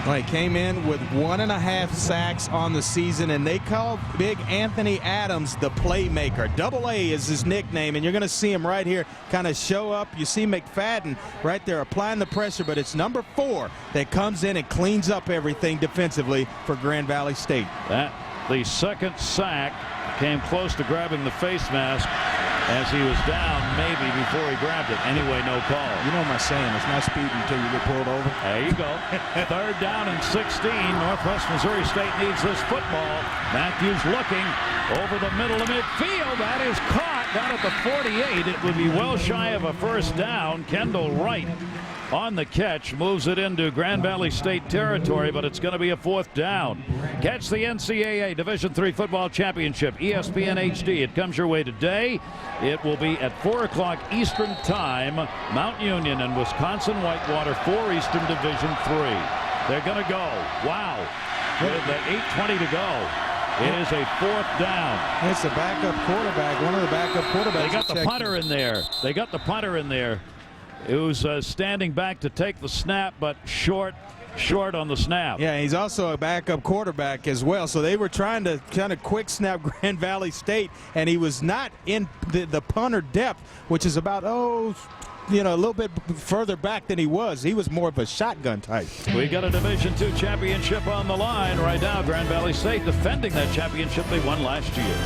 Well, he came in with 1.5 sacks on the season, and they call big Anthony Adams the playmaker. Double A is his nickname, and you're going to see him right here kind of show up. You see McFadden right there applying the pressure, but it's number 4 that comes in and cleans up everything defensively for Grand Valley State. The second sack came close to grabbing the face mask as he was down, maybe, before he grabbed it. Anyway, no call. You know my saying, it's not speeding until you get pulled over. There you go. Third down and 16. Northwest Missouri State needs this football. Matthews looking over the middle of midfield. That is caught down at the 48. It would be well shy of a first down. Kendall Wright on the catch, moves it into Grand Valley State territory, but it's going to be a fourth down. Catch the NCAA Division III Football Championship, ESPN HD. It comes your way today. It will be at 4 o'clock Eastern Time. Mount Union and Wisconsin Whitewater for Eastern Division III. They're going to go. Wow. With 8:20 to go. It is a fourth down. It's the backup quarterback, one of the backup quarterbacks. They got the punter in there. They got the punter in there. It was standing back to take the snap, but short on the snap. Yeah, he's also a backup quarterback as well. So they were trying to kind of quick snap Grand Valley State, and he was not in the punter depth, which is about, a little bit further back than he was. He was more of a shotgun type. We got a Division II championship on the line right now. Grand Valley State defending that championship they won last year.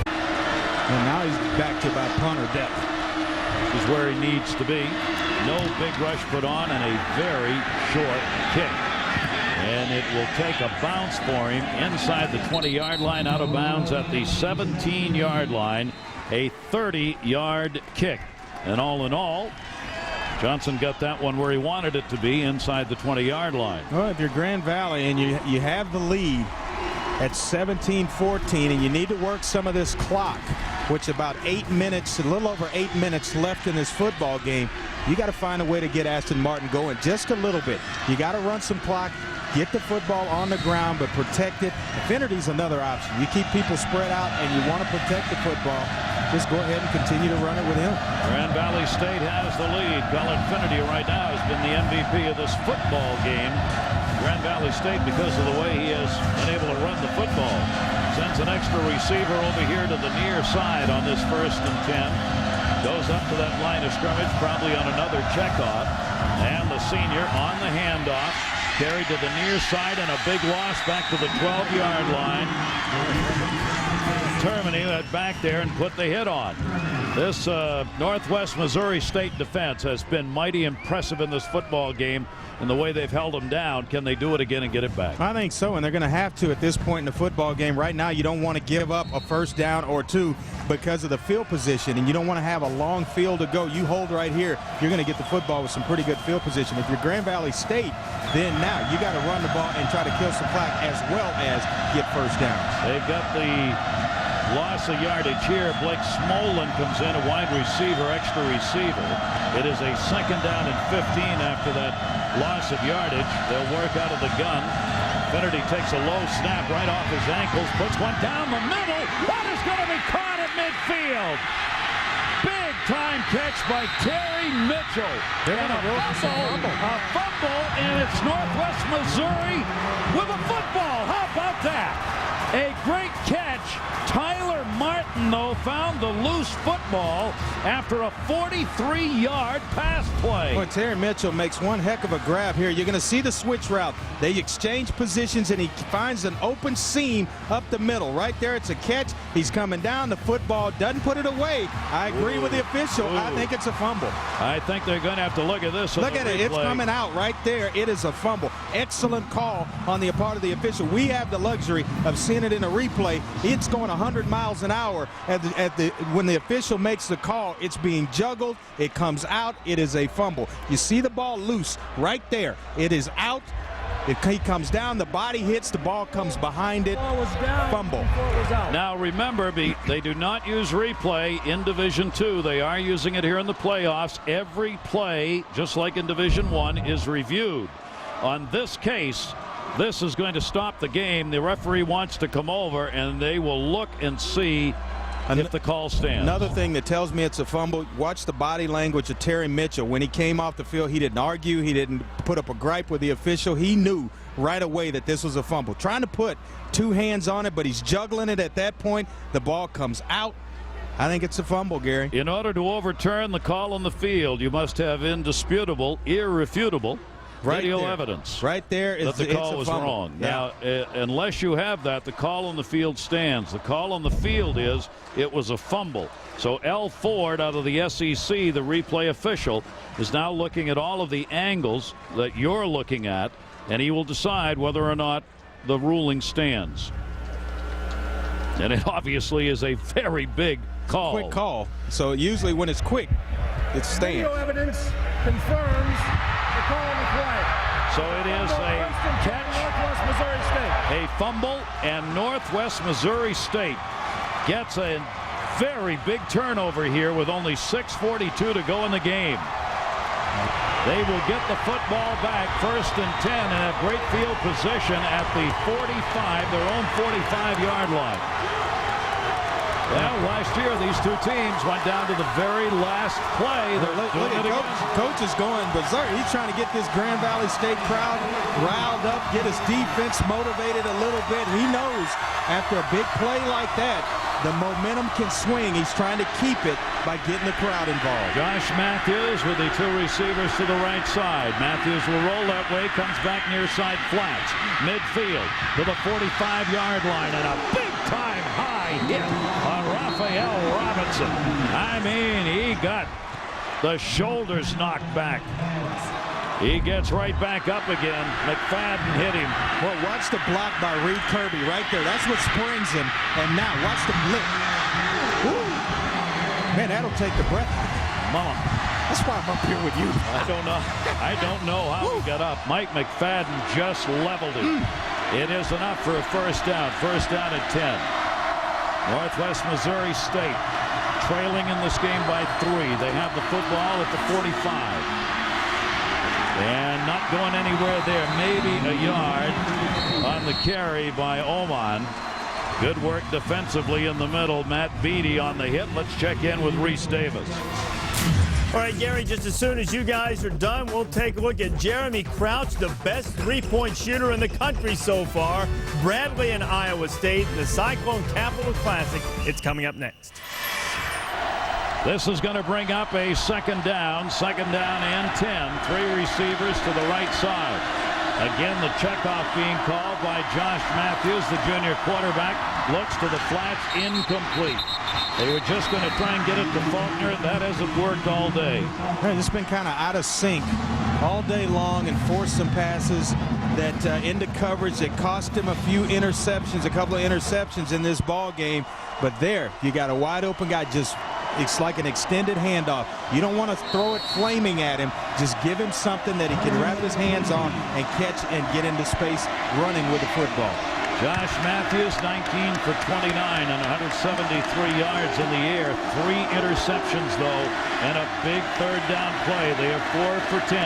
And now he's back to about punter depth. Is where he needs to be. No big rush put on and a very short kick. And it will take a bounce for him inside the 20-yard line, out of bounds at the 17-yard line. A 30-yard kick. And all in all, Johnson got that one where he wanted it to be, inside the 20-yard line. Well, if you're Grand Valley and you have the lead at 17-14 and you need to work some of this clock, which about 8 minutes, a little over 8 minutes left in this football game, you got to find a way to get Aston Martin going just a little bit. You got to run some clock, get the football on the ground, but protect it. Infinity's another option. You keep people spread out and you want to protect the football, just go ahead and continue to run it with him. Grand Valley State has the lead. Infinity right now has been the MVP of this football game. Grand Valley State, because of the way he has been able to run the football, sends an extra receiver over here to the near side on this 1st and 10. Goes up to that line of scrimmage, probably on another checkoff. And the senior on the handoff, carried to the near side, and a big loss back to the 12-yard line. Termini that back there and put the hit on. This Northwest Missouri State defense has been mighty impressive in this football game in the way they've held them down. Can they do it again and get it back? I think so, and they're going to have to at this point in the football game. Right now, you don't want to give up a 1st down or 2 because of the field position, and you don't want to have a long field to go. You hold right here, you're going to get the football with some pretty good field position. If you're Grand Valley State, then now you got to run the ball and try to kill some clock as well as get 1st downs. They've got the loss of yardage here. Blake Smolin comes in, a wide receiver, extra receiver. It is a 2nd down and 15 after that loss of yardage. They'll work out of the gun. Infinity takes a low snap right off his ankles, puts one down the middle. That is going to be caught at midfield. Big time catch by Terry Mitchell. And a fumble, and it's Northwest Missouri with a football. How about that? A great catch. Tyler Martin, though, found the loose football after a 43-yard pass play. Boy, Terry Mitchell makes one heck of a grab here. You're going to see the switch route. They exchange positions, and he finds an open seam up the middle. Right there, it's a catch. He's coming down. The football doesn't put it away. I agree with the official. I think it's a fumble. I think they're going to have to look at this. Look at it. It's coming out right there. It is a fumble. Excellent call on the part of the official. We have the luxury of seeing it in a replay. It's going 100 miles an hour when the official makes the call. It's being juggled. It comes out. It is a fumble. You see the ball loose right there. It is out. He comes down, the body hits, the ball comes behind it. Fumble. Now remember, they do not use replay in Division II. They are using it here in the playoffs. Every play, just like in Division I, is reviewed. On this case, this is going to stop the game. The referee wants to come over, and they will look and see if the call stands. Another thing that tells me it's a fumble, watch the body language of Terry Mitchell. When he came off the field, he didn't argue. He didn't put up a gripe with the official. He knew right away that this was a fumble. Trying to put 2 hands on it, but he's juggling it at that point. The ball comes out. I think it's a fumble, Gary. In order to overturn the call on the field, you must have indisputable, irrefutable video evidence right there that the call was wrong. Yeah. Now, unless you have that, the call on the field stands. The call on the field is it was a fumble. So L. Ford out of the SEC, the replay official, is now looking at all of the angles that you're looking at, and he will decide whether or not the ruling stands. And it obviously is a very big call. Quick call. So usually when it's quick, it stands. Video evidence confirms the call on the play. So it is a catch, Northwest Missouri State. a fumble, and Northwest Missouri State gets a very big turnover here with only 6:42 to go in the game. They will get the football back, 1st and 10, and have great field position at the 45, their own 45-yard line. Well, last year these two teams went down to the very last play. Look at Coach is going berserk. He's trying to get this Grand Valley State crowd riled up, get his defense motivated a little bit. He knows after a big play like that, the momentum can swing. He's trying to keep it by getting the crowd involved. Josh Matthews with the 2 receivers to the right side. Matthews will roll that way, comes back near side flats, midfield to the 45-yard line, and a big-time high hit on Raphael Robinson. I mean, he got the shoulders knocked back. He gets right back up again. McFadden hit him. Well, watch the block by Reed Kirby right there. That's what springs him. And now watch the blitz. Woo. Man, that'll take the breath. Mama. That's why I'm up here with you. I don't know how he got up. Mike McFadden just leveled him. It is enough for a 1st down. 1st down at 10. Northwest Missouri State trailing in this game by 3. They have the football at the 45. And not going anywhere there. Maybe a yard on the carry by Oman. Good work defensively in the middle. Matt Beattie on the hit. Let's check in with Reese Davis. All right, Gary, just as soon as you guys are done, we'll take a look at Jeremy Crouch, the best three-point shooter in the country so far. Bradley and Iowa State, the Cyclone Capital Classic. It's coming up next. This is going to bring up a second down and 10. 3 receivers to the right side. Again, the checkoff being called by Josh Matthews, the junior quarterback. Looks to the flats, incomplete. They were just going to try and get it to Faulkner. That hasn't worked all day. It's been kind of out of sync all day long and forced some passes that into coverage that cost him a few interceptions, a couple of interceptions in this ball game. But there, you got a wide open guy. It's like an extended handoff. You don't want to throw it flaming at him. Just give him something that he can wrap his hands on and catch and get into space running with the football. Josh Matthews, 19 for 29 and 173 yards in the air. 3 interceptions, though, and a big third down play. They are 4 for 10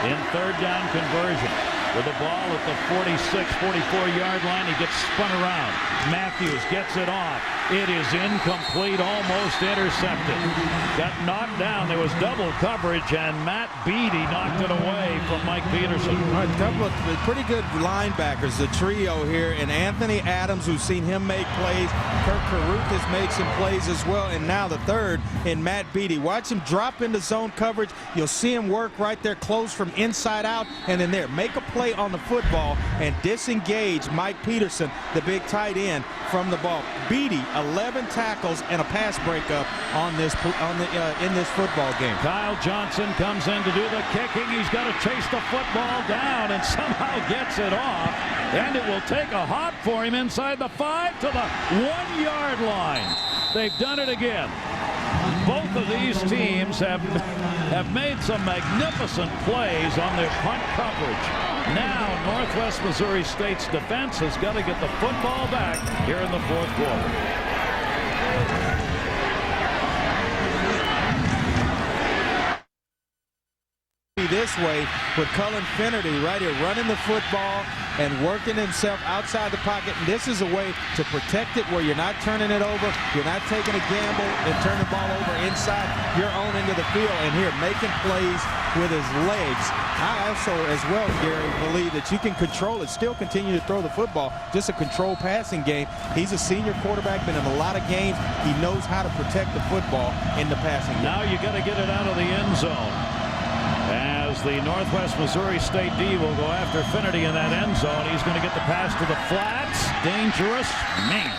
in third down conversion. With the ball at the 46, 44-yard line, he gets spun around. Matthews gets it off. It is incomplete, almost intercepted. Got knocked down. There was double coverage, and Matt Beattie knocked it away from Mike Peterson. A couple of pretty good linebackers, the trio here, and Anthony Adams, who's seen him make plays. Kirk Carruth has made some plays as well, and now the third in Matt Beattie. Watch him drop into zone coverage. You'll see him work right there close from inside out, and then there. Make a play on the football and disengage Mike Peterson, the big tight end, from the ball. Beattie, 11 tackles and a pass breakup in this football game. Kyle Johnson comes in to do the kicking. He's got to chase the football down and somehow gets it off. And it will take a hop for him inside the 5 to the 1-yard line. They've done it again. Both of these teams have made some magnificent plays on their punt coverage. Now Northwest Missouri State's defense has got to get the football back here in the fourth quarter. This way with Cullen Finnerty right here running the football and working himself outside the pocket. And this is a way to protect it where you're not turning it over, you're not taking a gamble and turning the ball over inside your own end of the field, and here making plays with his legs. I also as well, Gary, believe that you can control it, still continue to throw the football, just a controlled passing game. He's a senior quarterback, been in a lot of games. He knows how to protect the football in the passing game. Now you got to get it out of the end zone. As the Northwest Missouri State D will go after Finnerty in that end zone. He's going to get the pass to the flats. Dangerous. Man.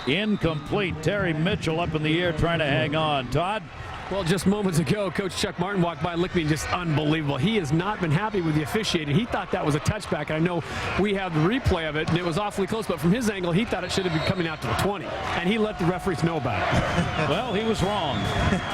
Incomplete. Terry Mitchell up in the air trying to hang on. Todd? Well, just moments ago, Coach Chuck Martin walked by and looked at me just unbelievable. He has not been happy with the officiating. He thought that was a touchback. And I know we have the replay of it, and it was awfully close. But from his angle, he thought it should have been coming out to the 20. And he let the referees know about it. Well, he was wrong.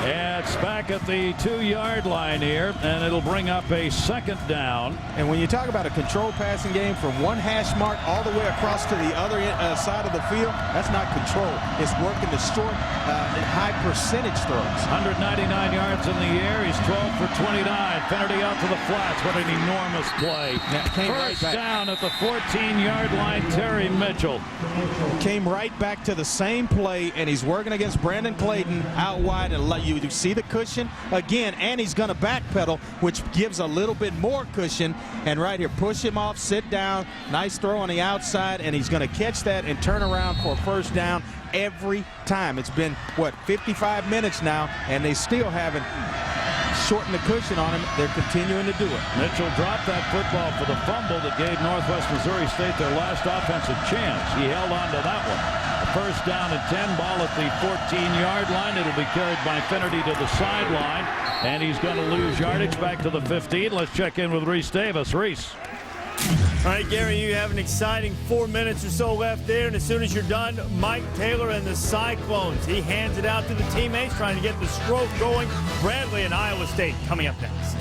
It's back at the 2-yard line here, and it'll bring up a second down. And when you talk about a controlled passing game from one hash mark all the way across to the other side of the field, that's not control. It's working the short, high percentage throws. 199 yards in the air. He's 12 for 29. Finnerty out to the flats. What an enormous play. First down at the 14-yard line, Terry Mitchell. Came right back to the same play, and he's working against Brandon Clayton out wide. And you see the cushion again, and he's going to backpedal, which gives a little bit more cushion. And right here, push him off, sit down. Nice throw on the outside, and he's going to catch that and turn around for a first down every time. It's been, what, 55 minutes now, and they still haven't shortened the cushion on him. They're continuing to do it. Mitchell dropped that football for the fumble that gave Northwest Missouri State their last offensive chance. He held on to that one. A first down and 10, ball at the 14-yard line. It'll be carried by Finnerty to the sideline, and he's going to lose yardage back to the 15. Let's check in with Reese Davis. Reese. All right, Gary, you have an exciting 4 minutes or so left there, and as soon as you're done, Mike Taylor and the Cyclones. He hands it out to the teammates, trying to get the stroke going. Bradley and Iowa State coming up next.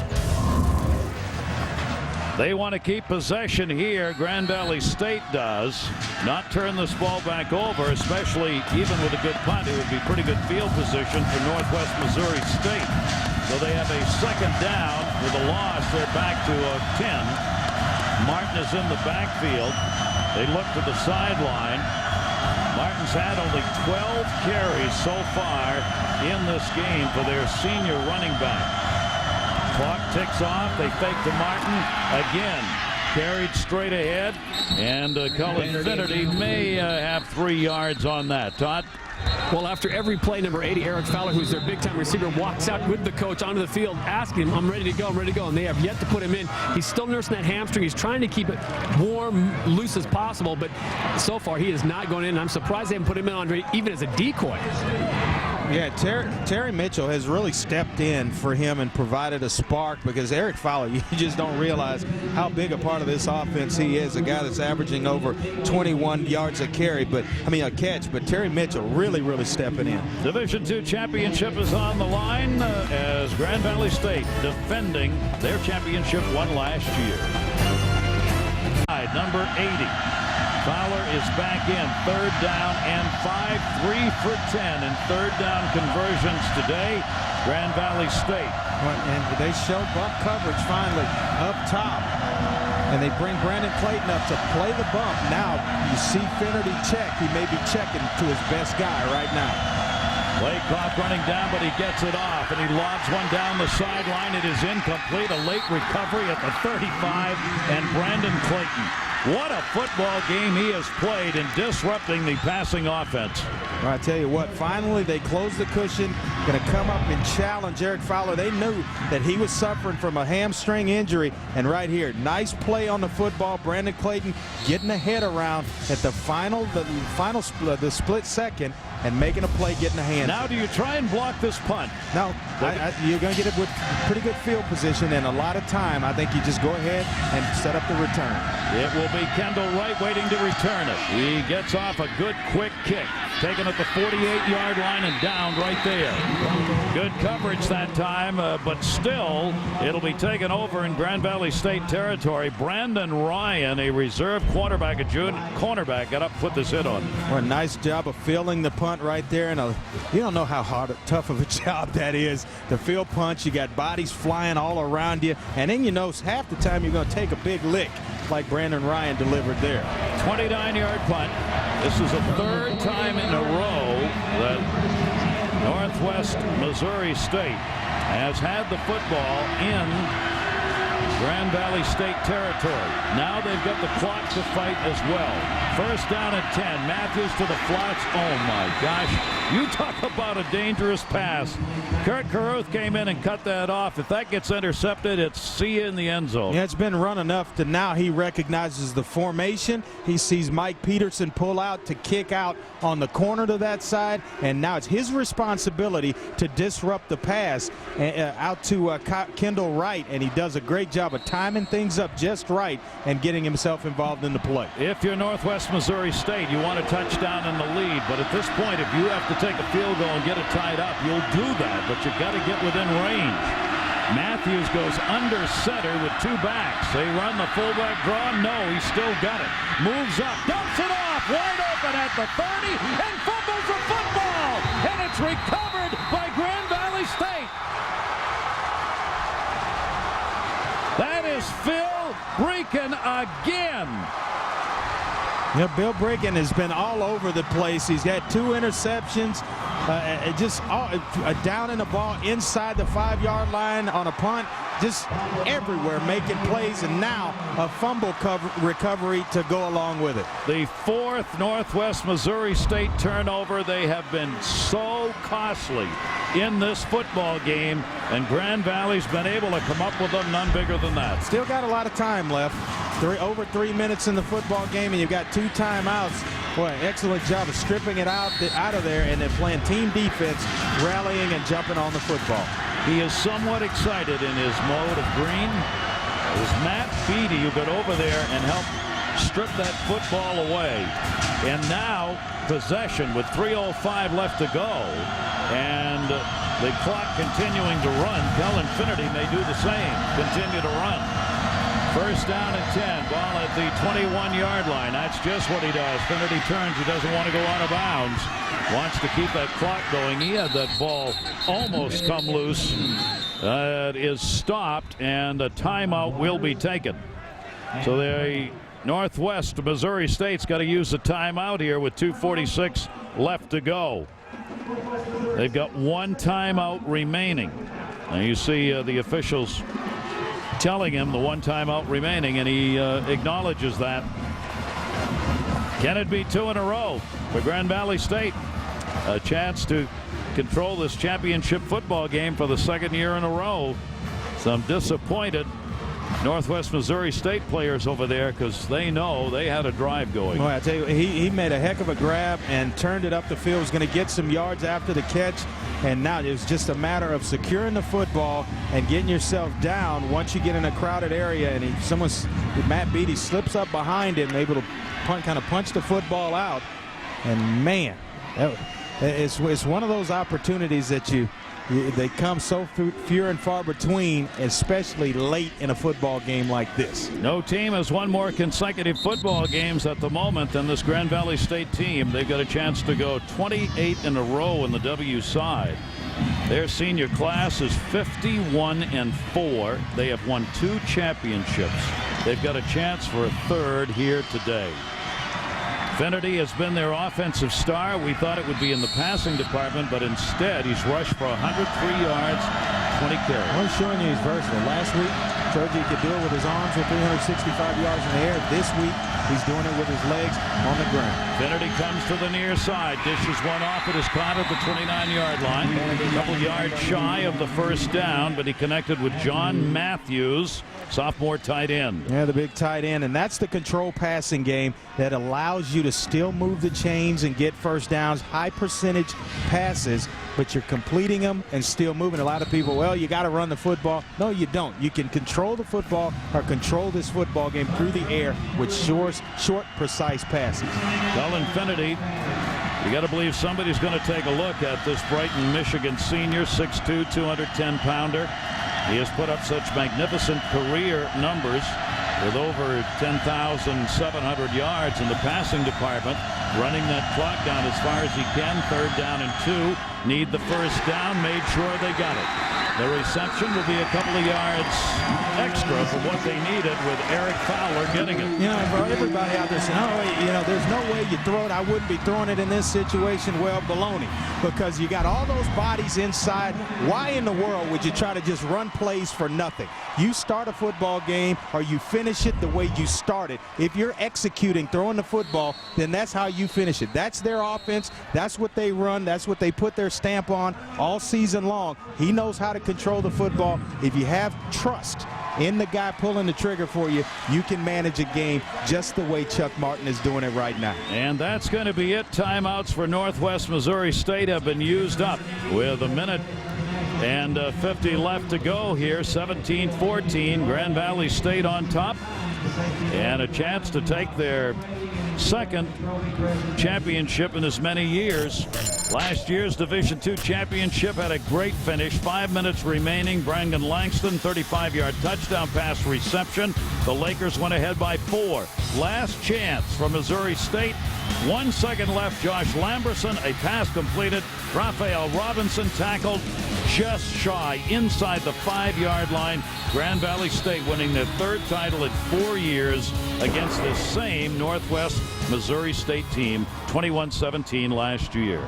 They want to keep possession here. Grand Valley State does. Not turn this ball back over, especially even with a good punt. It would be pretty good field position for Northwest Missouri State. So they have a second down. With a loss, they're back to 10. Martin is in the backfield. They look to the sideline. Martin's had only 12 carries so far in this game for their senior running back. Clock ticks off. They fake to Martin again. Carried straight ahead, and Cullen Finnerty may have 3 yards on that. Todd? Well, after every play, number 80, Eric Fowler, who's their big-time receiver, walks out with the coach onto the field asking him, I'm ready to go, I'm ready to go. And they have yet to put him in. He's still nursing that hamstring. He's trying to keep it warm, loose as possible, but so far he is not going in. I'm surprised they haven't put him in on even as a decoy. Yeah, Terry Mitchell has really stepped in for him and provided a spark, because Eric Fowler, you just don't realize how big a part of this offense he is. A guy that's averaging over 21 yards a catch, but Terry Mitchell really stepping in. Division II championship is on the line as Grand Valley State defending their championship won last year. Number 80. Fowler is back in. 3rd down and 5. 3 for 10 in 3rd down conversions today. Grand Valley State. And they show bump coverage finally up top. And they bring Brandon Clayton up to play the bump. Now you see Finnerty check. He may be checking to his best guy right now. Play clock running down, but he gets it off, and he lobs one down the sideline. It is incomplete. A late recovery at the 35, and Brandon Clayton. What a football game he has played in disrupting the passing offense. Well, I tell you what, finally they close the cushion, going to come up and challenge Eric Fowler. They knew that he was suffering from a hamstring injury, and right here, nice play on the football. Brandon Clayton getting the head around at the split second and making a play, getting a hand. Now do you try and block this punt? No, you're going to get it with pretty good field position and a lot of time. I think you just go ahead and set up the return. It will be Kendall Wright waiting to return it. He gets off a good quick kick. Taken at the 48-yard line and down right there. Good coverage that time, but still, it'll be taken over in Grand Valley State territory. Brandon Ryan, a reserve quarterback, a junior cornerback, got up, put this hit on. Well, nice job of fielding the punt right there. And you don't know how tough of a job that is to field punch. You got bodies flying all around you, and then you know half the time you're going to take a big lick like Brandon Ryan delivered there. 29-yard punt. This is the 3rd time in a row that Northwest Missouri State has had the football in Grand Valley State territory. Now they've got the clock to fight as well. 1st down and 10. Matthews to the flats. Oh my gosh. You talk about a dangerous pass. Kurt Carruth came in and cut that off. If that gets intercepted, it's see you in the end zone. Yeah, it's been run enough to now he recognizes the formation. He sees Mike Peterson pull out to kick out on the corner to that side, and now it's his responsibility to disrupt the pass out to Kendall Wright, and he does a great job of timing things up just right and getting himself involved in the play. If you're Northwest Missouri State, you want a touchdown in the lead, but at this point, if you have to take a field goal and get it tied up, you'll do that, but you've got to get within range. Matthews goes under center with 2 backs. They run the fullback draw. No, he's still got it. Moves up, dumps it off, wide open at the 30, and fumbles the football, and it's recovered by Grand Valley State. That is Phil Brecken again. Yeah, Bill Brecken has been all over the place. He's had 2 interceptions, down in the ball inside the 5-yard line on a punt, just everywhere making plays, and now a fumble recovery to go along with it. The 4th Northwest Missouri State turnover. They have been so costly in this football game, and Grand Valley's been able to come up with them, none bigger than that. Still got a lot of time left. Over 3 minutes in the football game, and you've got 2 timeouts. Boy, excellent job of stripping it out of there and then playing team defense, rallying and jumping on the football. He is somewhat excited in his mode of green. It was Matt Beatty who got over there and helped strip that football away. And now possession with 3:05 left to go, and the clock continuing to run. Cullen Finnerty may do the same, continue to run. 1st down and 10. Ball at the 21-yard line. That's just what he does. Finnerty turns. He doesn't want to go out of bounds. Wants to keep that clock going. He had that ball almost come loose is stopped, and a timeout will be taken. So the Northwest Missouri State's got to use a timeout here with 2:46 left to go. They've got one timeout remaining. Now you see the officials telling him the one timeout remaining, and he acknowledges that. Can it be two in a row for Grand Valley State? A chance to control this championship football game for the second year in a row. Some disappointed Northwest Missouri State players over there because they know they had a drive going. Well, I tell you, he made a heck of a grab and turned it up the field. Was going to get some yards after the catch, and now it was just a matter of securing the football and getting yourself down once you get in a crowded area. And Matt Beatty slips up behind him, able to kind of punch the football out. And man, it's one of those opportunities that they come so few and far between, especially late in a football game like this. No team has won more consecutive football games at the moment than this Grand Valley State team. They've got a chance to go 28 in a row in the W side. Their senior class is 51-4. They have won 2 championships. They've got a chance for a third here today. Finnerty has been their offensive star. We thought it would be in the passing department, but instead he's rushed for 103 yards, 20 carries. I'm showing you he's versatile. Last week, showed you he could do it with his arms with 365 yards in the air. This week, he's doing it with his legs on the ground. Finnerty comes to the near side, dishes one off. It is caught at the 29-yard line. A couple yards shy of the first down, but he connected with John Matthews, sophomore tight end. Yeah, the big tight end, and that's the control passing game that allows you to still move the chains and get first downs, high percentage passes, but you're completing them and still moving. A lot of people, well, you got to run the football. No, you don't. You can control the football or control this football game through the air with short, precise passes. Cullen Finnerty, you got to believe somebody's going to take a look at this Brighton, Michigan senior, 6'2", 210-pounder. He has put up such magnificent career numbers with over 10,700 yards in the passing department, running that clock down as far as he can. 3rd down and 2. Need the first down. Made sure they got it. The reception will be a couple of yards extra for what they needed with Eric Fowler getting it. You know, for everybody out there saying, oh, you know, there's no way you throw it. I wouldn't be throwing it in this situation. Well, baloney, because you got all those bodies inside. Why in the world would you try to just run plays for nothing? You start a football game or you finish it the way you started. If you're executing, throwing the football, then that's how you finish it. That's their offense. That's what they run. That's what they put their stamp on all season long. He knows how to control the football. If you have trust in the guy pulling the trigger for you, you can manage a game just the way Chuck Martin is doing it right now. And that's going to be it. Timeouts for Northwest Missouri State have been used up with a minute and 50 left to go here. 17-14, Grand Valley State on top, and a chance to take their second championship in as many years. Last year's Division II championship had a great finish. 5 minutes remaining. Brandon Langston, 35-yard touchdown pass reception. The Lakers went ahead by 4. Last chance for Missouri State. 1 second left. Josh Lamberson, a pass completed. Raphael Robinson tackled just shy inside the 5-yard line. Grand Valley State winning their 3rd title in 4 years against this same Northwest Missouri State team, 21-17 last year.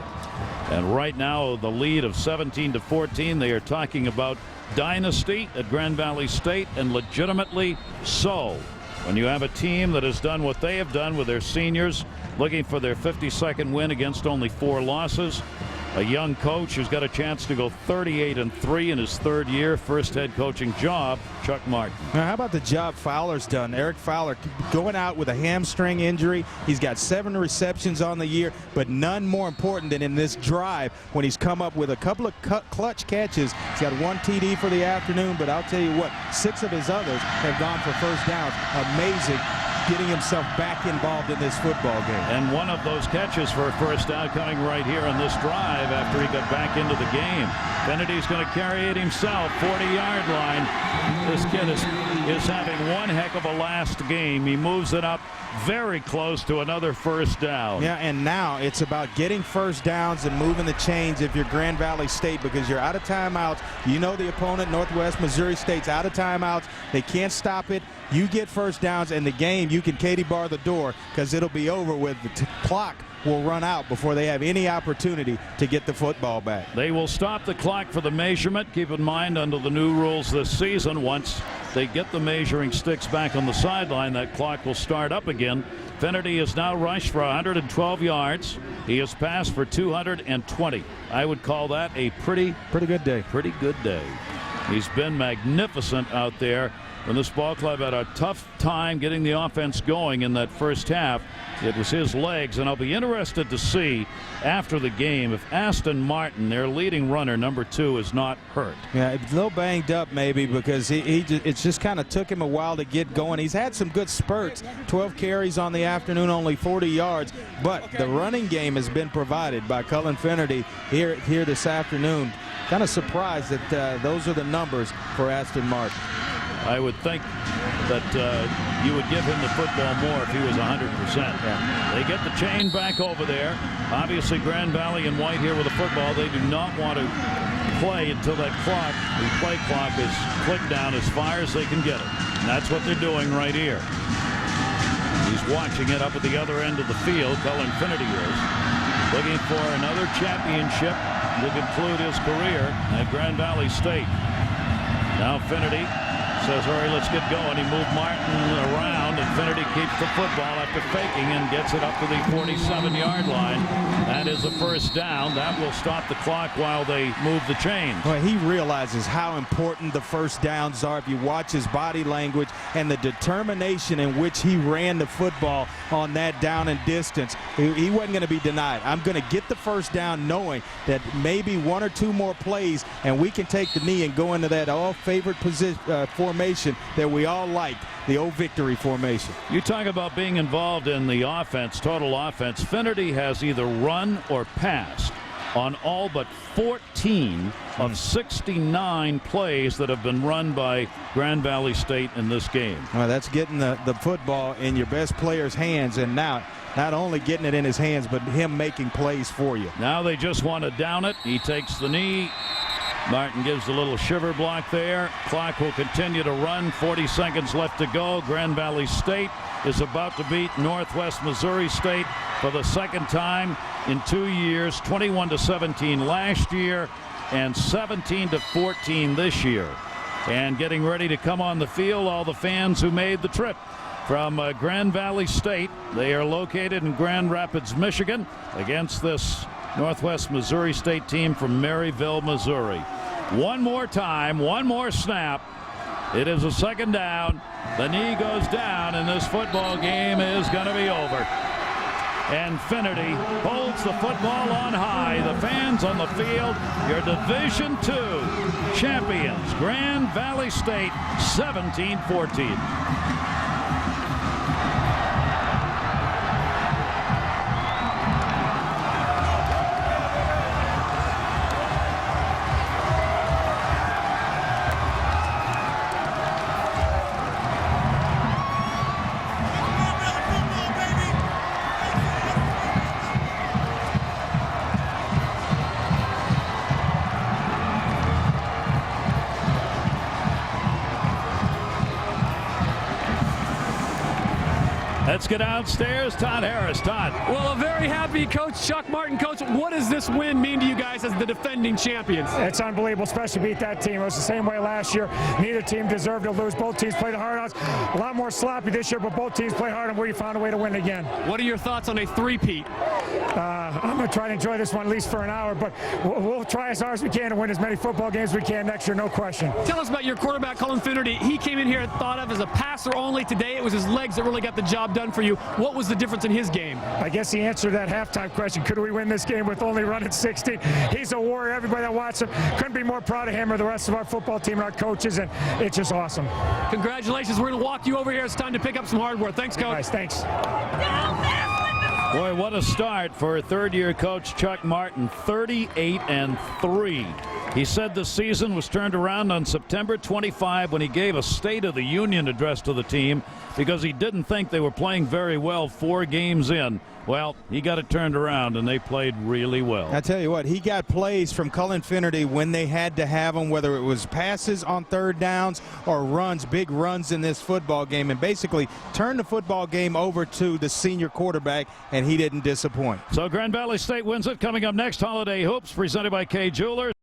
And right now, the lead of 17-14. They are talking about dynasty at Grand Valley State, and legitimately so. When you have a team that has done what they have done with their seniors, looking for their 52nd win against only 4 losses. A young coach who's got a chance to go 38-3 in his 3rd year, first head coaching job, Chuck Martin. Now, how about the job Fowler's done? Eric Fowler going out with a hamstring injury. He's got 7 receptions on the year, but none more important than in this drive when he's come up with a couple of clutch catches. He's got 1 TD for the afternoon, but I'll tell you what, 6 of his others have gone for first downs. Amazing getting himself back involved in this football game. And one of those catches for a first down coming right here on this drive after he got back into the game. Kennedy's going to carry it himself, 40-yard line. This kid is having one heck of a last game. He moves it up very close to another first down. Yeah, and now it's about getting first downs and moving the chains if you're Grand Valley State, because you're out of timeouts. You know the opponent, Northwest Missouri State's out of timeouts. They can't stop it. You get first downs, and the game, you can Katie bar the door because it'll be over with. The clock will run out before they have any opportunity to get the football back. They will stop the clock for the measurement. Keep in mind, under the new rules this season, once they get the measuring sticks back on the sideline, that clock will start up again. Finnerty has now rushed for 112 yards. He has passed for 220. I would call that a pretty good day. Pretty good day. He's been magnificent out there. When this ball club had a tough time getting the offense going in that first half, it was his legs. And I'll be interested to see after the game if Aston Martin, their leading runner, number 2, is not hurt. Yeah, a little banged up maybe because it just kind of took him a while to get going. He's had some good spurts, 12 carries on the afternoon, only 40 yards. But the running game has been provided by Cullen Finnerty here this afternoon. Kind of surprised that those are the numbers for Aston Martin. I would think that you would give him the football more if he was 100%. Yeah. They get the chain back over there. Obviously, Grand Valley and White here with the football. They do not want to play until that clock, the play clock, is clicked down as far as they can get it. And that's what they're doing right here. He's watching it up at the other end of the field. Cullen Finnerty is looking for another championship to conclude his career at Grand Valley State. Now Finnerty says, all right, let's get going. He moved Martin around, and Finnerty keeps the football after faking and gets it up to the 47-yard line. That is a first down. That will stop the clock while they move the chains. Well, he realizes how important the first downs are. If you watch his body language and the determination in which he ran the football on that down and distance, he wasn't going to be denied. I'm going to get the first down knowing that maybe 1 or 2 more plays and we can take the knee and go into that all-favorite position formation that we all like, the old victory formation. You talk about being involved in the offense, total offense. Finnerty has either run or passed on all but 14 of 69 plays that have been run by Grand Valley State in this game. Well, that's getting the football in your best player's hands, and now not only getting it in his hands, but him making plays for you. Now they just want to down it. He takes the knee. Martin gives a little shiver block there. Clock will continue to run. 40 seconds left to go. Grand Valley State is about to beat Northwest Missouri State for the second time in 2 years. 21-17 last year and 17-14 this year. And getting ready to come on the field, all the fans who made the trip from Grand Valley State. They are located in Grand Rapids, Michigan, against this Northwest Missouri State team from Maryville, Missouri. One more time, one more snap. It is a second down. The knee goes down, and this football game is going to be over. And Finnerty holds the football on high. The fans on the field, your Division II champions, Grand Valley State, 17-14. Let's get downstairs. Todd Harris. Todd. Well, a very happy Coach Chuck Martin. Coach, what does this win mean to you guys as the defending champions? It's unbelievable, especially beat that team. It was the same way last year. Neither team deserved to lose. Both teams played hard on us. A lot more sloppy this year, but both teams played hard, and we found a way to win again. What are your thoughts on a three-peat? I'm going to try to enjoy this one at least for an hour, but we'll try as hard as we can to win as many football games as we can next year, no question. Tell us about your quarterback, Cullen Finnerty. He came in here and thought of as a passer only. Today it was his legs that really got the job done run for you. What was the difference in his game? I guess the answer to that halftime question, could we win this game with only running 60? He's a warrior. Everybody that watches him couldn't be more proud of him or the rest of our football team and our coaches, and it's just awesome. Congratulations. We're going to walk you over here. It's time to pick up some hardware. Thanks, Coach. Nice, thanks. Boy, what a start for third-year coach Chuck Martin, 38-3. He said the season was turned around on September 25 when he gave a State of the Union address to the team because he didn't think they were playing very well 4 games in. Well, he got it turned around, and they played really well. I tell you what, he got plays from Cullen Finnerty when they had to have them, whether it was passes on third downs or runs, big runs in this football game, and basically turned the football game over to the senior quarterback, and he didn't disappoint. So Grand Valley State wins it. Coming up next, Holiday Hoops presented by Kay Jewelers.